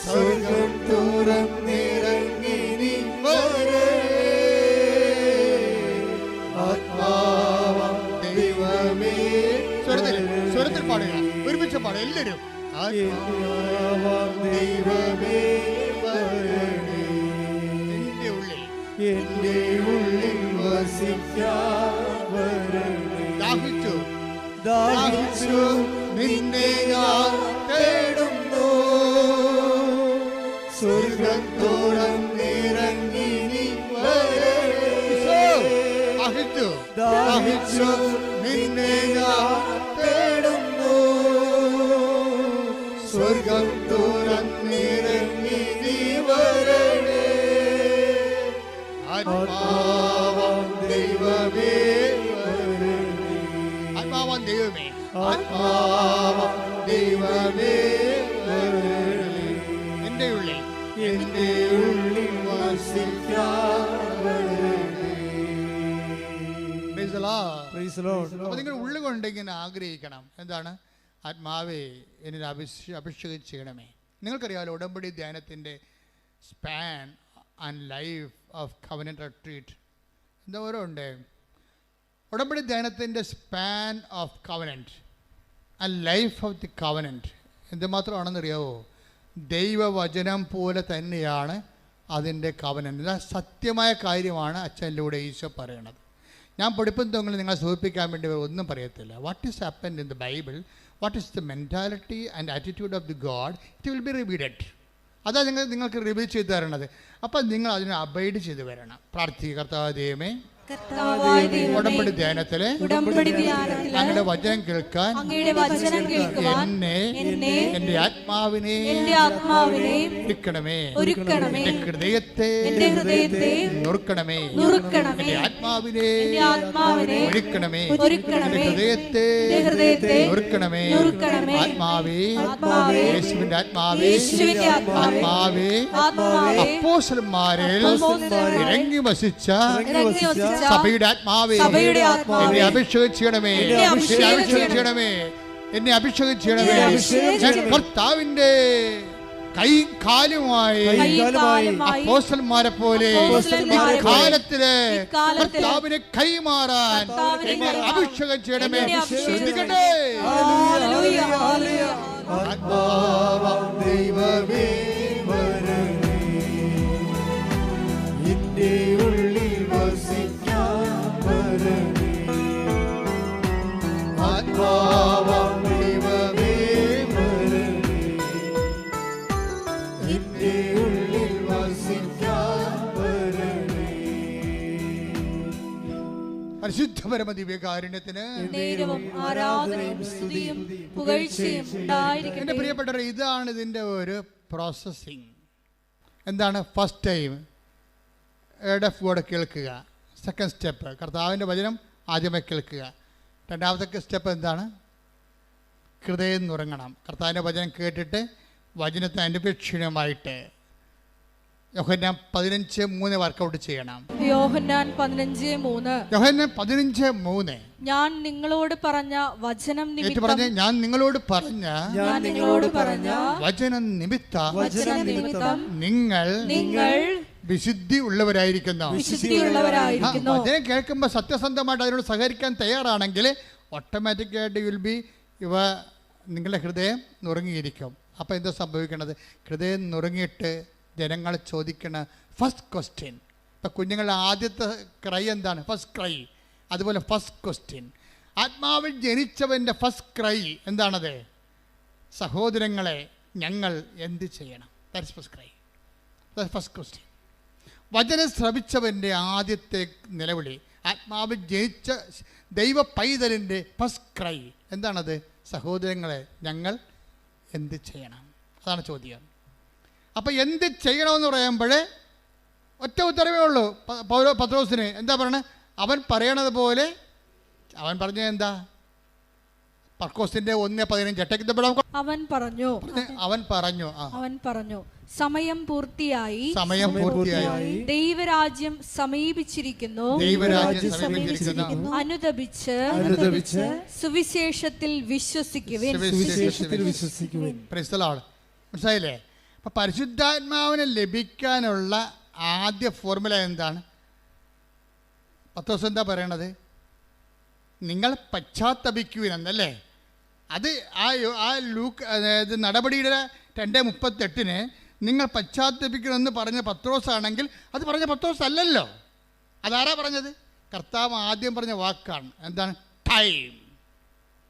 സ്വർഗം തുറന്നിറങ്ങി നീ വരണേ. ആത്മാവാം ദൈവമേ സ്വരത്തിൽ പാടുക, ഒരുമിച്ച് പാടുക എല്ലാവരും. ആത്മാവാം ദൈവമേ വരണേ, എൻ്റെ ഉള്ളിൽ വസിക്കാൻ വരണേ. ദാഹിച്ചു നിന്നെ ഞാൻ തേടുന്നു, സ്വർഗം തുറന്നിറങ്ങി നീ വരണേ. ദാഹിച്ചു നിന്നെ ഞാൻ തേടുന്നു, സ്വർഗം തുറന്നിറങ്ങി നീ വരണേ. ആത്മാവാം ദൈവമേ വരണേ, ആത്മാവാൻ ദൈവമേ, ആത്മാവാം ദൈവമേ വരണേ. എൻ്റെ ഉള്ളിൽ എൻ്റെ ഉള്ളിൽ വസിക്കാൻ വരണേ. Praise the Lord. Praise the Lord. അപ്പോൾ നിങ്ങൾ ഉള്ളുകൊണ്ട് ഇങ്ങനെ ആഗ്രഹിക്കണം. എന്താണ്? ആത്മാവേ എന്നിൽ അഭിഷേകം ചെയ്യണമേ. നിങ്ങൾക്കറിയാമല്ലോ ഉടമ്പടി ധ്യാനത്തിൻ്റെ span and life of covenant retreat എന്താ ഓരോ ഉണ്ട്. ഉടമ്പടി ധ്യാനത്തിൻ്റെ span of covenant and life of the covenant എന്തുമാത്രമാണെന്നറിയാവോ? ദൈവവചനം പോലെ തന്നെയാണ് അതിൻ്റെ കവനന്റ്. ഇത് സത്യമായ കാര്യമാണ് അച്ഛനിലൂടെ ഈശോ പറയണത്. ഞാൻ പഠിപ്പും തൊങ്ങിൽ നിങ്ങളെ സൂചിപ്പിക്കാൻ വേണ്ടി ഒന്നും പറയത്തില്ല. What is happened in the Bible, what is the mentality and attitude of the God, it will be revealed. അതാ നിങ്ങൾക്ക് റിവീൽ ചെയ്ത് തരണത്. അപ്പം നിങ്ങൾ അതിനെ അബൈഡ് ചെയ്ത് വരണം. പ്രാർത്ഥിക്കുക. കർത്താവേ ദൈവമേ, ഉടമ്പടി ധ്യാനത്തിലെ അങ്ങയുടെ വചനം കേൾക്കാൻ എന്നെ എൻ്റെ ആത്മാവിനെ ഒരുക്കണമേ, എൻ്റെ ഹൃദയത്തെ നുറുക്കണമേ, എൻ്റെ ആത്മാവിനെ ഒരുക്കണമേ, എൻ്റെ ഹൃദയത്തെ നുറുക്കണമേ. ആത്മാവേ, യേശുവിൻ്റെ ആത്മാവേ, ആത്മാവേ, അപ്പോസ്തലന്മാരിൽ ഇറങ്ങി വസിച്ച സഭയുടെ ആത്മാവേ, എന്നെ അഭിഷേകം ചെയ്യണമേ, എന്നെ അഭിഷേകം ചെയ്യണമേ, എന്നെ അഭിഷേകം ചെയ്യണമേ. ഞാൻ കർത്താവിന്റെ കൈയും കാലുമായി അപ്പോസ്തലന്മാരെ പോലെ കാലത്തില് കർത്താവിനെ കൈമാറാൻ എന്നെ അഭിഷേകം ചെയ്യണമേ. ശ്രദ്ധിക്കട്ടെ. ആത്മാവാം ദൈവമേ വരണേ, എൻ്റെ ഉള്ളിൽ വസിക്കാൻ വരണേ. ആത്മാവാം ദൈവമേ വരണേ, എൻ്റെ ഉള്ളിൽ വസിക്കാൻ വരണേ. പരിശുദ്ധ പരമ ദിവ്യകാരുണ്യത്തിന് നേരവും ആരാധനയും സ്തുതിയും പുകഴ്ചയും ഉണ്ടായിരിക്കട്ടെ. എൻ്റെ പ്രിയപ്പെട്ടവരെ, ഇതാണ് ഇതിൻ്റെ ഒരു പ്രോസസ്സിങ്. എന്താണ്? ഫസ്റ്റ് ടൈം എഫ് വേർഡ് കേൾക്കുക. സെക്കൻഡ് സ്റ്റെപ്പ് കർത്താവിൻ്റെ വചനം ആദ്യമേ കേൾക്കുക. രണ്ടാമത്തെ സ്റ്റെപ്പ് എന്താണ്? ഹൃദയം നുറങ്ങണം. കർത്താവിൻ്റെ വചനം കേട്ടിട്ട് വചനത്തിന് അനുപേക്ഷണമായിട്ട് യോഹന്നാൻ 15:3 വർക്കൗട്ട് ചെയ്യണം. യോഹന്നാൻ 15:3. യോഹന്നാൻ 15:3. ഞാൻ നിങ്ങളോട് പറഞ്ഞ വചനം നിമിത്തം, ഞാൻ നിങ്ങളോട് പറഞ്ഞ വചനം നിമിത്തം നിങ്ങൾ വിശുദ്ധി ഉള്ളവരായിരിക്കുന്നു. വചനം കേൾക്കുമ്പോൾ സത്യസന്ധമായിട്ട് അതിനോട് സഹകരിക്കാൻ തയ്യാറാണെങ്കിൽ ഓട്ടോമാറ്റിക്കായിട്ട് വിൽ ബി നിങ്ങളുടെ ഹൃദയം നുറങ്ങിയിരിക്കും. അപ്പോൾ എന്താ സംഭവിക്കണത്? ഹൃദയം നുറങ്ങിയിട്ട് ജനങ്ങൾ ചോദിക്കണ ഫസ്റ്റ് ക്വസ്റ്റ്യൻ, ഇപ്പം കുഞ്ഞുങ്ങളുടെ ആദ്യത്തെ ക്രൈ എന്താണ്? First cry. അതുപോലെ ഫസ്റ്റ് ക്വസ്റ്റ്യൻ, ആത്മാവിൽ ജനിച്ചവൻ്റെ ഫസ്റ്റ് ക്രൈ എന്താണത്? സഹോദരങ്ങളെ, ഞങ്ങൾ എന്ത് ചെയ്യണം? That's first cry, that's first question. വചനം ശ്രവിച്ചവൻ്റെ ആദ്യത്തെ നിലവിളി, ആത്മാവിൽ ജനിച്ച ദൈവ പൈതലിൻ്റെ ഫസ്റ്റ് ക്രൈ എന്താണത്? സഹോദരങ്ങളെ, ഞങ്ങൾ എന്ത് ചെയ്യണം? അതാണ് ചോദ്യം. അപ്പം എന്ത് ചെയ്യണമെന്ന് പറയുമ്പോൾ ഒറ്റ ഉത്തരവേ ഉള്ളൂ പത്രോസിന്. എന്താ പറയണത്? അവൻ പറയണത് പോലെ അവൻ പറഞ്ഞ എന്താ? പർക്കോസിന്റെ 1:15 അവൻ പറഞ്ഞു സമയം പൂർത്തിയായി, ദൈവരാജ്യം സമീപിച്ചിരിക്കുന്നു, അനുദപിച്ച് സുവിശേഷത്തിൽ വിശ്വസിക്കുവിൻ. മനസ്സിലായില്ലേ? അപ്പം പരിശുദ്ധാത്മാവിനെ ലഭിക്കാനുള്ള ആദ്യ ഫോർമുല എന്താണ്? പത്രോസ് എന്താ പറയണത്? നിങ്ങൾ പശ്ചാത്തപിക്കുവിനെന്നല്ലേ? അത് ആ ലൂക്ക്, അതായത് നടപടിയുടെ 2:38 നിങ്ങൾ പശ്ചാത്തപിക്കണമെന്ന് പറഞ്ഞ പത്രോസ് ആണെങ്കിൽ അത് പറഞ്ഞ പത്രോസ് അല്ലല്ലോ. അതാരാ പറഞ്ഞത്? കർത്താവ് ആദ്യം പറഞ്ഞ വാക്കാണ്. എന്താണ്? Time.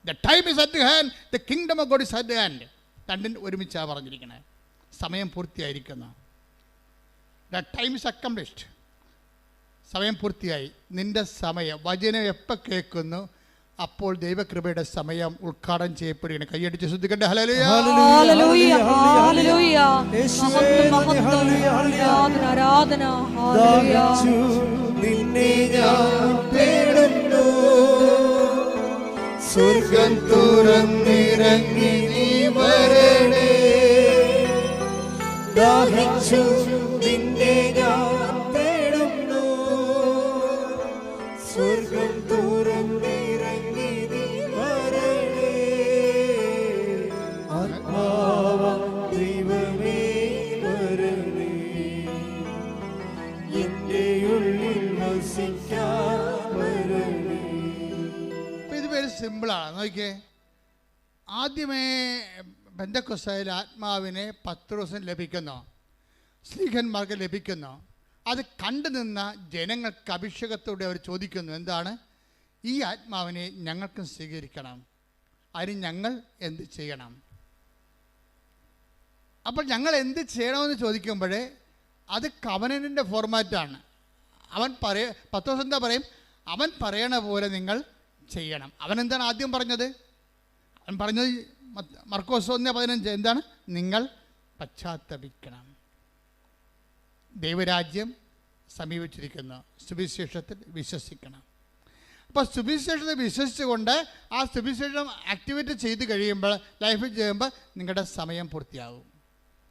The time is at hand, the kingdom of God is at hand. രണ്ടും ഒരുമിച്ചാണ് പറഞ്ഞിരിക്കുന്നത്. സമയം പൂർത്തിയായിരിക്കുന്നു. The time is accomplished. സമയം പൂർത്തിയായി. നിന്റെ സമയം, വചനം എപ്പോൾ കേൾക്കുന്നു അപ്പോൾ ദൈവകൃപയുടെ സമയം ഉദ്ഘാടനം ചെയ്യപ്പെടുകയാണ്. കൈയടിച്ച് ശ്രദ്ധിക്കട്ടെ. ഹല്ലേലൂയ, ഹല്ലേലൂയ, ഹല്ലേലൂയ, ആരാധന, ഹല്ലേലൂയ. നിന്നെ ഞാൻ തേടുന്നു, സ്വർഗ്ഗം തുറന്നിറങ്ങി നീ വരണേ. ദാഹിച്ചു നിന്നെ ഞാൻ തേടുന്നു, സ്വർഗ്ഗം തുറന്നിറങ്ങി നീ വരണേ. ആത്മാവാം ദൈവമേ വരണേ, എന്റെ ഉള്ളിൽ വസിക്കാൻ വരണേ. ഇത് പേര് സിമ്പിളാണ്. നോക്കിയേ, ആദ്യമേ പെന്തക്കോസ്തായിൽ ആത്മാവിനെ പത്രോസിന് ലഭിക്കുന്നു, സ്ലീഹന്മാർക്ക് ലഭിക്കുന്നു. അത് കണ്ടു നിന്ന ജനങ്ങൾക്ക് അഭിഷേകത്തോടെ അവർ ചോദിക്കുന്നു, എന്താണ്? ഈ ആത്മാവിനെ ഞങ്ങൾക്കും സ്വീകരിക്കണം, അതിന് ഞങ്ങൾ എന്ത് ചെയ്യണം? അപ്പോൾ ഞങ്ങൾ എന്ത് ചെയ്യണമെന്ന് ചോദിക്കുമ്പോൾ അത് കവനന്റിൻ്റെ ഫോർമാറ്റാണ്. പത്രോസ് എന്താ പറയും? അവൻ പറയണ പോലെ നിങ്ങൾ ചെയ്യണം. അവൻ എന്താണ് ആദ്യം പറഞ്ഞത്? അവൻ പറഞ്ഞത് മർക്കോസ് 1:15 എന്താണ്? നിങ്ങൾ പശ്ചാത്തപിക്കണം, ദൈവരാജ്യം സമീപിച്ചിരിക്കുന്നു, സുവിശേഷത്തിൽ വിശ്വസിക്കണം. അപ്പോൾ സുവിശേഷത്തിൽ വിശ്വസിച്ചുകൊണ്ട് ആ സുവിശേഷം ആക്ടിവേറ്റ് ചെയ്ത് കഴിയുമ്പോൾ, ലൈഫിൽ ചെയ്യുമ്പോൾ നിങ്ങളുടെ സമയം പൂർത്തിയാകും.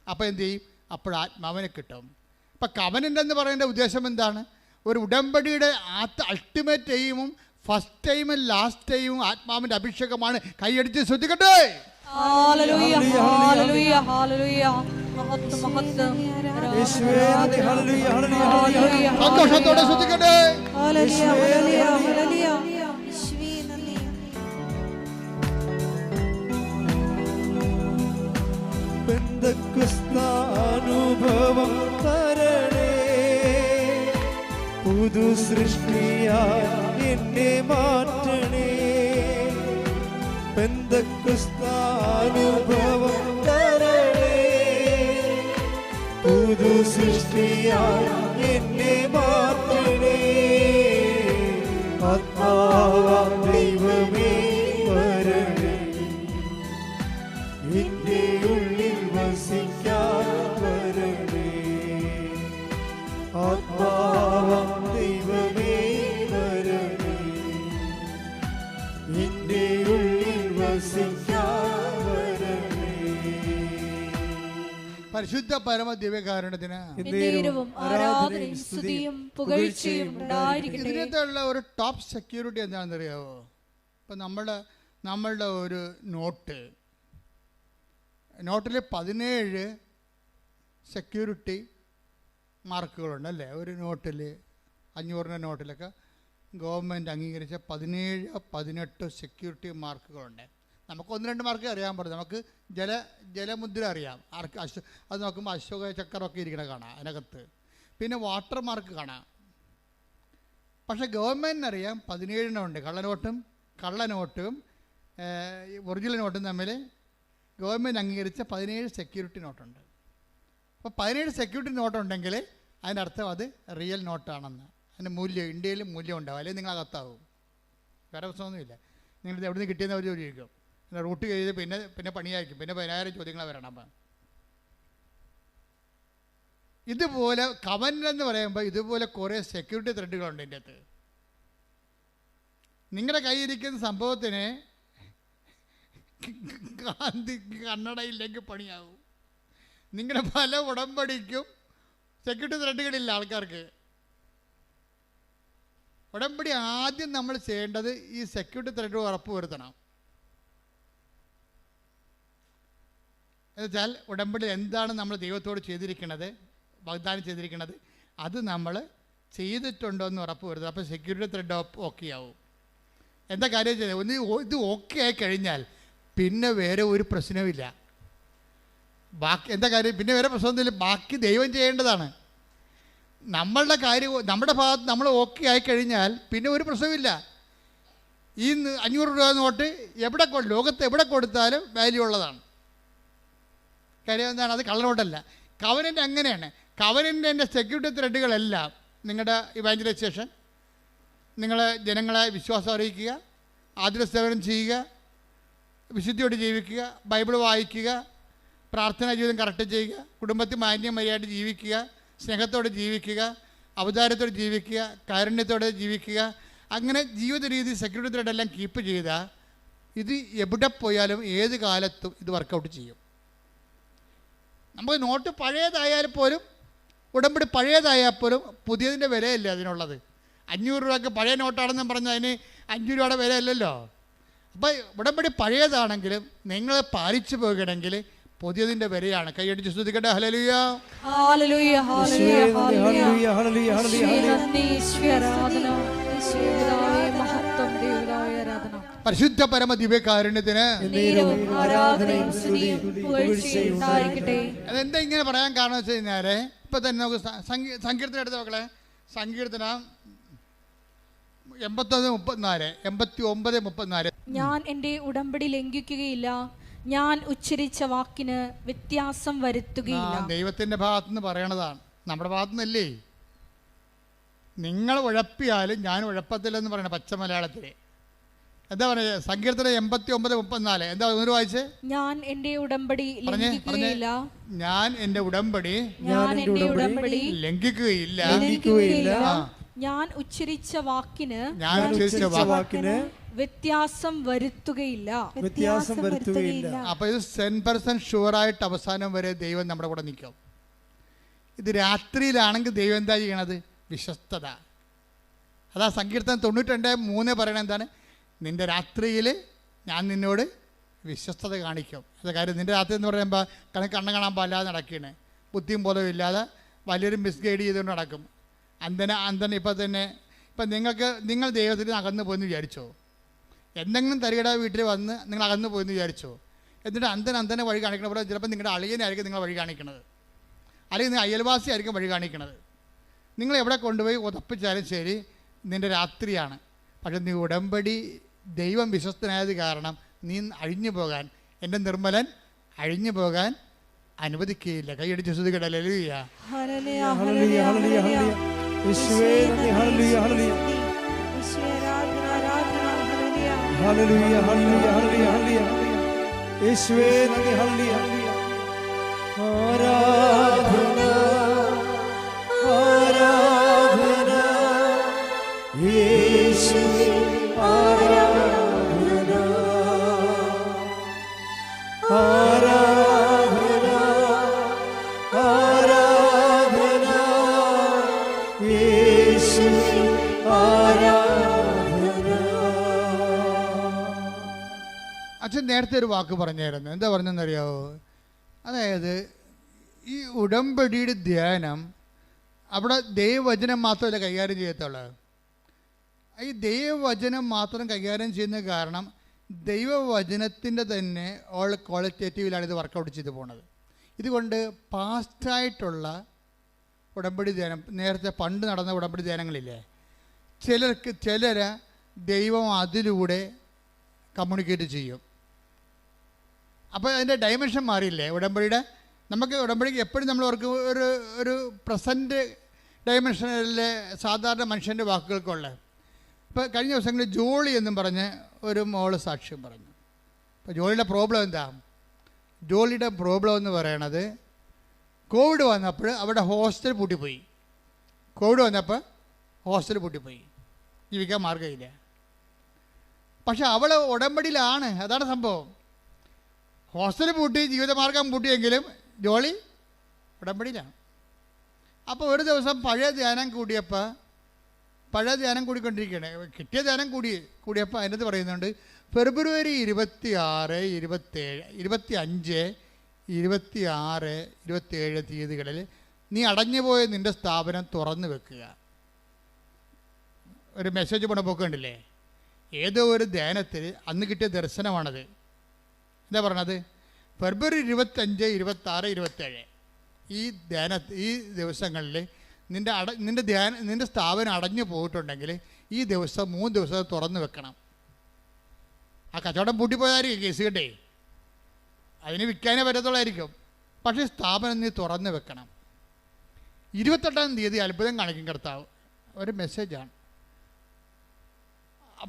അപ്പോൾ എന്ത് ചെയ്യും? അപ്പോൾ ആത്മാവിനെ കിട്ടും. ഇപ്പം കവനൻ്റ് എന്ന് പറയുന്ന ഉദ്ദേശം എന്താണ്? ഒരു ഉടമ്പടിയുടെ അൾട്ടിമേറ്റ് എയിമും ഫസ്റ്റ് ടൈമും ലാസ്റ്റ് ടൈമും ആത്മാവിൻ്റെ അഭിഷേകമാണ്. കൈയടിച്ച് ശ്രദ്ധിക്കട്ടെ. ഹല്ലേലൂയ, ഹല്ലേലൂയ, ഹല്ലേലൂയ, മഹത്വം, മഹത്വം, സന്തോഷത്തോടെ ശ്രദ്ധിക്കട്ടെ. Hallelujah, hallelujah, hallelujah. പെന്തക്കോസ്താനുഭവം തരണേ, പുതു സൃഷ്ടിയായി എന്നെ മാറ്റണേ. പെന്തക്കോസ്താനുഭവം തരണേ, പുതു സൃഷ്ടിയായി എന്നെ മാറ്റണേ. ആത്മാവാം ദൈവമേ വരണേ, എന്റെ ഉള്ളിൽ വസിക്കാൻ വരണേ. ആത്മാവാം ദൈവമേ വരണേ, എന്റെ ഉള്ളിൽ വസിക്കാൻ പരിശുദ്ധ പരമ ദിവ്യകാരുണ്യത്തിന് എന്നേരവും ആരാധനയും സ്തുതിയും പുകഴ്ചയും ഉണ്ടായിരിക്കട്ടെ. ഇതിനകത്തുള്ള ഒരു ടോപ്പ് സെക്യൂരിറ്റി എന്താണെന്ന് അറിയാവോ? ഇപ്പം നമ്മളുടെ ഒരു നോട്ടിൽ 17 സെക്യൂരിറ്റി മാർക്കുകളുണ്ട് അല്ലേ? ഒരു നോട്ടിൽ 500 നോട്ടിലൊക്കെ ഗവൺമെൻറ് അംഗീകരിച്ച 17-18 സെക്യൂരിറ്റി മാർക്കുകളുണ്ട്. നമുക്ക് 1-2 മാർക്ക് അറിയാൻ പാടില്ല. നമുക്ക് ജലമുദ്ര അറിയാം. അത് നോക്കുമ്പോൾ അശോക ചക്രമൊക്കെ ഇരിക്കണ കാണാം അതിനകത്ത്. പിന്നെ വാട്ടർ മാർക്ക് കാണാം. പക്ഷേ ഗവൺമെൻറ്റിനറിയാം 17 ഉണ്ട്. കള്ളനോട്ടും ഒറിജിനൽ നോട്ടും തമ്മിൽ ഗവൺമെൻറ് അംഗീകരിച്ച 17 സെക്യൂരിറ്റി നോട്ടുണ്ട്. അപ്പോൾ 17 സെക്യൂരിറ്റി നോട്ടുണ്ടെങ്കിൽ അതിൻ്റെ അർത്ഥം അത് റിയൽ നോട്ടാണെന്ന്. അതിൻ്റെ മൂല്യം ഇന്ത്യയിൽ മൂല്യം ഉണ്ടാവും, അല്ലെങ്കിൽ നിങ്ങൾ അകത്താവും. വേറെ പ്രശ്നമൊന്നുമില്ല. നിങ്ങളിത് എവിടെ നിന്ന് കിട്ടിയെന്ന് അവർ ചോദിക്കും. പിന്നെ റൂട്ട് ചെയ്ത് പിന്നെ പണിയായിരിക്കും. പിന്നെ 10,000 ചോദ്യങ്ങൾ വരണം. അപ്പം ഇതുപോലെ കവന്റ് എന്ന് പറയുമ്പോൾ ഇതുപോലെ കുറേ സെക്യൂരിറ്റി ത്രെഡുകളുണ്ട് ഇതിൻ്റെ അകത്ത്. നിങ്ങളുടെ കയ്യിരിക്കുന്ന സംഭവത്തിന് കണ്ണടയില്ലെങ്കിൽ പണിയാവും. നിങ്ങളുടെ പല ഉടമ്പടിക്കും സെക്യൂരിറ്റി ത്രെഡുകളില്ല ആൾക്കാർക്ക്. ഉടമ്പടി ആദ്യം നമ്മൾ ചെയ്യേണ്ടത് ഈ സെക്യൂരിറ്റി ത്രെഡ് ഉറപ്പ് വരുത്തണം. എന്നുവെച്ചാൽ ഉടമ്പടി എന്താണ് നമ്മൾ ദൈവത്തോട് ചെയ്തിരിക്കുന്നത്, വാഗ്ദാനം ചെയ്തിരിക്കുന്നത്, അത് നമ്മൾ ചെയ്തിട്ടുണ്ടോ എന്ന് ഉറപ്പ് വരുത്തുക. അപ്പോൾ സെക്യൂരിറ്റി ത്രെഡ് ഓക്കെ ആവും. എന്താ കാര്യം ചെയ്തത്? ഇത് ഓക്കെ ആയി കഴിഞ്ഞാൽ പിന്നെ വേറെ ഒരു പ്രശ്നവുമില്ല. ബാക്കി എന്താ കാര്യം? പിന്നെ വേറെ പ്രശ്നമൊന്നുമില്ല. ബാക്കി ദൈവം ചെയ്യേണ്ടതാണ്. നമ്മളുടെ കാര്യം നമ്മുടെ ഭാഗത്ത് നമ്മൾ ഓക്കെ ആയിക്കഴിഞ്ഞാൽ പിന്നെ ഒരു പ്രശ്നമില്ല. ഈ 500 രൂപ നോട്ട് ലോകത്ത് എവിടെ കൊടുത്താലും വാല്യൂ ഉള്ളതാണ്. കാര്യം എന്താണ്? അത് കള്ളനോട്ടല്ല. കവനൻ്റ് അങ്ങനെയാണ്. കവനൻ്റിൻ്റെ സെക്യൂരിറ്റി ത്രെഡുകളെല്ലാം നിങ്ങളുടെ ഇവാഞ്ചലൈസേഷൻ, നിങ്ങൾ ജനങ്ങളെ വിശ്വാസം അറിയിക്കുക, ആതുര സേവനം ചെയ്യുക, വിശുദ്ധിയോട് ജീവിക്കുക, ബൈബിൾ വായിക്കുക, പ്രാർത്ഥനാ ജീവിതം കറക്റ്റ് ചെയ്യുക, കുടുംബത്തിൽ മാന്യമര്യാദയായിട്ട് ജീവിക്കുക, സ്നേഹത്തോടെ ജീവിക്കുക, അവതാരത്തോടെ ജീവിക്കുക, കാരുണ്യത്തോടെ ജീവിക്കുക. അങ്ങനെ ജീവിത രീതി സെക്യൂരിറ്റി ത്രെഡെല്ലാം കീപ്പ് ചെയ്താൽ ഇത് എവിടെ പോയാലും ഏത് കാലത്തും ഇത് വർക്കൗട്ട് ചെയ്യും. നമുക്ക് നോട്ട് പഴയതായാൽ പോലും, ഉടമ്പടി പഴയതായാൽ പോലും പുതിയതിൻ്റെ വിലയല്ല അതിനുള്ളത്. 500 രൂപയ്ക്ക് പഴയ നോട്ടാണെന്ന് പറഞ്ഞാൽ അതിന് 5 രൂപയുടെ വിലയല്ലല്ലോ. അപ്പോൾ ഉടമ്പടി പഴയതാണെങ്കിലും നിങ്ങൾ പാലിച്ചു പോകണമെങ്കിൽ പുതിയതിൻ്റെ വിലയാണ്. കൈയടിച്ച് സ്തുതിക്കട്ടെ. Hallelujah, hallelujah, hallelujah, hallelujah, hallelujah, hallelujah. പരിശുദ്ധ പരമ ദിവ്യകാരുണ്യത്തിന് അതെന്താ ഇങ്ങനെ പറയാൻ കാരണം വെച്ച് കഴിഞ്ഞാൽ, ഇപ്പം തന്നെ നമുക്ക് സങ്കീർത്തനം എടുത്ത മക്കളെ, സങ്കീർത്തനം 89:34. ഞാൻ എൻ്റെ ഉടമ്പടി ലംഘിക്കുകയില്ല, ഞാൻ ഉച്ചരിച്ച വാക്കിന് വ്യത്യാസം വരുത്തുകയില്ല. ദൈവത്തിൻ്റെ ഭാഗത്തുനിന്ന് പറയണതാണ്, നമ്മുടെ ഭാഗത്തുനിന്നല്ലേ. നിങ്ങൾ ഉഴപ്പിയാലും ഞാൻ ഉഴപ്പത്തില്ലെന്ന് പറയണ പച്ച മലയാളത്തിൽ. എന്താ പറയുക? സങ്കീർത്തനം 89:34. എന്താ ഒന്ന് വായിച്ചേ? ഞാൻ എൻ്റെ ഉടമ്പടി ലംഘിക്കുകയില്ല, ഞാൻ എൻ്റെ ഉടമ്പടി ലംഘിക്കുകയില്ല, ഞാൻ ഉച്ചരിച്ച വാക്കിന് വ്യത്യാസം വരുത്തുകയില്ല. അപ്പൊ ഇത് 100% ഷുവറായിട്ട് അവസാനം വരെ ദൈവം നമ്മുടെ കൂടെ നിൽക്കും. ഇത് രാത്രിയിലാണെങ്കിൽ ദൈവം എന്താ ചെയ്യണത്? വിശ്വസ്തത. അതാ സങ്കീർത്തനം 92:3 പറയണത് എന്താണ്? നിന്റെ രാത്രിയിൽ ഞാൻ നിന്നോട് വിശ്വസ്തത കാണിക്കും. അത് കാര്യം നിന്റെ രാത്രി എന്ന് പറയുമ്പോൾ കണ്ണ് കാണാൻ പാടില്ലാതെ നടക്കുകയാണ്, ബുദ്ധിയും ബോധവും ഇല്ലാതെ വലിയൊരു മിസ്ഗൈഡ് ചെയ്തുകൊണ്ട് നടക്കും. അന്തന ഇപ്പം നിങ്ങൾ ദൈവത്തിൽ അകന്നു പോയെന്ന് വിചാരിച്ചോ? എന്തെങ്കിലും തരികട വീട്ടിൽ വന്ന് നിങ്ങൾ അകന്നു പോയെന്ന് വിചാരിച്ചോ? എന്നിട്ട് അന്തനെ വഴി കാണിക്കണ പോലെ ചിലപ്പോൾ നിങ്ങളുടെ അളിയനായിരിക്കും നിങ്ങൾ വഴി കാണിക്കണത്, അല്ലെങ്കിൽ നിങ്ങൾ അയൽവാസി ആയിരിക്കും വഴി കാണിക്കണത്. നിങ്ങൾ എവിടെ കൊണ്ടുപോയി ഉറപ്പിച്ചാലും ശരി നിൻ്റെ രാത്രിയാണ്. പക്ഷെ നീ ഉടമ്പടി ദൈവം വിശ്വസ്തനായത് കാരണം നീ അഴിഞ്ഞു പോകാൻ, എൻ്റെ നിർമ്മലൻ അഴിഞ്ഞു പോകാൻ അനുവദിക്കുകയില്ല. കൈയടിച്ച് സ്തുതിക്കട്ടെ. Hallelujah, hallelujah, hallelujah, hallelujah. യേശുവേ നന്ദി. Hallelujah, hallelujah, hallelujah, hallelujah, hallelujah. യേശുവേ നന്ദി. ഹല്ലേലൂയ, ആരാധന, ആരാധന യേശുവേ, ആരാധന, ആരാധന നേരത്തെ ഒരു വാക്ക് പറഞ്ഞായിരുന്നു. എന്താ പറഞ്ഞെന്നറിയാവോ? അതായത് ഈ ഉടമ്പടിയുടെ ധ്യാനം അവിടെ ദൈവവചനം മാത്രമല്ല കൈകാര്യം ചെയ്യത്തുള്ളൂ. ഈ ദൈവവചനം മാത്രം കൈകാര്യം ചെയ്യുന്ന കാരണം ദൈവവചനത്തിൻ്റെ തന്നെ ക്വാളിറ്റേറ്റീവിലാണ് ഇത് വർക്കൗട്ട് ചെയ്ത് പോണത്. ഇതുകൊണ്ട് പാസ്റ്റായിട്ടുള്ള ഉടമ്പടി ധ്യാനം, നേരത്തെ പണ്ട് നടന്ന ഉടമ്പടി ധ്യാനങ്ങളില്ലേ, ചിലരെ ദൈവം അതിലൂടെ കമ്മ്യൂണിക്കേറ്റ് ചെയ്യും. അപ്പോൾ അതിൻ്റെ ഡയമെൻഷൻ മാറിയില്ലേ ഉടമ്പടിയുടെ? നമുക്ക് ഉടമ്പടിക്ക് എപ്പോഴും നമ്മൾ ഓർക്ക് ഒരു പ്രസൻറ്റ് ഡയമെൻഷനിലെ സാധാരണ മനുഷ്യൻ്റെ വാക്കുകൾക്കുള്ള. ഇപ്പോൾ കഴിഞ്ഞ ദിവസങ്ങളിൽ ജോളി എന്നും പറഞ്ഞ് ഒരു മോള് സാക്ഷ്യം പറഞ്ഞു. അപ്പോൾ ജോളിയുടെ പ്രോബ്ലം എന്താ? ജോളിയുടെ പ്രോബ്ലം എന്ന് പറയണത് കോവിഡ് വന്നപ്പോൾ അവിടെ ഹോസ്റ്റൽ പൂട്ടിപ്പോയി. കോവിഡ് വന്നപ്പോൾ ഹോസ്റ്റൽ പൂട്ടിപ്പോയി, ജീവിക്കാൻ മാർഗ്ഗമില്ല. പക്ഷെ അവൾ ഉടമ്പടിയിലാണ്, അതാണ് സംഭവം. ഹോസ്റ്റൽ പൂട്ടി, ജീവിതമാർഗം പൂട്ടിയെങ്കിലും ജോളി ഉടമ്പടിയിലാണ്. അപ്പോൾ ഒരു ദിവസം പഴയ ധ്യാനം കൂടിക്കൊണ്ടിരിക്കുകയാണ്. കിട്ടിയ ധ്യാനം കൂടിയപ്പോൾ അതിനകത്ത് പറയുന്നുണ്ട്, ഫെബ്രുവരി 26, 27, 25, 26, 27 തീയതികളിൽ നീ അടഞ്ഞുപോയ നിൻ്റെ സ്ഥാപനം തുറന്നു വെക്കുക. ഒരു മെസ്സേജ് പണപ്പോക്കുണ്ടല്ലേ, ഏതോ ഒരു ധ്യാനത്തിൽ അന്ന് കിട്ടിയ ദർശനമാണത്. എന്താ പറഞ്ഞത്? ഫെബ്രുവരി 25, 26, 27 ഈ ദിവസങ്ങളിൽ നിൻ്റെ സ്ഥാപനം അടഞ്ഞു പോയിട്ടുണ്ടെങ്കിൽ ഈ ദിവസം 3 ദിവസം തുറന്നു വെക്കണം. ആ കച്ചവടം പൂട്ടിപ്പോയതായിരിക്കും കേസ് കേട്ടേ, അതിന് വിൽക്കാനേ പറ്റത്തുള്ളായിരിക്കും. പക്ഷേ സ്ഥാപനം നീ തുറന്നു വെക്കണം. 28-ാം തീയതി അത്ഭുതം കാണിക്കും കർത്താവ്. ഒരു മെസ്സേജാണ്.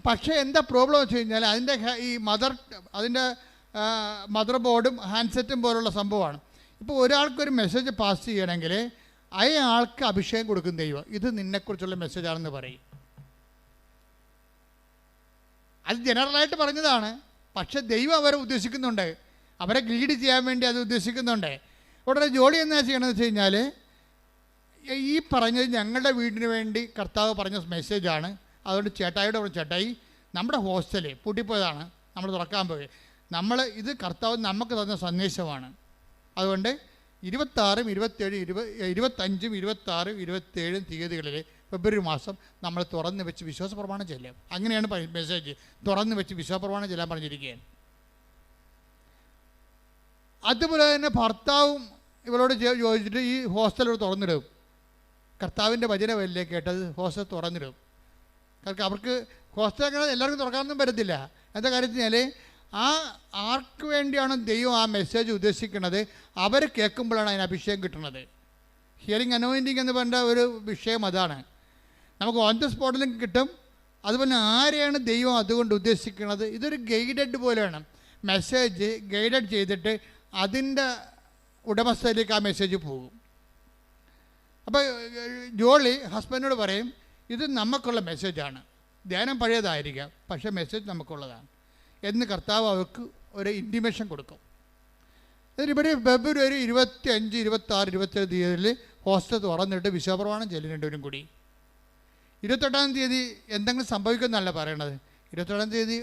പക്ഷേ എന്താ പ്രോബ്ലം വെച്ച് കഴിഞ്ഞാൽ അതിൻ്റെ മദർ ബോർഡും ഹാൻഡ്സെറ്റും പോലുള്ള സംഭവമാണ്. ഇപ്പോൾ ഒരാൾക്കൊരു മെസ്സേജ് പാസ് ചെയ്യണമെങ്കിൽ അയാൾക്ക് അഭിഷേകം കൊടുക്കും ദൈവം. ഇത് നിന്നെക്കുറിച്ചുള്ള മെസ്സേജാണെന്ന് പറയും. അത് ജനറലായിട്ട് പറഞ്ഞതാണ്. പക്ഷെ ദൈവം അവരെ ഉദ്ദേശിക്കുന്നുണ്ട്, അവരെ ലീഡ് ചെയ്യാൻ വേണ്ടി അത് ഉദ്ദേശിക്കുന്നുണ്ട്. ഉടനെ ജോലി എന്നാ ചെയ്യണമെന്ന് വെച്ച് കഴിഞ്ഞാൽ, ഈ പറഞ്ഞത് ഞങ്ങളുടെ വീടിന് വേണ്ടി കർത്താവ് പറഞ്ഞ മെസ്സേജാണ്. അതുകൊണ്ട് ചേട്ടായിയോട് പറഞ്ഞു, ചേട്ടായി നമ്മുടെ ഹോസ്റ്റല് പൂട്ടിപ്പോയതാണ്, നമ്മൾ തുറക്കാൻ പോയി. ഇത് കർത്താവ് നമുക്ക് തന്ന സന്ദേശമാണ്. അതുകൊണ്ട് 26, 27, 25, 26, 27 തീയതികളിൽ ഫെബ്രുവരി മാസം നമ്മൾ തുറന്ന് വെച്ച് വിശ്വാസ പ്രമാണം ചെല്ലാം. അങ്ങനെയാണ് മെസ്സേജ്. തുറന്ന് വെച്ച് വിശ്വാസ പ്രമാണം ചെല്ലാൻ പറഞ്ഞിരിക്കുകയാണ്. അതുപോലെ തന്നെ ഭർത്താവും ഇവരോട് ചോദിച്ചിട്ട് ഈ ഹോസ്റ്റൽ തുറന്നിടും. കർത്താവിൻ്റെ വചനമല്ലേ കേട്ടത്, ഹോസ്റ്റൽ തുറന്നിടും. കാരണം അവർക്ക് ഹോസ്റ്റൽ അങ്ങനെ എല്ലാവർക്കും തുറക്കാനൊന്നും പറ്റത്തില്ല. എന്താ കാര്യത്തിനാൽ ആർക്ക് വേണ്ടിയാണ് ദൈവം ആ മെസ്സേജ് ഉദ്ദേശിക്കുന്നത്, അവർ കേൾക്കുമ്പോഴാണ് അതിന് അഭിഷേകം കിട്ടുന്നത്. ഹിയറിംഗ് അനോയിൻറ്റിങ് എന്ന് പറഞ്ഞ ഒരു വിഷയം അതാണ്. നമുക്ക് ഓൺ ദ സ്പോട്ടിലും കിട്ടും. അതുപോലെ ആരെയാണ് ദൈവം അതുകൊണ്ട് ഉദ്ദേശിക്കുന്നത്, ഇതൊരു ഗൈഡഡ് പോലെയാണ്. മെസ്സേജ് ഗൈഡഡ് ചെയ്തിട്ട് അതിൻ്റെ ഉടമസ്ഥയിലേക്ക് ആ മെസ്സേജ് പോകും. അപ്പോൾ ജോളി ഹസ്ബൻഡിനോട് പറയും, ഇത് നമുക്കുള്ള മെസ്സേജാണ്, ധ്യാനം പഴയതായിരിക്കാം പക്ഷേ മെസ്സേജ് നമുക്കുള്ളതാണ് എന്ന് കർത്താവ് അവർക്ക് ഒരു ഇൻറ്റിമേഷൻ കൊടുക്കും. അതിനിവിടെ ഫെബ്രുവരി 25, 26, 27 തീയതിയിൽ ഹോസ്റ്റൽ തുറന്നിട്ട് വിശ്വാസപ്രമാണം ചെല്ലും രണ്ടുപേരും കൂടി. 28-ാം തീയതി എന്തെങ്കിലും സംഭവിക്കുമെന്നല്ല പറയണത്. 28-ാം തീയതി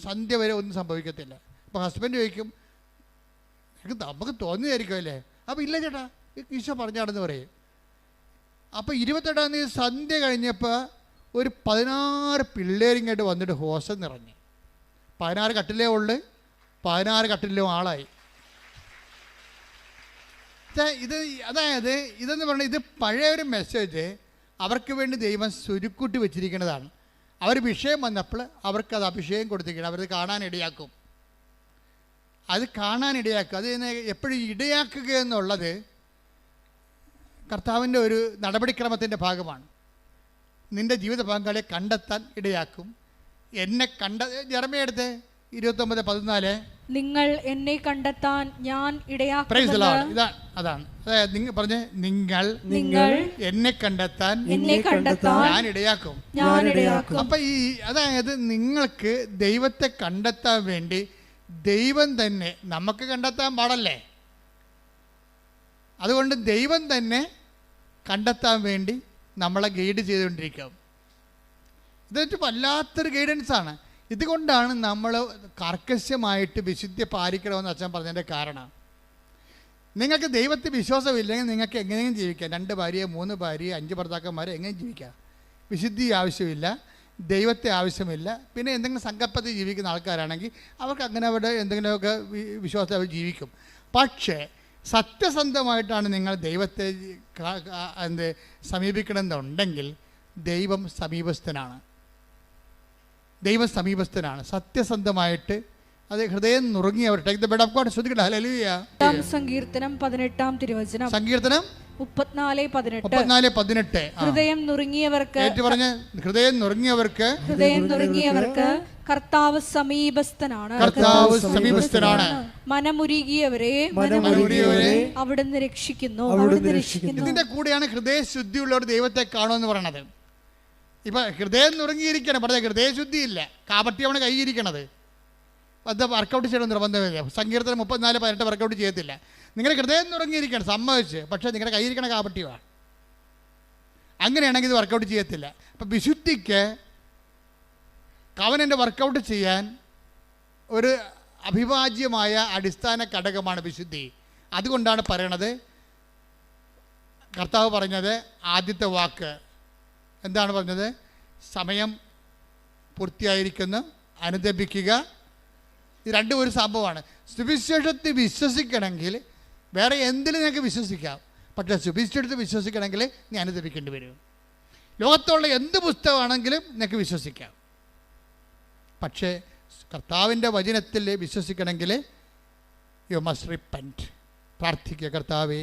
സന്ധ്യ വരെ ഒന്നും സംഭവിക്കത്തില്ല. അപ്പോൾ ഹസ്ബൻഡ് ചോദിക്കും, നമുക്ക് തോന്നിയായിരിക്കും അല്ലേ? അപ്പോൾ ഇല്ല ചേട്ടാ, ഈശോ പറഞ്ഞാണെന്ന് പറയും. അപ്പോൾ 28-ാം തീയതി സന്ധ്യ കഴിഞ്ഞപ്പോൾ ഒരു 16 പിള്ളേരിങ്ങോട്ട് വന്നിട്ട് ഹോസ്റ്റൽ നിറഞ്ഞു. 16 കട്ടിലേ ഉള്ളു, 16 കട്ടിലും ആളായി. അതായത് ഇതെന്ന് പറഞ്ഞാൽ ഇത് പഴയ ഒരു മെസ്സേജ് അവർക്ക് വേണ്ടി ദൈവം സുരുക്കൂട്ടി വെച്ചിരിക്കുന്നതാണ്. അവർ വിഷയം വന്നപ്പോൾ അവർക്കത് അഭിഷേകം കൊടുത്തിരിക്കണം. അവരത് കാണാനിടയാക്കും. അത് എപ്പോഴും ഇടയാക്കുക എന്നുള്ളത് കർത്താവിൻ്റെ ഒരു നടപടിക്രമത്തിൻ്റെ ഭാഗമാണ്. നിൻ്റെ ജീവിത പങ്കാളിയെ കണ്ടെത്താൻ ഇടയാക്കും. എന്നെ ജെറമ്യ എടുത്ത് 29:14 നിങ്ങൾ എന്നെ കണ്ടെത്താൻ ഞാൻ അതാണ്. അതായത് നിങ്ങൾ എന്നെ കണ്ടെത്താൻ ഞാൻ ഇടയാക്കും. അപ്പൊ അതായത് നിങ്ങൾക്ക് ദൈവത്തെ കണ്ടെത്താൻ വേണ്ടി ദൈവം തന്നെ, നമുക്ക് കണ്ടെത്താൻ പാടല്ലേ, അതുകൊണ്ട് ദൈവം തന്നെ കണ്ടെത്താൻ വേണ്ടി നമ്മളെ ഗൈഡ് ചെയ്തുകൊണ്ടിരിക്കും. ഇതൊരു വല്ലാത്തൊരു ഗൈഡൻസാണ്. ഇതുകൊണ്ടാണ് നമ്മൾ കർക്കശമായിട്ട് വിശുദ്ധി പാലിക്കണമെന്ന് അച്ഛൻ പറഞ്ഞതിൻ്റെ കാരണം. നിങ്ങൾക്ക് ദൈവത്തിൽ വിശ്വാസമില്ലെങ്കിൽ നിങ്ങൾക്ക് എങ്ങനെയും ജീവിക്കാം. 2 ഭാര്യ 3 ഭാര്യ 5 ഭർത്താക്കന്മാരെ എങ്ങനെയും ജീവിക്കാം. വിശുദ്ധി ആവശ്യമില്ല, ദൈവത്തെ ആവശ്യമില്ല. പിന്നെ എന്തെങ്കിലും സങ്കല്പത്തിൽ ജീവിക്കുന്ന ആൾക്കാരാണെങ്കിൽ അവർക്ക് അങ്ങനെ അവരുടെ എന്തെങ്കിലുമൊക്കെ വിശ്വാസത്തിൽ അവർ ജീവിക്കും. പക്ഷേ സത്യസന്ധമായിട്ടാണ് നിങ്ങൾ ദൈവത്തെ സമീപിക്കണമെന്നുണ്ടെങ്കിൽ ദൈവം സമീപസ്ഥനാണ്. സത്യസന്ധമായിട്ട് അത് ഹൃദയം നുറുങ്ങിയവർ. സങ്കീർത്തനം 18-ാം തിരുവചനം. സങ്കീർത്തനം 34:18. ഹൃദയം നുറുങ്ങിയവർക്ക് കർത്താവ് സമീപസ്ഥനാണ്. മനമുരുകിയവരെ അവിടുന്ന് രക്ഷിക്കുന്നു. ഇതിന്റെ കൂടെയാണ് ഹൃദയശുദ്ധിയുള്ളവർ ദൈവത്തെ കാണുമെന്ന് പറയണത്. ഇപ്പൊ ഹൃദയം നുറുങ്ങിയിരിക്കണം, പറഞ്ഞ ഹൃദയശുദ്ധി ഇല്ല, കാപട്യമാണ് കൈയിരിക്കണത്. അത് വർക്കൗട്ട് ചെയ്യണം നിർബന്ധമില്ല. സങ്കീർത്തനം 34:18 വർക്കൗട്ട് ചെയ്യത്തില്ല. നിങ്ങളുടെ ഹൃദയം നുറങ്ങിയിരിക്കണം, സമ്മതിച്ച്, പക്ഷേ നിങ്ങളുടെ കയ്യിരിക്കണ കാപട്യമാണ്. അങ്ങനെയാണെങ്കിൽ ഇത് വർക്കൗട്ട് ചെയ്യത്തില്ല. അപ്പം വിശുദ്ധിക്ക് കവനൻ്റെ വർക്കൗട്ട് ചെയ്യാൻ ഒരു അഭിവാജ്യമായ അടിസ്ഥാന ഘടകമാണ് വിശുദ്ധി. അതുകൊണ്ടാണ് പറയണത്, കർത്താവ് പറഞ്ഞത് ആദ്യത്തെ വാക്ക് എന്താണ് പറഞ്ഞത്? സമയം പൂർത്തിയായിരിക്കുന്നു, അനുദപിക്കുക. ഇത് രണ്ടും ഒരു സംഭവമാണ്. സുവിശേഷത്തിൽ വിശ്വസിക്കണമെങ്കിൽ വേറെ എന്തിലും നിങ്ങൾക്ക് വിശ്വസിക്കാം, പക്ഷേ സുവിശേഷത്തിൽ വിശ്വസിക്കണമെങ്കിൽ നീ അനുദപിക്കേണ്ടി വരും. ലോകത്തുള്ള എന്ത് പുസ്തകമാണെങ്കിലും നിങ്ങൾക്ക് വിശ്വസിക്കാം, പക്ഷേ കർത്താവിൻ്റെ വചനത്തിൽ വിശ്വസിക്കണമെങ്കിൽ യു മസ്റ്റ് റിപ്പന്റ്. പ്രാർത്ഥിക്കുക, കർത്താവേ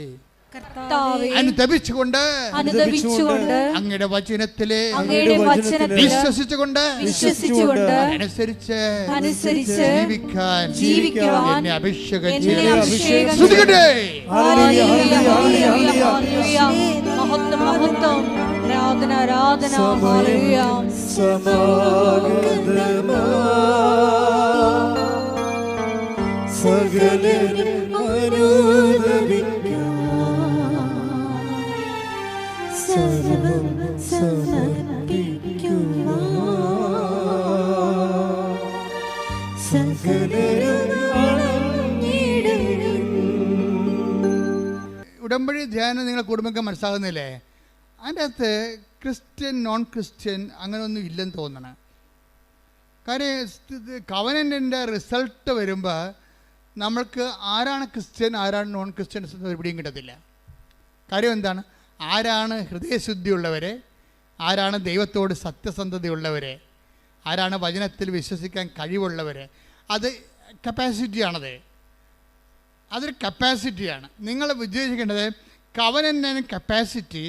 അനുദപിച്ചുകൊണ്ട് അങ്ങയുടെ വചനത്തിലെ വിശ്വസിച്ചുകൊണ്ട് അനുസരിച്ച് ജീവിക്കാൻ എന്നെ അഭിഷേകം ചെയ്യട്ടെ. ഉടമ്പടി ധ്യാനം നിങ്ങളെ കുടുംബമൊക്കെ മനസ്സിലാകുന്നില്ലേ? അതിൻ്റെ അകത്ത് ക്രിസ്ത്യൻ നോൺ ക്രിസ്ത്യൻ അങ്ങനെയൊന്നും ഇല്ലെന്ന് തോന്നണം. കാര്യം കവനൻ്റെ റിസൾട്ട് വരുമ്പോൾ നമ്മൾക്ക് ആരാണ് ക്രിസ്ത്യൻ ആരാണ് നോൺ ക്രിസ്ത്യൻസ് എന്ന് ഒരു പിടിയും കിട്ടത്തില്ല. കാര്യം എന്താണ്? ആരാണ് ഹൃദയശുദ്ധിയുള്ളവരെ, ആരാണ് ദൈവത്തോട് സത്യസന്ധതയുള്ളവരെ, ആരാണ് വചനത്തിൽ വിശ്വസിക്കാൻ കഴിവുള്ളവർ. അത് കപ്പാസിറ്റിയാണത്, അതൊരു കപ്പാസിറ്റിയാണ്. നിങ്ങൾ വിജയിക്കേണ്ടത് കവനൻ്റ് കപ്പാസിറ്റി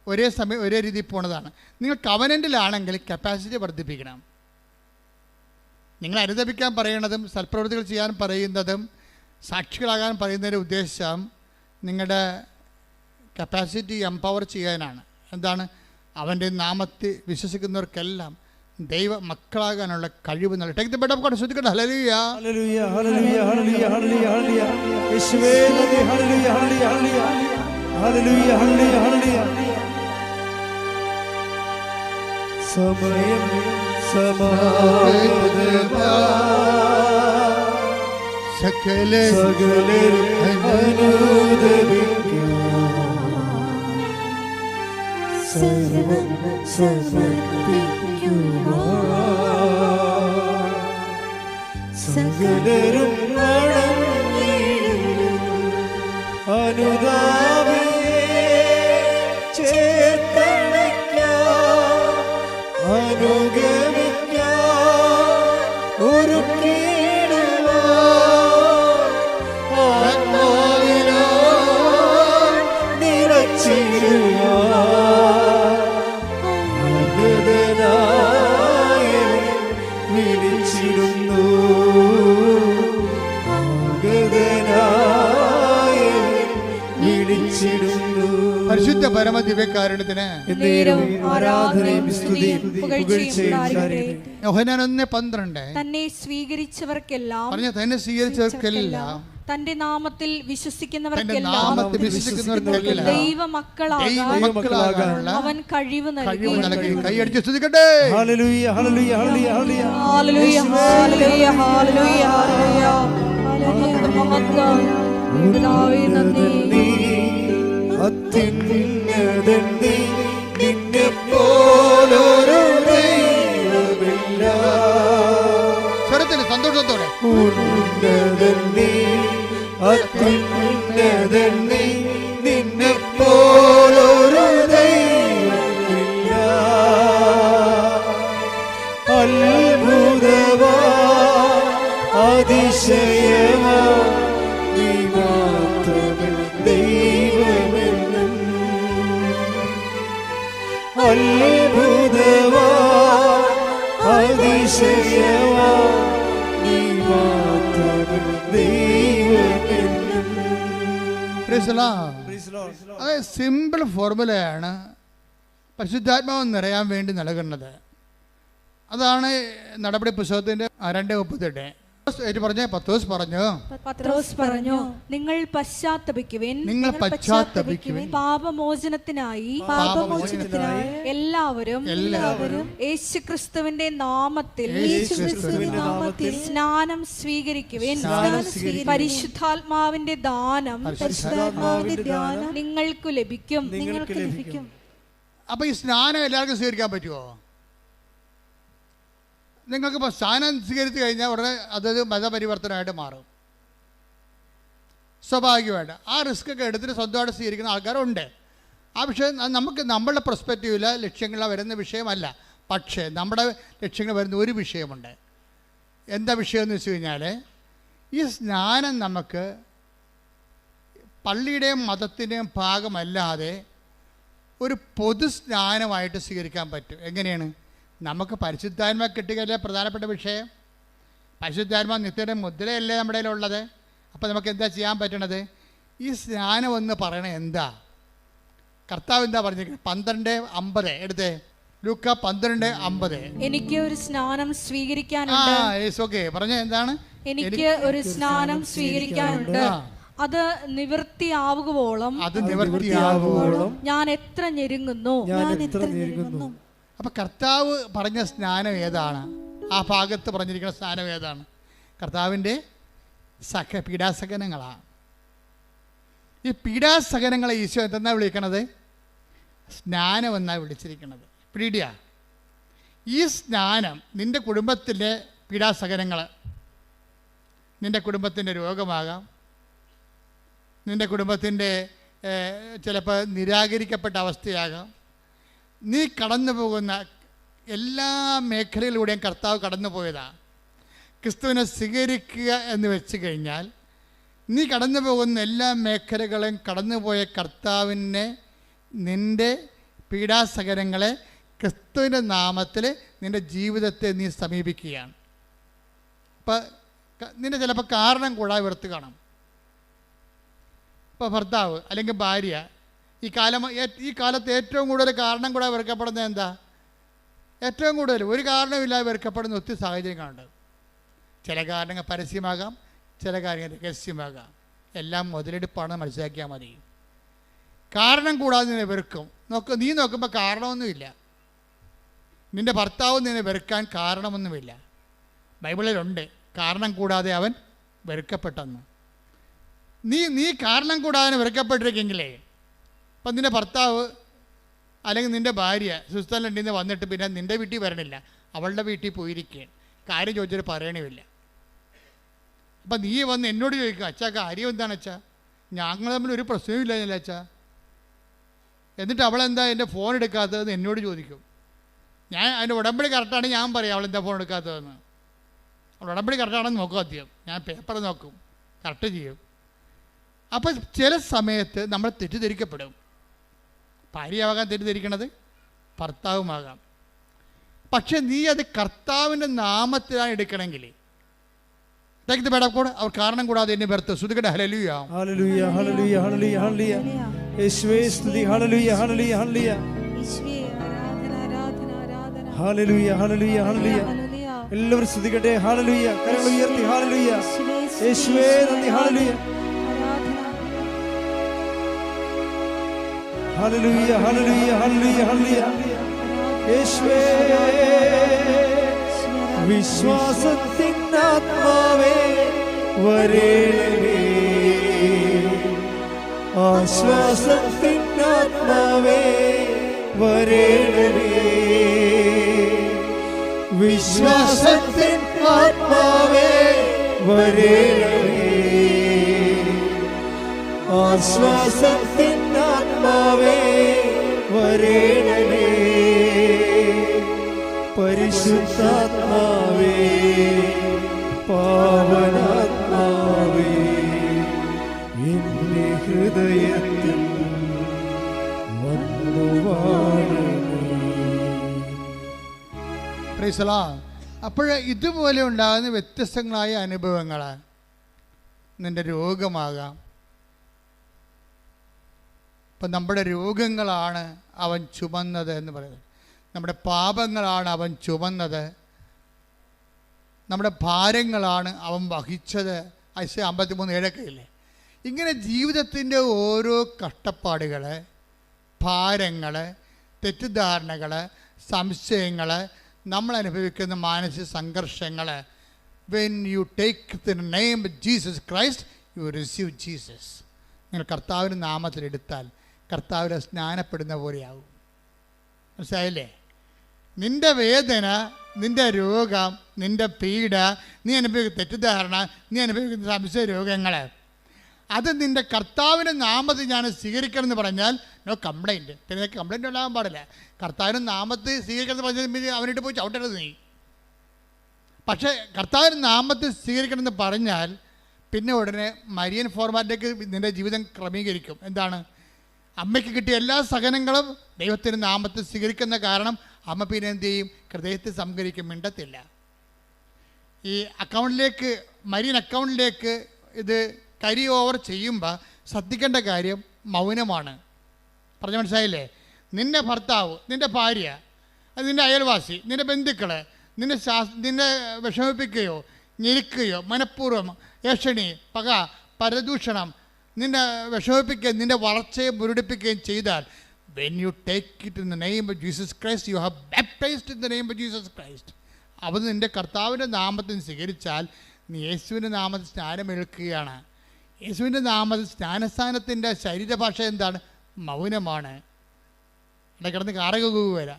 ഒരേ സമയം ഒരേ രീതിയിൽ പോണതാണ്. നിങ്ങൾ കവനൻ്റിലാണെങ്കിൽ കപ്പാസിറ്റി വർദ്ധിപ്പിക്കണം. നിങ്ങൾ അനുദപിക്കാൻ പറയുന്നതും സൽപ്രവൃത്തികൾ ചെയ്യാൻ പറയുന്നതും സാക്ഷികളാകാൻ പറയുന്നതിൻ്റെ ഉദ്ദേശം നിങ്ങളുടെ കപ്പാസിറ്റി എംപവർ ചെയ്യാനാണ്. എന്താണ്? അവൻ്റെ നാമത്തിൽ വിശ്വസിക്കുന്നവർക്കെല്ലാം ദൈവ മക്കളാകാനുള്ള കഴിവ് നൽകി. Take the word of God. ശ്രദ്ധിക്കട്ടെ. Hallelujah hallelujah hallelujah hallelujah hallelujah യേശുവേ നന്ദി. Hallelujah hallelujah hallelujah hallelujah hallelujah. സമയം സമാഗതമാ സകലരും സർവം സകലരും അനുദാപി ചേർത്തണയ്ക്കാം അനുഗമിക്കാം ഒരു പരിശുദ്ധ പരമദിവ്യകാരുണ്യത്തിന് ആരാധനയും സ്തുതിയും പുകഴ്ചയും യോഹന്നാൻ 1:12 തന്നെ സ്വീകരിച്ചവർക്കെല്ലാം പറഞ്ഞ തന്നെ സ്വീകരിച്ചവർക്കെല്ലാം തന്റെ നാമത്തിൽ തന്റെ വിശ്വസിക്കുന്നവർക്കെല്ലാം നാമത്തിൽ വിശ്വസിക്കുന്നവർക്കെല്ലാം ദൈവമക്കളാകാനുള്ള അവൻ കഴിവ് നൽകി. കൈയടിച്ച് സ്തുതിക്കട്ടെ. Hallelujah hallelujah hallelujah hallelujah hallelujah hallelujah hallelujah hallelujah. മഹത്വം പിതാവേ, നന്ദി. അത്യുന്നതൻ നീ, നിന്നെപ്പോലൊരു ദൈവമില്ല. സ്വരത്തിൽ സന്തോഷത്തോടെ. ഉന്നതൻ നീ, അത്യുന്നതൻ നീ, നിന്നെപ്പോലൊരു ദൈവമില്ല. അത്ഭുതവാ, അതിശയവാ, നീ മാത്രമേ ദൈവമെന്നും. അത്ഭുതവാ, അതിശയവാ, നീ മാത്രമേ ദൈവമെന്നും. Praise the Lord. അത് സിമ്പിൾ ഫോർമുലയാണ് പരിശുദ്ധാത്മാവ് നിറയാൻ വേണ്ടി നൽകുന്നത്. അതാണ് നടപടി പുസ്തകത്തിന്റെ 2:38 പറഞ്ഞ പത്രോസ് പറഞ്ഞു, നിങ്ങൾ പശ്ചാത്തപിക്കുവിൻ, പാപമോചനത്തിനായി എല്ലാവരും യേശുക്രിസ്തുവിന്റെ നാമത്തിൽ സ്നാനം സ്വീകരിക്കുവിൻ. പരിശുദ്ധാത്മാവിന്റെ ദാനം നിങ്ങൾക്ക് ലഭിക്കും. അപ്പൊ ഈ സ്നാനം എല്ലാവർക്കും സ്വീകരിക്കാൻ പറ്റുമോ? നിങ്ങൾക്ക് ഇപ്പോൾ സ്നാനം സ്വീകരിച്ചു കഴിഞ്ഞാൽ ഉടനെ അതൊരു മതപരിവർത്തനമായിട്ട് മാറും. സ്വാഭാവികമായിട്ട് ആ റിസ്ക് ഒക്കെ എടുത്തിട്ട് സ്വന്തമായിട്ട് സ്വീകരിക്കുന്ന ആൾക്കാരുണ്ട്. ആ വിഷയം നമുക്ക് നമ്മളുടെ പെർസ്പെക്റ്റീവിൽ ലക്ഷ്യങ്ങൾ വരുന്ന വിഷയമല്ല. പക്ഷേ നമ്മുടെ ലക്ഷ്യങ്ങൾ വരുന്ന ഒരു വിഷയമുണ്ട്. എന്താ വിഷയം എന്ന് വെച്ച് കഴിഞ്ഞാൽ, ഈ സ്നാനം നമുക്ക് പള്ളിയുടെയും മതത്തിൻ്റെയും ഭാഗമല്ലാതെ ഒരു പൊതു സ്നാനമായിട്ട് സ്വീകരിക്കാൻ പറ്റും. എങ്ങനെയാണ്? നമുക്ക് പരിശുദ്ധാത്മ കിട്ടുകയല്ലേ പ്രധാനപ്പെട്ട വിഷയം. പരിശുദ്ധാത്മ നിത്യയുടെ മുദ്രയല്ലേ നമ്മുടെ ഉള്ളത്. അപ്പോൾ നമുക്ക് എന്താ ചെയ്യാൻ പറ്റണത്? ഈ സ്നാനം എന്ന് പറയണത് എന്താ? കർത്താവ് എന്താ പറഞ്ഞിരിക്കുന്നത്? 12:50 എടുത്തേ. ലൂക്ക 12:50. എനിക്ക് ഒരു സ്നാനം സ്വീകരിക്കാനുണ്ട്. ഓക്കെ, പറഞ്ഞ എന്താണ്? എനിക്ക് ഒരു സ്നാനം സ്വീകരിക്കാനുണ്ട്. അത് നിവൃത്തിയാവുകയോളം ഞാൻ എത്ര ഞെരുങ്ങുന്നു. അപ്പം കർത്താവ് പറഞ്ഞ സ്നാനം ഏതാണ്? ആ ഭാഗത്ത് പറഞ്ഞിരിക്കുന്ന സ്നാനം ഏതാണ്? കർത്താവിൻ്റെ പീഡാസഹനങ്ങളാണ്. ഈ പീഡാസഹനങ്ങളെ ഈശോ എന്തെന്നാണ് വിളിക്കണത്? സ്നാനം എന്നാണ് വിളിച്ചിരിക്കുന്നത്. പിടിയ ഈ സ്നാനം നിൻ്റെ കുടുംബത്തിലെ പീഡാസഹനങ്ങൾ, നിൻ്റെ കുടുംബത്തിൻ്റെ രോഗമാകാം, നിൻ്റെ കുടുംബത്തിൻ്റെ ചിലപ്പോൾ നിരാകരിക്കപ്പെട്ട അവസ്ഥയാകാം, നീ കടന്നു പോകുന്ന എല്ലാ മേഖലയിലൂടെയും കർത്താവ് കടന്നു പോയതാണ്. ക്രിസ്തുവിനെ സ്വീകരിക്കുക എന്ന് വെച്ച് കഴിഞ്ഞാൽ നീ കടന്നു പോകുന്ന എല്ലാ മേഖലകളും കടന്നുപോയ കർത്താവിനെ, നിൻ്റെ പീഡാസഹനങ്ങളെ ക്രിസ്തുവിൻ്റെ നാമത്തിൽ നിൻ്റെ ജീവിതത്തെ നീ സമീപിക്കുകയാണ്. അപ്പം നിൻ്റെ ചിലപ്പോൾ കാരണം കൂടാതെ വെറുത്ത് കാണും. ഇപ്പോൾ ഭർത്താവ് അല്ലെങ്കിൽ ഭാര്യ ഈ കാലത്ത് ഏറ്റവും കൂടുതൽ കാരണം കൂടാതെ വെറുക്കപ്പെടുന്നത് എന്താ? ഏറ്റവും കൂടുതൽ ഒരു കാരണമില്ലാതെ വെറുക്കപ്പെടുന്ന ഒത്തിരി സാഹചര്യങ്ങളുണ്ട്. ചില കാരണങ്ങൾ പരസ്യമാകാം, ചില കാര്യങ്ങൾ രഹസ്യമാകാം. എല്ലാം മുതലെടുപ്പാണെന്ന് മനസ്സിലാക്കിയാൽ മതി. കാരണം കൂടാതെ നിന്നെ വെറുക്കും. നീ നോക്കുമ്പോൾ കാരണമൊന്നുമില്ല. നിൻ്റെ ഭർത്താവ് നിന്നെ വെറുക്കാൻ കാരണമൊന്നുമില്ല. ബൈബിളിലുണ്ട് കാരണം കൂടാതെ അവൻ വെറുക്കപ്പെട്ടെന്ന്. നീ കാരണം കൂടാതെ വെറുക്കപ്പെട്ടിരിക്കെങ്കിലേ, അപ്പം നിൻ്റെ ഭർത്താവ് അല്ലെങ്കിൽ നിൻ്റെ ഭാര്യ സ്വിറ്റ്സർലൻഡിൽ നിന്ന് വന്നിട്ട് പിന്നെ നിൻ്റെ വീട്ടിൽ വരണില്ല, അവളുടെ വീട്ടിൽ പോയിരിക്കുകയാണ്. കാര്യം ചോദിച്ചിട്ട് പറയണമില്ല. അപ്പം നീ വന്ന് എന്നോട് ചോദിക്കുക, അച്ഛാ കാര്യം എന്താണ് അച്ഛാ? ഞങ്ങൾ തമ്മിൽ ഒരു പ്രശ്നവും ഇല്ല അച്ഛാ. എന്നിട്ട് അവളെന്താ എൻ്റെ ഫോൺ എടുക്കാത്തതെന്ന് എന്നോട് ചോദിക്കും. ഞാൻ അതിൻ്റെ ഉടമ്പടി കറക്റ്റാണെങ്കിൽ ഞാൻ പറയാം അവളെന്താ ഫോൺ എടുക്കാത്തതെന്ന്. അവൾ ഉടമ്പടി കറക്റ്റാണെന്ന് നോക്കും. ആദ്യം ഞാൻ പേപ്പർ നോക്കും, കറക്റ്റ് ചെയ്യും. അപ്പം ചില സമയത്ത് നമ്മൾ തെറ്റിദ്ധരിക്കപ്പെടും. ഭാര്യയാകാൻ തെറ്റിദ്ധരിക്കണത് ഭർത്താവുമാകാം. പക്ഷെ നീ അത് കർത്താവിൻ്റെ നാമത്തിലാണ് എടുക്കണമെങ്കിൽ അവർ കാരണം കൂടാതെ എന്നെ വെറുത്ത് ശ്രുതികട്ടെ. Hallelujah hallelujah hallelujah hallelujah hallelujah യേശുവേ സ്തുതി. Hallelujah hallelujah hallelujah hallelujah hallelujah hallelujah. എല്ലാവരും സ്തുതിക്കട്ടെ. ഹല്ലേലൂയ. കരങ്ങൾ ഉയർത്തി ഹല്ലേലൂയ യേശുവേ നന്ദി. Hallelujah hallelujah hallelujah hallelujah hallelujah. യേശുവേ വിശ്വാസത്തിൻ ആത്മാവേ വരേണമേ, ആശ്വാസത്തിൻ ആത്മാവേ വരേണമേ, വിശ്വാസത്തിൻ ആത്മാവേ വരേണമേ, ആശ്വാസത്തിൻ ആത്മാവേ വരേണമേ, പരിശുദ്ധാത്മാവേ പാവനാത്മാവേ എന്റെ ഹൃദയത്തിൽ വന്നു വാഴണമേ. Praise the Lord. അപ്പോൾ ഇതുപോലെ ഉണ്ടാകുന്ന വ്യത്യസ്തങ്ങളായ അനുഭവങ്ങൾ നിൻ്റെ രോഗമാകാം. ഇപ്പം നമ്മുടെ രോഗങ്ങളാണ് അവൻ ചുമന്നത് എന്ന് പറയുന്നത്, നമ്മുടെ പാപങ്ങളാണ് അവൻ ചുമന്നത്, നമ്മുടെ ഭാരങ്ങളാണ് അവൻ വഹിച്ചത്. ഐസയ 53:7 ഇല്ലേ? ഇങ്ങനെ ജീവിതത്തിൻ്റെ ഓരോ കഷ്ടപ്പാടുകൾ, ഭാരങ്ങൾ, തെറ്റിദ്ധാരണകൾ, സംശയങ്ങൾ, നമ്മൾ അനുഭവിക്കുന്ന മാനസിക സംഘർഷങ്ങൾ, when you take the name of Jesus Christ U receive Jesus. നിങ്ങൾ കർത്താവിൻ്റെ നാമത്തിലെടുത്താൽ കർത്താവിനെ സ്നാനപ്പെടുന്ന പോലെയാവും. മനസ്സിലായില്ലേ? നിൻ്റെ വേദന, നിൻ്റെ രോഗം, നിൻ്റെ പീഡ, നീ അനുഭവിക്കുന്ന തെറ്റിദ്ധാരണ, നീ അനുഭവിക്കുന്ന സംശയ രോഗങ്ങൾ, അത് നിൻ്റെ കർത്താവിൻ്റെ നാമത്തിൽ ഞാൻ സ്വീകരിക്കണം എന്ന് പറഞ്ഞാൽ നോ കംപ്ലൈൻറ്റ്. പിന്നെ കംപ്ലൈൻറ്റ് ഉണ്ടാകാൻ പാടില്ല. കർത്താവിൻ്റെ നാമത്തിൽ സ്വീകരിക്കണം എന്ന് പറഞ്ഞാൽ അവനിട്ട് പോയി ചവിട്ടരുത് നീ. പക്ഷേ കർത്താവിൻ്റെ നാമത്തിൽ സ്വീകരിക്കണം എന്ന് പറഞ്ഞാൽ പിന്നെ ഉടനെ മരിയൻ ഫോർമാറ്റിലേക്ക് നിൻ്റെ ജീവിതം ക്രമീകരിക്കും. എന്താണ്? അമ്മയ്ക്ക് കിട്ടിയ എല്ലാ സഹനങ്ങളും ദൈവത്തിൻ്റെ നാമത്തിൽ സ്വീകരിക്കുന്ന കാരണം അമ്മ പിന്നെ എന്ത് ചെയ്യും? ഹൃദയത്തിൽ സംഭരിക്കും, മിണ്ടത്തില്ല. ഈ അക്കൗണ്ടിലേക്ക്, മരിയൻ അക്കൗണ്ടിലേക്ക് ഇത് കരി ഓവർ ചെയ്യുമ്പോൾ ശ്രദ്ധിക്കേണ്ട കാര്യം മൗനമാണ്. പറഞ്ഞ മനസ്സിലായില്ലേ? നിൻ്റെ ഭർത്താവ്, നിൻ്റെ ഭാര്യ, അത് നിൻ്റെ അയൽവാസി, നിൻ്റെ ബന്ധുക്കൾ നിന്നെ വിഷമിപ്പിക്കുകയോ ഞെരുക്കുകയോ മനഃപൂർവ്വം ഏഷണി, പക, പരദൂഷണം നിന്നെ വിഷമിപ്പിക്കുകയും നിൻ്റെ വളർച്ചയെ മുരടിപ്പിക്കുകയും ചെയ്താൽ, when you take it in the name of Jesus Christ, you have baptized in the name of Jesus Christ. അവൻ നിൻ്റെ കർത്താവിൻ്റെ നാമത്തിൽ സ്വീകരിച്ചാൽ നീ യേശുവിൻ്റെ നാമത്തിൽ സ്നാനമേൽക്കുകയാണ്. യേശുവിൻ്റെ നാമത്തിൽ സ്നാനസ്ഥാനത്തിൻ്റെ ശരീരഭാഷ എന്താണ്? മൗനമാണ്. അവിടെ കിടന്ന് കാറകുകയല്ല.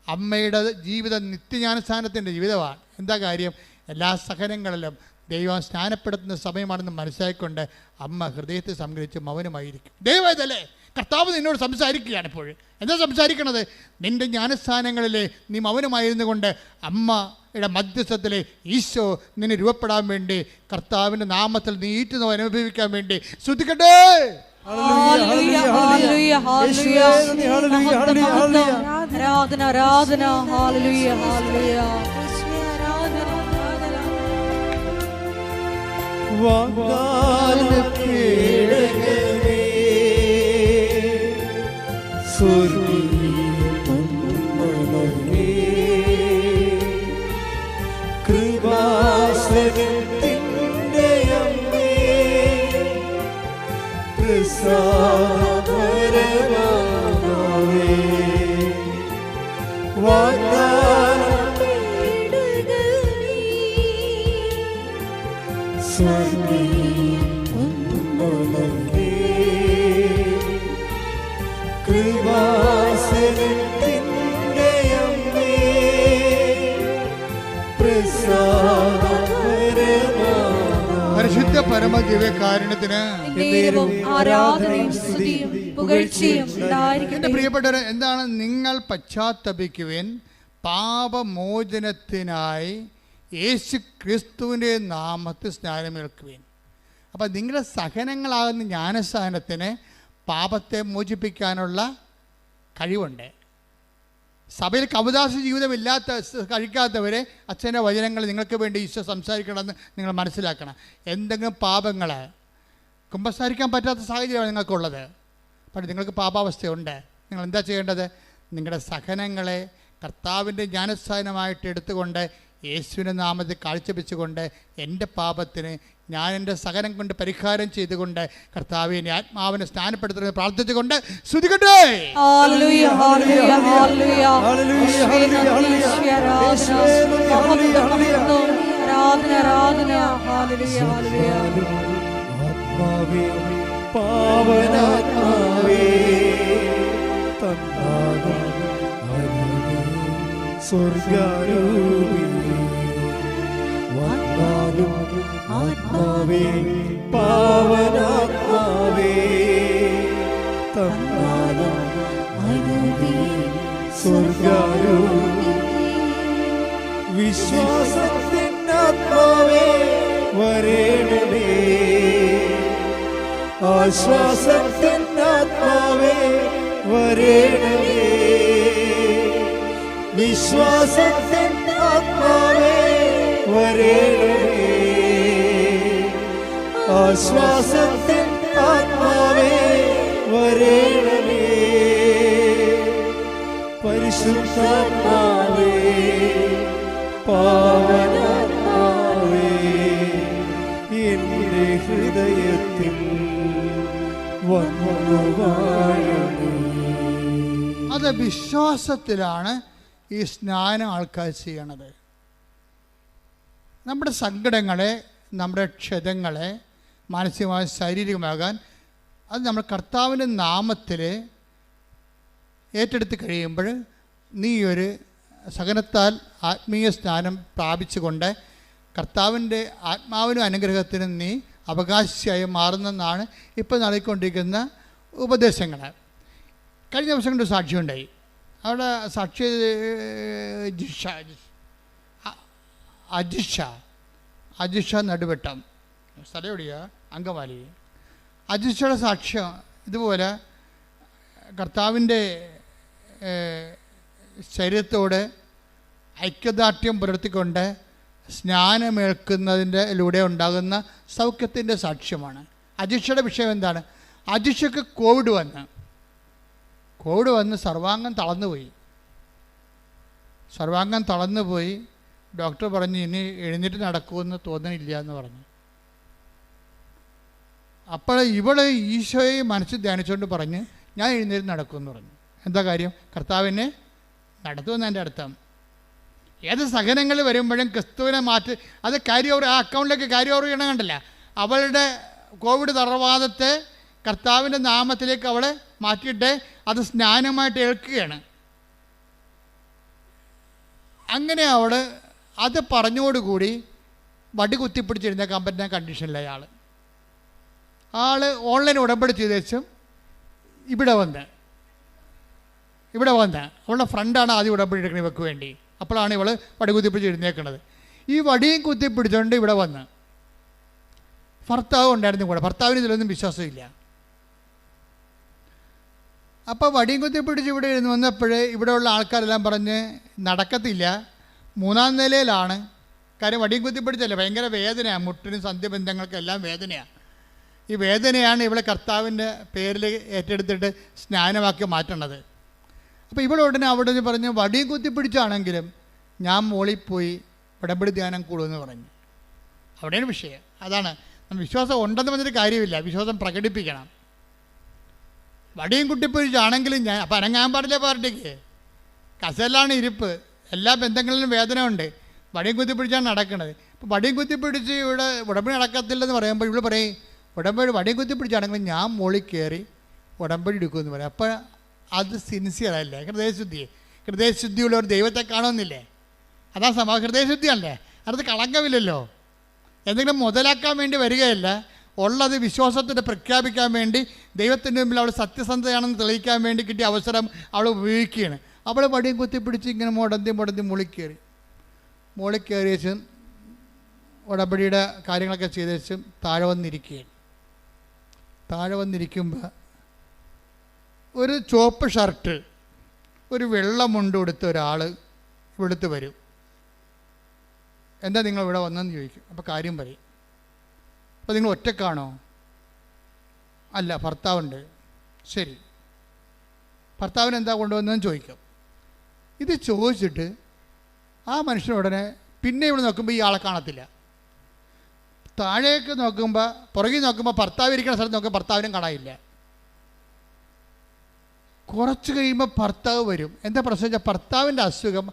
അമ്മയുടെ ജീവിതം നിത്യജ്ഞാനസ്ഥാനത്തിൻ്റെ ജീവിതമാണ്. എന്താ കാര്യം? എല്ലാ സഹനങ്ങളിലും ദൈവം സ്നാനപ്പെടുത്തുന്ന സമയമാണെന്ന് മനസ്സിലാക്കിക്കൊണ്ട് അമ്മ ഹൃദയത്തെ സംഗ്രഹിച്ച് മൗനമായിരിക്കും. ദൈവമല്ലേ കർത്താവ് നിന്നോട് സംസാരിക്കുകയാണ്. ഇപ്പോൾ എന്താ സംസാരിക്കണത്? നിൻ്റെ ജ്ഞാനസ്ഥാനങ്ങളിലെ നീ മൗനമായിരുന്നു കൊണ്ട് അമ്മയുടെ മധ്യസ്ഥത്തിലെ ഈശോ നിന്നെ രൂപപ്പെടാൻ വേണ്ടി കർത്താവിൻ്റെ നാമത്തിൽ നീ ഈറ്റുന്നവ അനുഭവിക്കാൻ വേണ്ടി ശ്രദ്ധിക്കട്ടെ. കൃപാസനത്തിൻ്റെ അമ്മേ പ്രസാദപരമാനവേ കൃപാസനത്തിൻ്റെ അമ്മേ പരിശുദ്ധ പരമ ദിവ്യകാരുണ്യത്തിന് ആരാധനയും സ്തുതിയും പുകഴ്ചയും ഉണ്ടായിരിക്കട്ടെ. എൻ്റെ പ്രിയപ്പെട്ടവരെ, എന്താണ്? നിങ്ങൾ പശ്ചാത്തപിക്കുവിൻ, പാപമോചനത്തിനായി യേശു ക്രിസ്തുവിൻ്റെ നാമത്തിൽ സ്നാനമേൽക്കുവിൻ. അപ്പം നിങ്ങളുടെ സഹനങ്ങളാകുന്ന ജ്ഞാനസ്ഥാനത്തിന് പാപത്തെ മോചിപ്പിക്കാനുള്ള കഴിവുണ്ട്. സഭയിൽ കവദാസ ജീവിതമില്ലാത്ത കഴിക്കാത്തവരെ അച്ഛൻ്റെ വചനങ്ങൾ നിങ്ങൾക്ക് വേണ്ടി ഈശോ സംസാരിക്കണമെന്ന് നിങ്ങൾ മനസ്സിലാക്കണം. എന്തെങ്കിലും പാപങ്ങൾ കുമ്പസാരിക്കാൻ പറ്റാത്ത സാഹചര്യമാണ് നിങ്ങൾക്കുള്ളത്. പക്ഷേ നിങ്ങൾക്ക് പാപാവസ്ഥയുണ്ട്. നിങ്ങൾ എന്താ ചെയ്യേണ്ടത്? നിങ്ങളുടെ സഹനങ്ങളെ കർത്താവിൻ്റെ ജ്ഞാനസ്ഥാനമായിട്ട് എടുത്തുകൊണ്ട് യേശുവിൻ്റെ നാമത്തിൽ കാഴ്ചവെച്ചുകൊണ്ട് എൻ്റെ പാപത്തിന് ഞാൻ എൻ്റെ സഹനം കൊണ്ട് പരിഹാരം ചെയ്തുകൊണ്ട് കർത്താവിനെ ആത്മാവിനെ സ്നാനപ്പെടുത്തുന്നത് പ്രാർത്ഥിച്ചുകൊണ്ട് സ്തുതിക്കട്ടെ. പാവനാത്മാവേ തന്നാകും സ്വർഗാരൂപി വന്നാലും ആത്മാവേ പാവനാത്മാവേ തന്നാലും സ്വർഗാരൂപി വിശ്വാസത്തിനാത്മാവേ വരേണമേ ആശ്വാസത്തിനാത്മാവേ വരേണമേ വിശ്വാസത്തിനാത്മാവേ വരേണമേ ആശ്വാസത്തിനാത്മാവേ വരേണമേ പരിശുദ്ധാത്മാവേ പാവനാത്മാവേ എൻ്റെ ഹൃദയത്തിൽ വന്നു വാഴണേ. അത് വിശ്വാസത്തിലാണ് ഈ സ്നാനം ആൾക്കാർ ചെയ്യണത്. നമ്മുടെ സങ്കടങ്ങളെ, നമ്മുടെ ക്ഷതങ്ങളെ മാനസികമായി ശാരീരികമാകാൻ അത് നമ്മൾ കർത്താവിൻ്റെ നാമത്തിൽ ഏറ്റെടുത്ത് കഴിയുമ്പോൾ നീ ഒരു സഹനത്താൽ ആത്മീയ സ്നാനം പ്രാപിച്ചുകൊണ്ട് കർത്താവിൻ്റെ ആത്മാവിനും അനുഗ്രഹത്തിനും നീ അവകാശിയായി മാറുന്നെന്നാണ് ഇപ്പോൾ നൽകിക്കൊണ്ടിരിക്കുന്ന ഉപദേശങ്ങൾ. കഴിഞ്ഞ ദിവസങ്ങളുടെ സാക്ഷിയുണ്ടായി. അവിടെ സാക്ഷി അജിഷ നടുവട്ടം സ്ഥലം എവിടെയാ? അങ്കമാലി. അജിഷയുടെ സാക്ഷ്യം ഇതുപോലെ കർത്താവിൻ്റെ ശരീരത്തോട് ഐക്യദാർഢ്യം പുലർത്തിക്കൊണ്ട് സ്നാനമേൽക്കുന്നതിലൂടെ ഉണ്ടാകുന്ന സൗഖ്യത്തിൻ്റെ സാക്ഷ്യമാണ്. അജിഷയുടെ വിഷയം എന്താണ്? അജിഷയ്ക്ക് കോവിഡ് വന്ന് സർവാംഗം തളർന്നുപോയി. ഡോക്ടർ പറഞ്ഞു ഇനി എഴുന്നേറ്റ് നടക്കുമെന്ന് തോന്നണില്ല എന്ന് പറഞ്ഞു. അപ്പോൾ ഇവള് ഈശോയെ മനസ്സിൽ ധ്യാനിച്ചുകൊണ്ട് പറഞ്ഞ് ഞാൻ എഴുന്നേറ്റ് നടക്കുമെന്ന് പറഞ്ഞു. എന്താ കാര്യം? കർത്താവിനെ നടത്തുമെന്ന് എൻ്റെ അർത്ഥം. ഏത് സഹനങ്ങൾ വരുമ്പോഴും ക്രിസ്തുവിനെ മാറ്റി അത് ആ അക്കൗണ്ടിലേക്ക് ക്യാരി ഓവർ ചെയ്യണം. കണ്ടില്ല, അവളുടെ കോവിഡ് തളർവാദത്തെ കർത്താവിൻ്റെ നാമത്തിലേക്ക് അവളെ മാറ്റിയിട്ട് അത് സ്നാനമായിട്ട് ഏൽക്കുകയാണ്. അങ്ങനെ അവൾ അത് പറഞ്ഞോടുകൂടി വടി കുത്തിപ്പിടിച്ചിരുന്നേക്കാൻ പറ്റുന്ന കണ്ടീഷനില്ല ആൾ ഓൺലൈൻ ഉടമ്പടി ചെയ്ത ശേഷം ഇവിടെ വന്ന് അവളുടെ ഫ്രണ്ടാണ് ആദ്യം ഉടമ്പടി എടുക്കുന്നത് ഇവർക്ക് വേണ്ടി. അപ്പോഴാണ് ഇവൾ വടി കുത്തിപ്പിടിച്ച് എഴുന്നേക്കുന്നത്. ഈ വടിയും കുത്തിപ്പിടിച്ചുകൊണ്ട് ഇവിടെ വന്ന് ഭർത്താവ് ഉണ്ടായിരുന്നു കൂടെ. ഭർത്താവിന് ഇതിലൊന്നും വിശ്വാസമില്ല. അപ്പോൾ വടിയും കുത്തിപ്പിടിച്ച് ഇവിടെ ഇരുന്ന് വന്നപ്പോൾ ഇവിടെയുള്ള ആൾക്കാരെല്ലാം പറഞ്ഞ് നടക്കത്തില്ല, 3-ാം നിലയിലാണ്. കാര്യം വടിയും കുത്തിപ്പിടിച്ചല്ലേ, ഭയങ്കര വേദനയാണ്, മുട്ടിനും സന്ധ്യബന്ധങ്ങൾക്കെല്ലാം വേദനയാണ്. ഈ വേദനയാണ് ഇവളെ കർത്താവിൻ്റെ പേരിൽ ഏറ്റെടുത്തിട്ട് സ്നാനമാക്കി മാറ്റണത്. അപ്പോൾ ഇവളുടനെ അവിടെ പറഞ്ഞ് വടിയും കുത്തിപ്പിടിച്ചാണെങ്കിലും ഞാൻ മോളിൽ പോയി ഉടമ്പടി ധ്യാനം കൂടുമെന്ന് പറഞ്ഞു. അവിടെയാണ് വിഷയം. അതാണ് വിശ്വാസം ഉണ്ടെന്ന് പറഞ്ഞൊരു കാര്യമില്ല, വിശ്വാസം പ്രകടിപ്പിക്കണം. വടിയും കുത്തിപ്പിടിച്ചാണെങ്കിലും ഞാൻ അപ്പം അനങ്ങാൻ പാടില്ല. പാർട്ടിക്ക് കസലാണ് ഇരിപ്പ്, എല്ലാ ബന്ധങ്ങളിലും വേദന ഉണ്ട്. വടിയും കുത്തിപ്പിടിച്ചാണ് നടക്കുന്നത്. അപ്പോൾ വടിയും കുത്തിപ്പിടിച്ച് ഇവിടെ ഉടമ്പടി നടക്കത്തില്ലെന്ന് പറയുമ്പോൾ ഇവിടെ പറയും വടിയും കുത്തിപ്പിടിച്ചാണെങ്കിലും ഞാൻ മോളിൽ കയറി ഉടമ്പടി എടുക്കുമെന്ന് പറയും. അപ്പോൾ അത് സിൻസിയറല്ലേ? ഹൃദയശുദ്ധിയുള്ളവർ ദൈവത്തെ കാണുന്നില്ലേ? അതാ ഹൃദയശുദ്ധിയല്ലേ? അത് കളങ്കമില്ലല്ലോ. എന്തെങ്കിലും മുതലാക്കാൻ വേണ്ടി വരികയല്ല, ഉള്ളത് വിശ്വാസത്തിൻ്റെ പ്രഖ്യാപിക്കാൻ വേണ്ടി ദൈവത്തിൻ്റെ മുമ്പിൽ അവൾ സത്യസന്ധതയാണെന്ന് തെളിയിക്കാൻ വേണ്ടി കിട്ടിയ അവസരം അവൾ ഉപയോഗിക്കുകയാണ്. അവൾ വടിയും കുത്തിപ്പിടിച്ച് ഇങ്ങനെ മുടന്തി മുകളിൽ കയറിയ ശേഷം ഉടമ്പടിയുടെ കാര്യങ്ങളൊക്കെ ചെയ്ത ശേഷം താഴെ വന്നിരിക്കുമ്പോൾ ഒരു ചുവപ്പ് ഷർട്ട് ഒരു വെള്ള മുണ്ട് കൊടുത്ത ഒരാൾ ഇവിടുത്തെ വരും. എന്താ നിങ്ങൾ ഇവിടെ വന്നെന്ന് ചോദിക്കും. അപ്പോൾ കാര്യം പറയും. അപ്പോൾ നിങ്ങൾ ഒറ്റക്കാണോ? അല്ല, ഭർത്താവുണ്ട്. ശരി, ഭർത്താവിന് എന്താ കൊണ്ടുവന്നതെന്ന് ചോദിക്കും. ഇത് ചോദിച്ചിട്ട് ആ മനുഷ്യൻ ഉടനെ പിന്നെ ഇവിടെ നോക്കുമ്പോൾ ഈ ആളെ കാണത്തില്ല. താഴേക്ക് നോക്കുമ്പോൾ, പുറകിൽ നോക്കുമ്പോൾ ഭർത്താവ് ഇരിക്കുന്ന സ്ഥലത്ത് നോക്കുമ്പോൾ ഭർത്താവിനും കാണാനില്ല. കുറച്ച് കഴിയുമ്പോൾ ഭർത്താവ് വരും. എന്താ പ്രശ്നം വെച്ചാൽ ഭർത്താവിൻ്റെ അസുഖം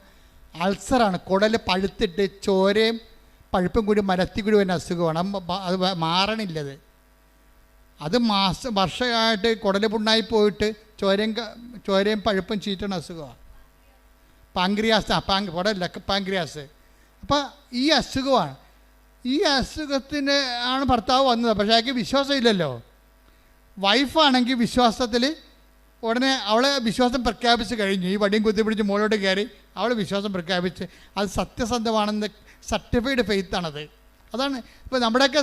അൾസറാണ്. കുടൽ പഴുത്തിട്ട് ചോരയും പഴുപ്പും കൂടി മരത്തി കൂടി വരുന്ന അസുഖമാണ്. അത് മാറണില്ലത്. അത് വർഷമായിട്ട് കുടൽ പുണ്ണായി പോയിട്ട് ചോരയും പഴുപ്പും ചീറ്റണ അസുഖമാണ്. പാങ്ക്രിയാസ്, കുടല്ല, പാങ്ക്രിയാസ്. അപ്പം ഈ അസുഖമാണ്. ഈ അസുഖത്തിന് ആണ് ഭർത്താവ് വന്നത്. പക്ഷേ അയാൾക്ക് വിശ്വാസമില്ലല്ലോ. വൈഫാണെങ്കിൽ വിശ്വാസത്തിൽ ഉടനെ അവളെ വിശ്വാസം പ്രഖ്യാപിച്ച് കഴിഞ്ഞു. ഈ വടിയും കുത്തിപ്പിടിച്ച് മുകളോട്ട് കയറി അവൾ വിശ്വാസം പ്രഖ്യാപിച്ച് അത് സത്യസന്ധമാണെന്ന് സർട്ടിഫൈഡ് ഫെയ്ത്താണത്. അതാണ് ഇപ്പോൾ നമ്മുടെയൊക്കെ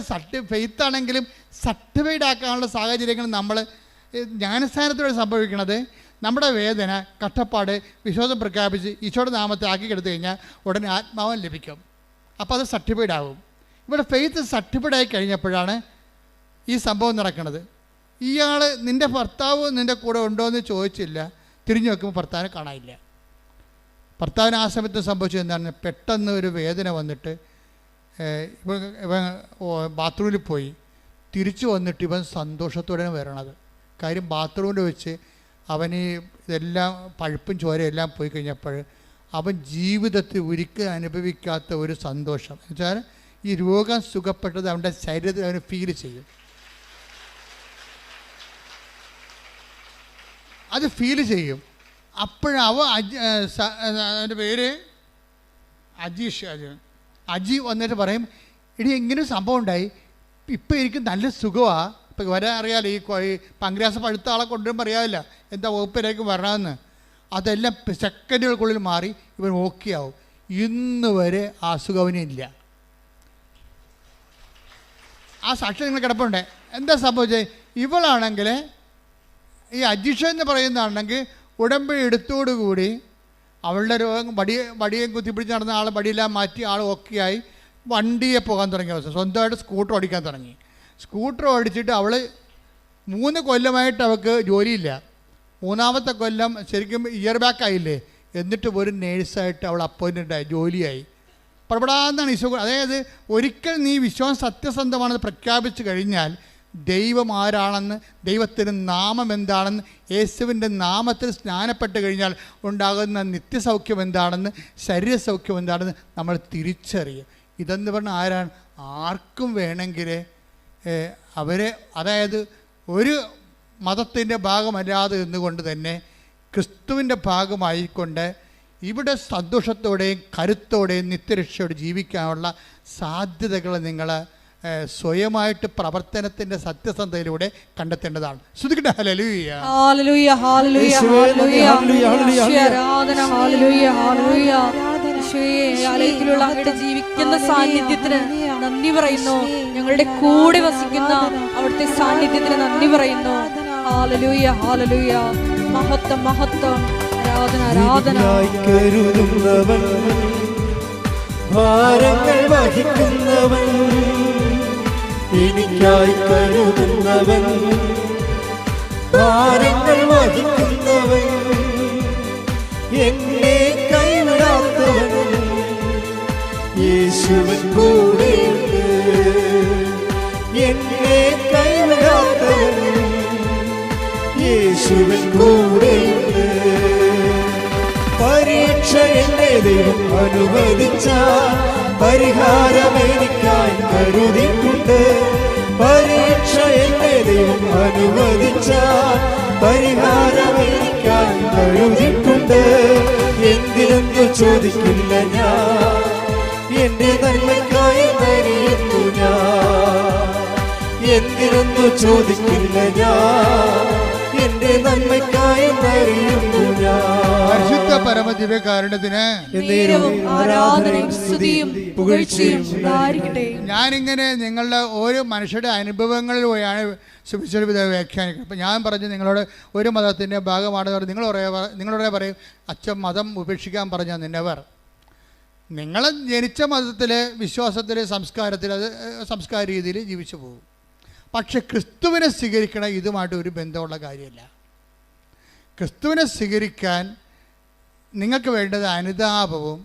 ഫെയ്ത്താണെങ്കിലും സർട്ടിഫൈഡ് ആക്കാനുള്ള സാഹചര്യങ്ങൾ നമ്മൾ ജ്ഞാനസ്ഥാനത്തോടെ സംഭവിക്കുന്നത്. നമ്മുടെ വേദന, കഷ്ടപ്പാട് വിശ്വാസം പ്രഖ്യാപിച്ച് ഈശോയുടെ നാമത്തെ ആക്കിക്കെടുത്തു കഴിഞ്ഞാൽ ഉടനെ ആത്മാവം ലഭിക്കും. അപ്പോൾ അത് സർട്ടിഫൈഡ് ആകും. ഇവിടെ ഫെയ്ത്ത് സർട്ടിഫൈഡ് ആയി കഴിഞ്ഞപ്പോഴാണ് ഈ സംഭവം നടക്കുന്നത്. ഇയാൾ നിൻ്റെ ഭർത്താവ് നിൻ്റെ കൂടെ ഉണ്ടോ എന്ന് ചോദിച്ചില്ല. തിരിഞ്ഞു നോക്കുമ്പോൾ ഭർത്താവിനെ കാണാനില്ല. ഭർത്താവിന് ആ സമയത്ത് സംഭവിച്ചത് എന്താണ്? പെട്ടെന്ന് ഒരു വേദന വന്നിട്ട് ഇവൻ ബാത്റൂമിൽ പോയി. തിരിച്ചു വന്നിട്ട് ഇവൻ സന്തോഷത്തോടെയാണ് വരണത്. കാര്യം ബാത്റൂമിൽ വെച്ച് അവന് ഇതെല്ലാം പഴുപ്പും ചോരയും എല്ലാം പോയി കഴിഞ്ഞപ്പോൾ അവൻ ജീവിതത്തിൽ ഒരിക്കലും അനുഭവിക്കാത്ത ഒരു സന്തോഷം. എന്നുവെച്ചാൽ ഈ രോഗം സുഖപ്പെട്ടത് അവൻ്റെ ശരീരത്തിൽ അവന് ഫീൽ ചെയ്യും. അത് ഫീൽ ചെയ്യും. അപ്പോഴവ അവൻ്റെ പേര് അജി വന്നിട്ട് പറയും, ഇനി ഇങ്ങനെ സംഭവം ഉണ്ടായി, ഇപ്പം എനിക്ക് നല്ല സുഖമാണ്. ഇപ്പം വരാൻ അറിയാമല്ലോ, ഈ പങ്ക്രിയാസ് പഴുത്ത ആളെ കൊണ്ടുവരുമ്പോൾ അറിയാമല്ല എന്താ വകുപ്പിലേക്ക് വരണമെന്ന്. അതെല്ലാം സെക്കൻഡുകൾക്കുള്ളിൽ മാറി ഇവൻ ഓക്കെ ആവും. ഇന്ന് വരെ ആ സുഖം അവനില്ല. ആ സാക്ഷ്യം നിങ്ങൾ കിടപ്പുണ്ട്. എന്താ സംഭവിച്ചത്? ഇവളാണെങ്കിൽ ഈ അജീഷ എന്ന് പറയുന്നതാണെങ്കിൽ ഉടമ്പടി എടുത്തോടുകൂടി അവളുടെ രോഗം വടിയെ കുത്തിപ്പിടിച്ച് നടന്ന ആൾ വടിയെല്ലാം മാറ്റി ആൾ ഓക്കെ ആയി വണ്ടിയെ പോകാൻ തുടങ്ങിയ അവസ്ഥ. സ്വന്തമായിട്ട് സ്കൂട്ടർ ഓടിക്കാൻ തുടങ്ങി. സ്കൂട്ടർ ഓടിച്ചിട്ട് അവൾ 3 കൊല്ലമായിട്ട് അവൾക്ക് ജോലിയില്ല. 3ാമത്തെ കൊല്ലം ശരിക്കും ഇയർ ബാക്ക് ആയില്ലേ. എന്നിട്ട് ഒരു നേഴ്സായിട്ട് അവൾ അപ്പോയിൻമെൻ്റ് ആയി, ജോലിയായി. പടപടാന്നാണ് ഈശോ. അതായത് ഒരിക്കൽ നീ വിശ്വാസം സത്യസന്ധമാണെന്ന് പ്രഖ്യാപിച്ചു കഴിഞ്ഞാൽ ദൈവം ആരാണെന്ന്, ദൈവത്തിൻ്റെ നാമം എന്താണെന്ന്, യേശുവിൻ്റെ നാമത്തിൽ സ്നാനപ്പെട്ട് കഴിഞ്ഞാൽ ഉണ്ടാകുന്ന നിത്യസൗഖ്യം എന്താണെന്ന്, ശരീരസൗഖ്യം എന്താണെന്ന് നമ്മൾ തിരിച്ചറിയും. ഇതെന്ന് പറഞ്ഞാൽ ആരാണ്? ആർക്കും വേണമെങ്കിൽ അവരെ, അതായത് ഒരു മതത്തിൻ്റെ ഭാഗമല്ലാതെ നിന്നുകൊണ്ട് തന്നെ ക്രിസ്തുവിൻ്റെ ഭാഗമായിക്കൊണ്ട് ഇവിടെ സന്തോഷത്തോടെയും കരുത്തോടെയും നിത്യരക്ഷയോടെ ജീവിക്കാനുള്ള സാധ്യതകൾ നിങ്ങൾ സ്വയമായിട്ട് പ്രവർത്തനത്തിൻ്റെ സത്യസന്ധതയിലൂടെ കണ്ടെത്തേണ്ടതാണ്. ശ്രുതിക്കട്ടെ ഹല്ലേലൂയ. ഹല്ലേലൂയ ഹല്ലേലൂയ ഹല്ലേലൂയ ആരാധന. Hallelujah hallelujah. യേശുവേ, ആലയത്തിലുള്ള അങ്ങയുടെ ജീവിക്കുന്ന സാന്നിധ്യത്തിന് നന്ദി പറയുന്നു. ഞങ്ങളുടെ കൂടെ വസിക്കുന്ന അവിടുത്തെ സാന്നിധ്യത്തിന് നന്ദി പറയുന്നു. Hallelujah hallelujah. മഹത്വം മഹത്വം. ആരാധന ആരാധന. കരുതുന്നവൻ, ഭാരങ്ങൾ വഹിക്കുന്നവൻ, എനിക്കായി കരുതുന്നവൻ, ഭാരങ്ങൾ വഹിക്കുന്നവൻ, എന്നെ കൈവിടാത്തവൻ, യേശുവിൻ കൂടെയുണ്ട്. എന്നെ കൈവിടാത്തവൻ, യേശുവിൻ കൂടെയുണ്ട്. പരീക്ഷ എന്നെ ദൈവം അനുവദിച്ച പരിഹാരം എനിക്കായി കരുതിയിട്ടുണ്ട്. പരീക്ഷ എന്നെ ദൈവം അനുവദിച്ച പരിഹാരം എനിക്കായി കരുതിയിട്ടുണ്ട്. എന്തിനെന്നു ചോദിക്കില്ല ഞാൻ, എന്റെ നന്മയ്ക്കായി നരിയുന്നു ഞാൻ. എന്തിനെന്നു ചോദിക്കില്ല ഞാൻ, എന്റെ നന്മയ്ക്കായി നരിയുന്നു ഞാൻ. പരിശുദ്ധ പരമദിവ്യകാരുണ്യത്തിന് ആരാധനയും സ്തുതിയും പുകഴ്ചയും ഉണ്ടായിരിക്കട്ടെ. ഞാനിങ്ങനെ നിങ്ങളുടെ ഓരോ മനുഷ്യരുടെ അനുഭവങ്ങളിൽ പോയാണ് സുവിശേഷ വ്യാഖ്യാനിക്കുന്നത്. അപ്പം ഞാൻ പറഞ്ഞു നിങ്ങളോട് ഒരു മതത്തിൻ്റെ ഭാഗമാണെന്ന് നിങ്ങളോട് പറയും, അച്ഛൻ മതം ഉപേക്ഷിക്കാൻ പറഞ്ഞാൽ നിന്നെവർ. നിങ്ങൾ ജനിച്ച മതത്തിൽ, വിശ്വാസത്തിൽ, സംസ്കാരത്തിൽ, അത് സംസ്കാര രീതിയിൽ ജീവിച്ചു പോകും. പക്ഷെ ക്രിസ്തുവിനെ സ്വീകരിക്കണം ഇതുമായിട്ട് ഒരു ബന്ധമുള്ള കാര്യമല്ല. ക്രിസ്തുവിനെ സ്വീകരിക്കാൻ നിങ്ങൾക്ക് വേണ്ടത് അനുതാപവും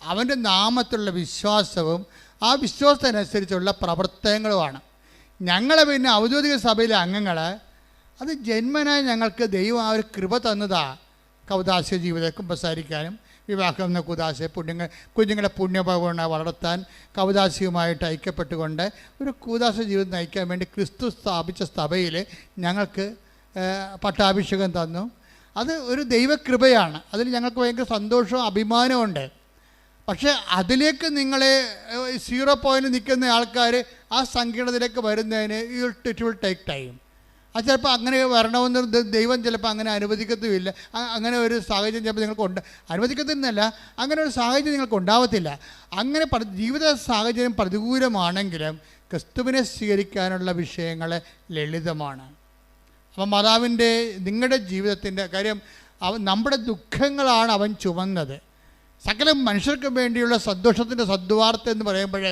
അവൻ്റെ നാമത്തിലുള്ള വിശ്വാസവും ആ വിശ്വാസത്തിനനുസരിച്ചുള്ള പ്രവർത്തനങ്ങളുമാണ്. ഞങ്ങളെ പിന്നെ ഔദ്യോഗിക സഭയിലെ അംഗങ്ങൾ അത് ജന്മനായി ഞങ്ങൾക്ക് ദൈവം ആ ഒരു കൃപ തന്നതാണ്. കൗദാസ്യ ജീവിതം കുമ്പസാരിക്കാനും വിവാഹം എന്ന കുദാശ കുഞ്ഞുങ്ങളെ പുണ്യഭവന വളർത്താൻ കൗദാസ്യവുമായിട്ട് ഐക്യപ്പെട്ടുകൊണ്ട് ഒരു കൂദാശ ജീവിതം നയിക്കാൻ വേണ്ടി ക്രിസ്തു സ്ഥാപിച്ച സഭയിൽ ഞങ്ങൾക്ക് പട്ടാഭിഷേകം തന്നു. അത് ഒരു ദൈവകൃപയാണ്. അതിൽ ഞങ്ങൾക്ക് ഭയങ്കര സന്തോഷവും അഭിമാനമുണ്ട്. പക്ഷേ അതിലേക്ക് നിങ്ങളെ 0 പോയിന്റ് നിൽക്കുന്ന ആൾക്കാർ ആ സങ്കീർണതയിലേക്ക് വരുന്നതിന് ഇറ്റ് വിൽ ടേക്ക് ടൈം. അത് ചിലപ്പോൾ അങ്ങനെ വരണമെന്ന് ദൈവം ചിലപ്പോൾ അങ്ങനെ അനുവദിക്കത്തുമില്ല. അങ്ങനെ ഒരു സാഹചര്യം ചിലപ്പോൾ നിങ്ങൾക്ക് അനുവദിക്കത്തില്ല. അങ്ങനെ ഒരു സാഹചര്യം നിങ്ങൾക്ക് ഉണ്ടാവത്തില്ല. അങ്ങനെ ജീവിത സാഹചര്യം പ്രതികൂലമാണെങ്കിലും ക്രിസ്തുവിനെ സ്വീകരിക്കാനുള്ള വിഷയങ്ങൾ ലളിതമാണ്. അപ്പം മാതാവിൻ്റെ നിങ്ങളുടെ ജീവിതത്തിൻ്റെ കാര്യം നമ്മുടെ ദുഃഖങ്ങളാണ് അവൻ ചുമന്നത്. സകല മനുഷ്യർക്ക് വേണ്ടിയുള്ള സന്തോഷത്തിൻ്റെ സദ്വാർത്ത എന്ന് പറയുമ്പോൾ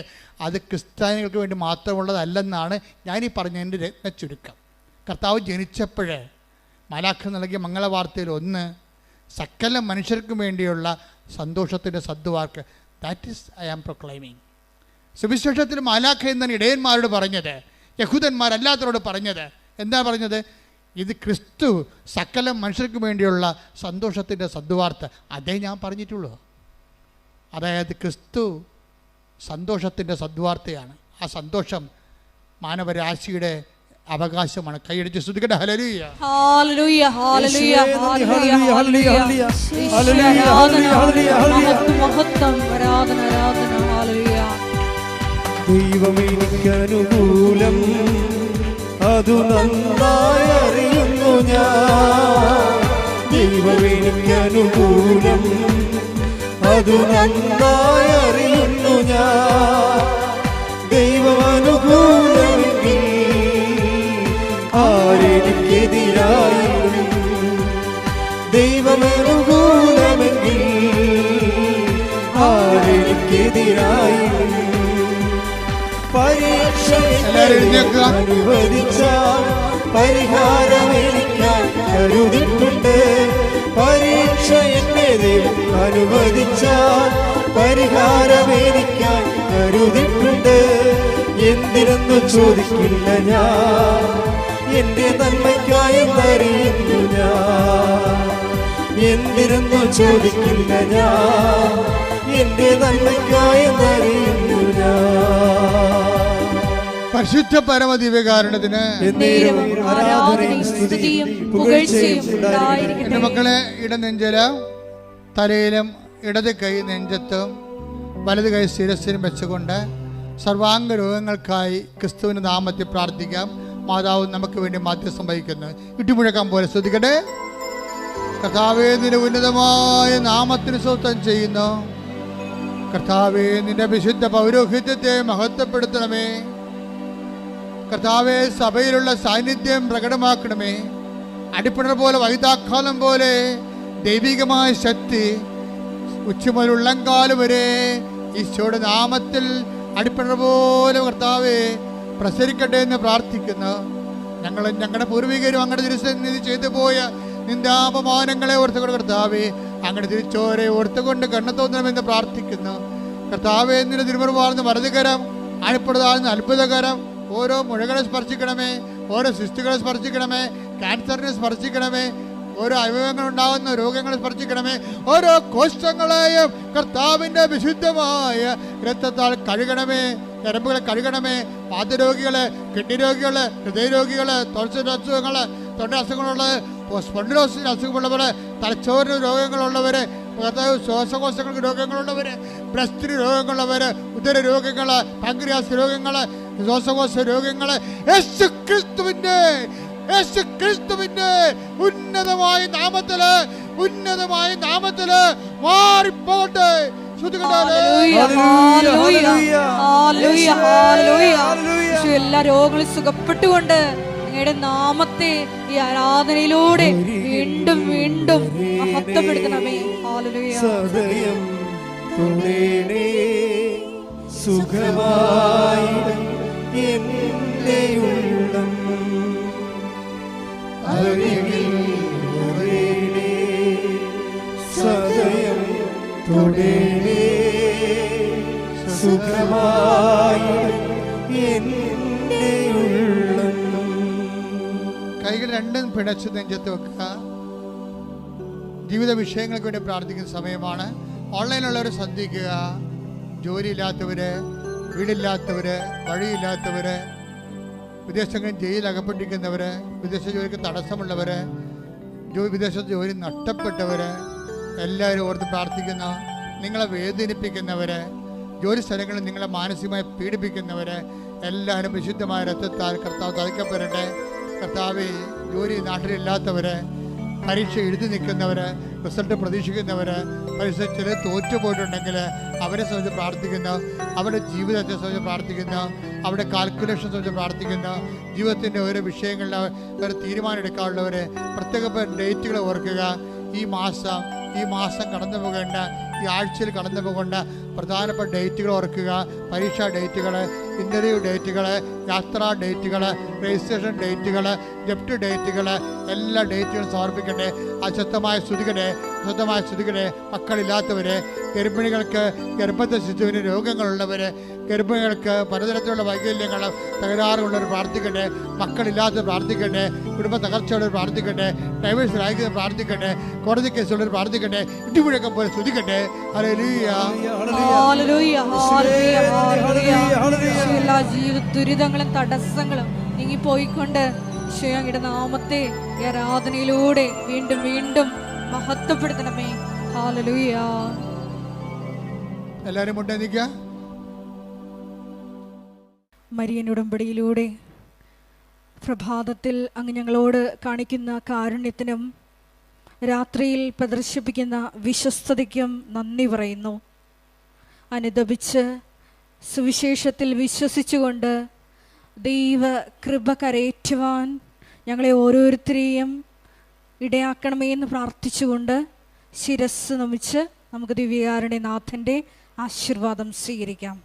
അത് ക്രിസ്ത്യാനികൾക്ക് വേണ്ടി മാത്രമുള്ളതല്ലെന്നാണ് ഞാനീ പറഞ്ഞതിൻ്റെ രത്നച്ചുരുക്കം. കർത്താവ് ജനിച്ചപ്പോൾ മാലാഖ നൽകിയ മംഗളവാർത്തയിൽ ഒന്ന് സകല മനുഷ്യർക്കും വേണ്ടിയുള്ള സന്തോഷത്തിൻ്റെ സദ്വാർക്ക്. That is I am proclaiming. സുവിശേഷത്തിൽ മാലാഖ എന്നാണ് ഇടയന്മാരോട് പറഞ്ഞത്, യഹൂദന്മാരല്ലാത്തവരോട് പറഞ്ഞത്. എന്താ പറഞ്ഞത്? ഇത് ക്രിസ്തു സകല മനുഷ്യർക്ക് വേണ്ടിയുള്ള സന്തോഷത്തിൻ്റെ സദ്വാർത്ത. അതേ ഞാൻ പറഞ്ഞിട്ടുള്ളൂ. അതായത് ക്രിസ്തു സന്തോഷത്തിൻ്റെ സദ്വാർത്തയാണ്. ആ സന്തോഷം മാനവരാശിയുടെ അവകാശമാണ്. കൈയടിച്ച് സ്തുതിക്കട്ടെ. ഹല്ലേലൂയ ഹല്ലേലൂയ ഹല്ലേലൂയ ഹല്ലേലൂയ മഹത്വം ആരാധന ആരാധന. ഹല്ലേലൂയ. ദൈവമെനിക്ക് അനുകൂലം അതു നന്നായി അറിയുന്നു ഞാൻ. ദൈവമെനിക്ക് അനുകൂലം അതു നന്നായി അറിയുന്നു ഞാൻ. ദൈവം അനുകൂലമെങ്കിൽ ആരെനിക്കെതിരായി? ദൈവം അനുകൂലമെങ്കിൽ ആരെനിക്കെതിരായി? പരീക്ഷ അനുവദിച്ചാൽ പരിഹാരം എനിക്കാൻ കരുതിട്ടുണ്ട്. പരീക്ഷ എന്നെ അനുവദിച്ചാൽ പരിഹാരം എനിക്കാൻ കരുതിട്ടുണ്ട്. എന്തിനെന്നു ചോദിക്കില്ല ഞാൻ, എൻ്റെ നന്മയ്ക്കായി അറിയുന്നു ഞാൻ. എന്തിനെന്നു ചോദിക്കില്ല ഞാൻ, എൻ്റെ നന്മയ്ക്കായി അറിയുന്നു ഞാൻ. പരിശുദ്ധ പരമദിവ്യകാരുണ്യത്തിന് എൻ്റെ മക്കളെ, ഇടനെഞ്ചിലും തലയിലും ഇടത് കൈ നെഞ്ചത്തും വലത് കൈ ശിരസ്സിനും വെച്ചുകൊണ്ട് സർവാംഗ രോഗങ്ങൾക്കായി ക്രിസ്തുവിൻ്റെ നാമത്തിൽ പ്രാർത്ഥിക്കാം. മാതാവ് നമുക്ക് വേണ്ടി മാധ്യസ്ഥം വഹിക്കുന്നു. ഇട്ടുമുഴക്കാൻ പോലെ ശ്രദ്ധിക്കട്ടെ. കർത്താവേ, നിന്റെ ഉന്നതമായ നാമത്തിന് സ്വസ്ഥം ചെയ്യുന്നു. കർത്താവേ, നിന്റെ വിശുദ്ധ പൗരോഹിത്യത്തെ മഹത്വപ്പെടുത്തണമേ. കർത്താവേ, സഭയിലുള്ള സാന്നിധ്യം പ്രകടമാക്കണമേ. അടിപ്പിണർ പോലെ വൈതാക്കാലം പോലെ ദൈവികമായ ശക്തി ഉച്ചമുതൽ ഉള്ളംകാലം വരെ ഈശോയുടെ നാമത്തിൽ അടിപ്പിണർ പോലെ കർത്താവേ പ്രസരിക്കട്ടെ എന്ന് പ്രാർത്ഥിക്കുന്നു. ഞങ്ങളും ഞങ്ങളുടെ പൂർവികരും അങ്ങയുടെ തിരുസന്നിധി ചെയ്തു പോയ നിന്ദാപമാനങ്ങളെ ഓർത്തുകൊണ്ട് കർത്താവേ അങ്ങയുടെ തിരിച്ചോരെ ഓർത്തുകൊണ്ട് കണ്ണു തോന്നണമെന്ന് പ്രാർത്ഥിക്കുന്നു. കർത്താവേ, നിന്റെ തിരുമുറുവാർന്ന് വലതുകരം അണിപ്പെടുതാഴ്ന്ന അത്ഭുതകരം ഓരോ മുഴകളെ സ്പർശിക്കണമേ, ഓരോ സിസ്റ്റുകളെ സ്പർശിക്കണമേ, ക്യാൻസറിനെ സ്പർശിക്കണമേ, ഓരോ അവയവങ്ങളുണ്ടാകുന്ന രോഗങ്ങളെ സ്പർശിക്കണമേ. ഓരോ കോശങ്ങളെയും കർത്താവിൻ്റെ വിശുദ്ധമായ രക്തത്താൽ കഴുകണമേ. ഞരമ്പുകളെ കഴുകണമേ. വാതരോഗികള്, കിഡ്നി രോഗികള്, ഹൃദയരോഗികള്, തൊഴിൽ അസുഖങ്ങള്, തൊണ്ട അസുഖങ്ങളുള്ളത്, സ്പോണ്ടിലോസിന് അസുഖമുള്ളവര്, തലച്ചോറിന് രോഗങ്ങളുള്ളവര്, ശ്വാസകോശങ്ങൾക്ക് രോഗങ്ങളുള്ളവര്, ബ്രസ്റ്റിന് രോഗങ്ങളുള്ളവര്, ഉദര രോഗങ്ങള്, പാൻക്രിയാസ് രോഗങ്ങള്, ശ്വാസകോശ രോഗങ്ങള് യേശു ക്രിസ്തുവിന്റെ ഉന്നതമായ നാമത്തില് മാറിപ്പോട്ടെ. എല്ലാ രോഗങ്ങളും സുഖപ്പെട്ടുകൊണ്ട് അങ്ങയുടെ നാമത്തെ ഈ ആരാധനയിലൂടെ വീണ്ടും വീണ്ടും മഹത്വപ്പെടുത്തണമേ. സദയം തുണേണേ സുഖമായി എന്റെ ഉള്ളം അരികിൽ വരേണേ. സദയം തുണേണേ സുഖമായി എൻ്റെ ഉള്ളം. കൈകൾ രണ്ടും പിടച്ച് നെഞ്ചത്ത് വെക്കുക. ജീവിത വിഷയങ്ങൾക്ക് വേണ്ടി പ്രാർത്ഥിക്കുന്ന സമയമാണ്. ഓൺലൈനുള്ളവർ ശ്രദ്ധിക്കുക. ജോലിയില്ലാത്തവര്, വീടില്ലാത്തവര്, വഴിയില്ലാത്തവര്, വിദേശങ്ങളിൽ ജയിലിൽ അകപ്പെട്ടിരിക്കുന്നവര്, വിദേശ ജോലിക്ക് തടസ്സമുള്ളവര്, വിദേശത്ത് ജോലി നഷ്ടപ്പെട്ടവര് എല്ലാവരും ഓർത്ത് പ്രാർത്ഥിക്കുന്നു. നിങ്ങളെ വേദനിപ്പിക്കുന്നവര്, ജോലി സ്ഥലങ്ങളിൽ നിങ്ങളെ മാനസികമായി പീഡിപ്പിക്കുന്നവര് എല്ലാവരും വിശുദ്ധമായ രക്തത്താൽ കർത്താവ് തളിക്കപ്പെടട്ടെ. കർത്താവേ, ജോലി നാട്ടിലില്ലാത്തവര്, പരീക്ഷ എഴുതി നിൽക്കുന്നവർ, റിസൾട്ട് പ്രതീക്ഷിക്കുന്നവർ, പരീക്ഷ ചില തോറ്റുപോയിട്ടുണ്ടെങ്കിൽ അവരെ സംബന്ധിച്ച് പ്രാർത്ഥിക്കുന്നു. അവരുടെ ജീവിതത്തെ സംബന്ധിച്ച് പ്രാർത്ഥിക്കുന്നു. അവരുടെ കാൽക്കുലേഷൻ സംബന്ധിച്ച് പ്രാർത്ഥിക്കുന്നു. ജീവിതത്തിൻ്റെ ഓരോ വിഷയങ്ങളിൽ ഒരു തീരുമാനം എടുക്കാനുള്ളവർ പ്രത്യേക ഡേറ്റുകൾ ഓർക്കുക. ഈ മാസം കടന്നു പോകേണ്ട, ഈ ആഴ്ചയിൽ കടന്നു പോകേണ്ട പ്രധാനപ്പെട്ട ഡേറ്റുകൾ ഓർക്കുക. പരീക്ഷാ ഡേറ്റുകൾ, ഇൻ്റർവ്യൂ ഡേറ്റുകൾ, യാത്രാ ഡേറ്റുകൾ, രജിസ്ട്രേഷൻ ഡേറ്റുകൾ, ജപ്റ്റ് ഡേറ്റുകൾ, എല്ലാ ഡേറ്റുകളും സമർപ്പിക്കട്ടെ. അശുദ്ധമായ സ്തുതികളെ മക്കളില്ലാത്തവർ, ഗർഭിണികൾക്ക്, ഗർഭത്തെ ശിശുവിന് രോഗങ്ങളുള്ളവർ, ഗർഭിണികൾക്ക് പലതരത്തിലുള്ള വൈകല്യങ്ങൾ, തകരാറുള്ളവർ പ്രാർത്ഥിക്കട്ടെ. മക്കളില്ലാത്തവർ പ്രാർത്ഥിക്കട്ടെ. കുടുംബ തകർച്ചയുള്ളവർ പ്രാർത്ഥിക്കട്ടെ. ഡൈവേഴ്സ് ആയിരിക്കുന്നവർ പ്രാർത്ഥിക്കട്ടെ. കോടതി കേസുള്ളവർ പ്രാർത്ഥിക്കട്ടെ. ഇടിമുഴക്കം പോലെ സ്തുതിക്കട്ടെ. ഹല്ലേലൂയ. എല്ലാ ജീവിത ദുരിതങ്ങളും തടസ്സങ്ങളും നീങ്ങിപ്പോയിക്കൊണ്ട് ഈശോയുടെ നാമത്തെ ഈ ആരാധനയിലൂടെ വീണ്ടും വീണ്ടും മഹത്വപ്പെടുത്തണമേ. ഹല്ലേലൂയ. എല്ലാവരും മുട്ടേന്നിക്കുക. മരിയൻ ഉടമ്പടിയിലൂടെ പ്രഭാതത്തിൽ അങ്ങ് ഞങ്ങളോട് കാണിക്കുന്ന കാരുണ്യത്തിനും രാത്രിയിൽ പ്രദർശിപ്പിക്കുന്ന വിശ്വസ്തതയ്ക്കും നന്ദി പറയുന്നു. അനുദപിച്ച് സുവിശേഷത്തിൽ വിശ്വസിച്ചുകൊണ്ട് ദൈവ കൃപ കരയേറ്റുവാൻ ഞങ്ങളെ ഓരോരുത്തരെയും ഇടയാക്കണമേ എന്ന് പ്രാർത്ഥിച്ചുകൊണ്ട് ശിരസ് നമിച്ച് നമുക്ക് ദിവ്യകാരുണ്യനാഥൻ്റെ ആശീർവാദം സ്വീകരിക്കാം.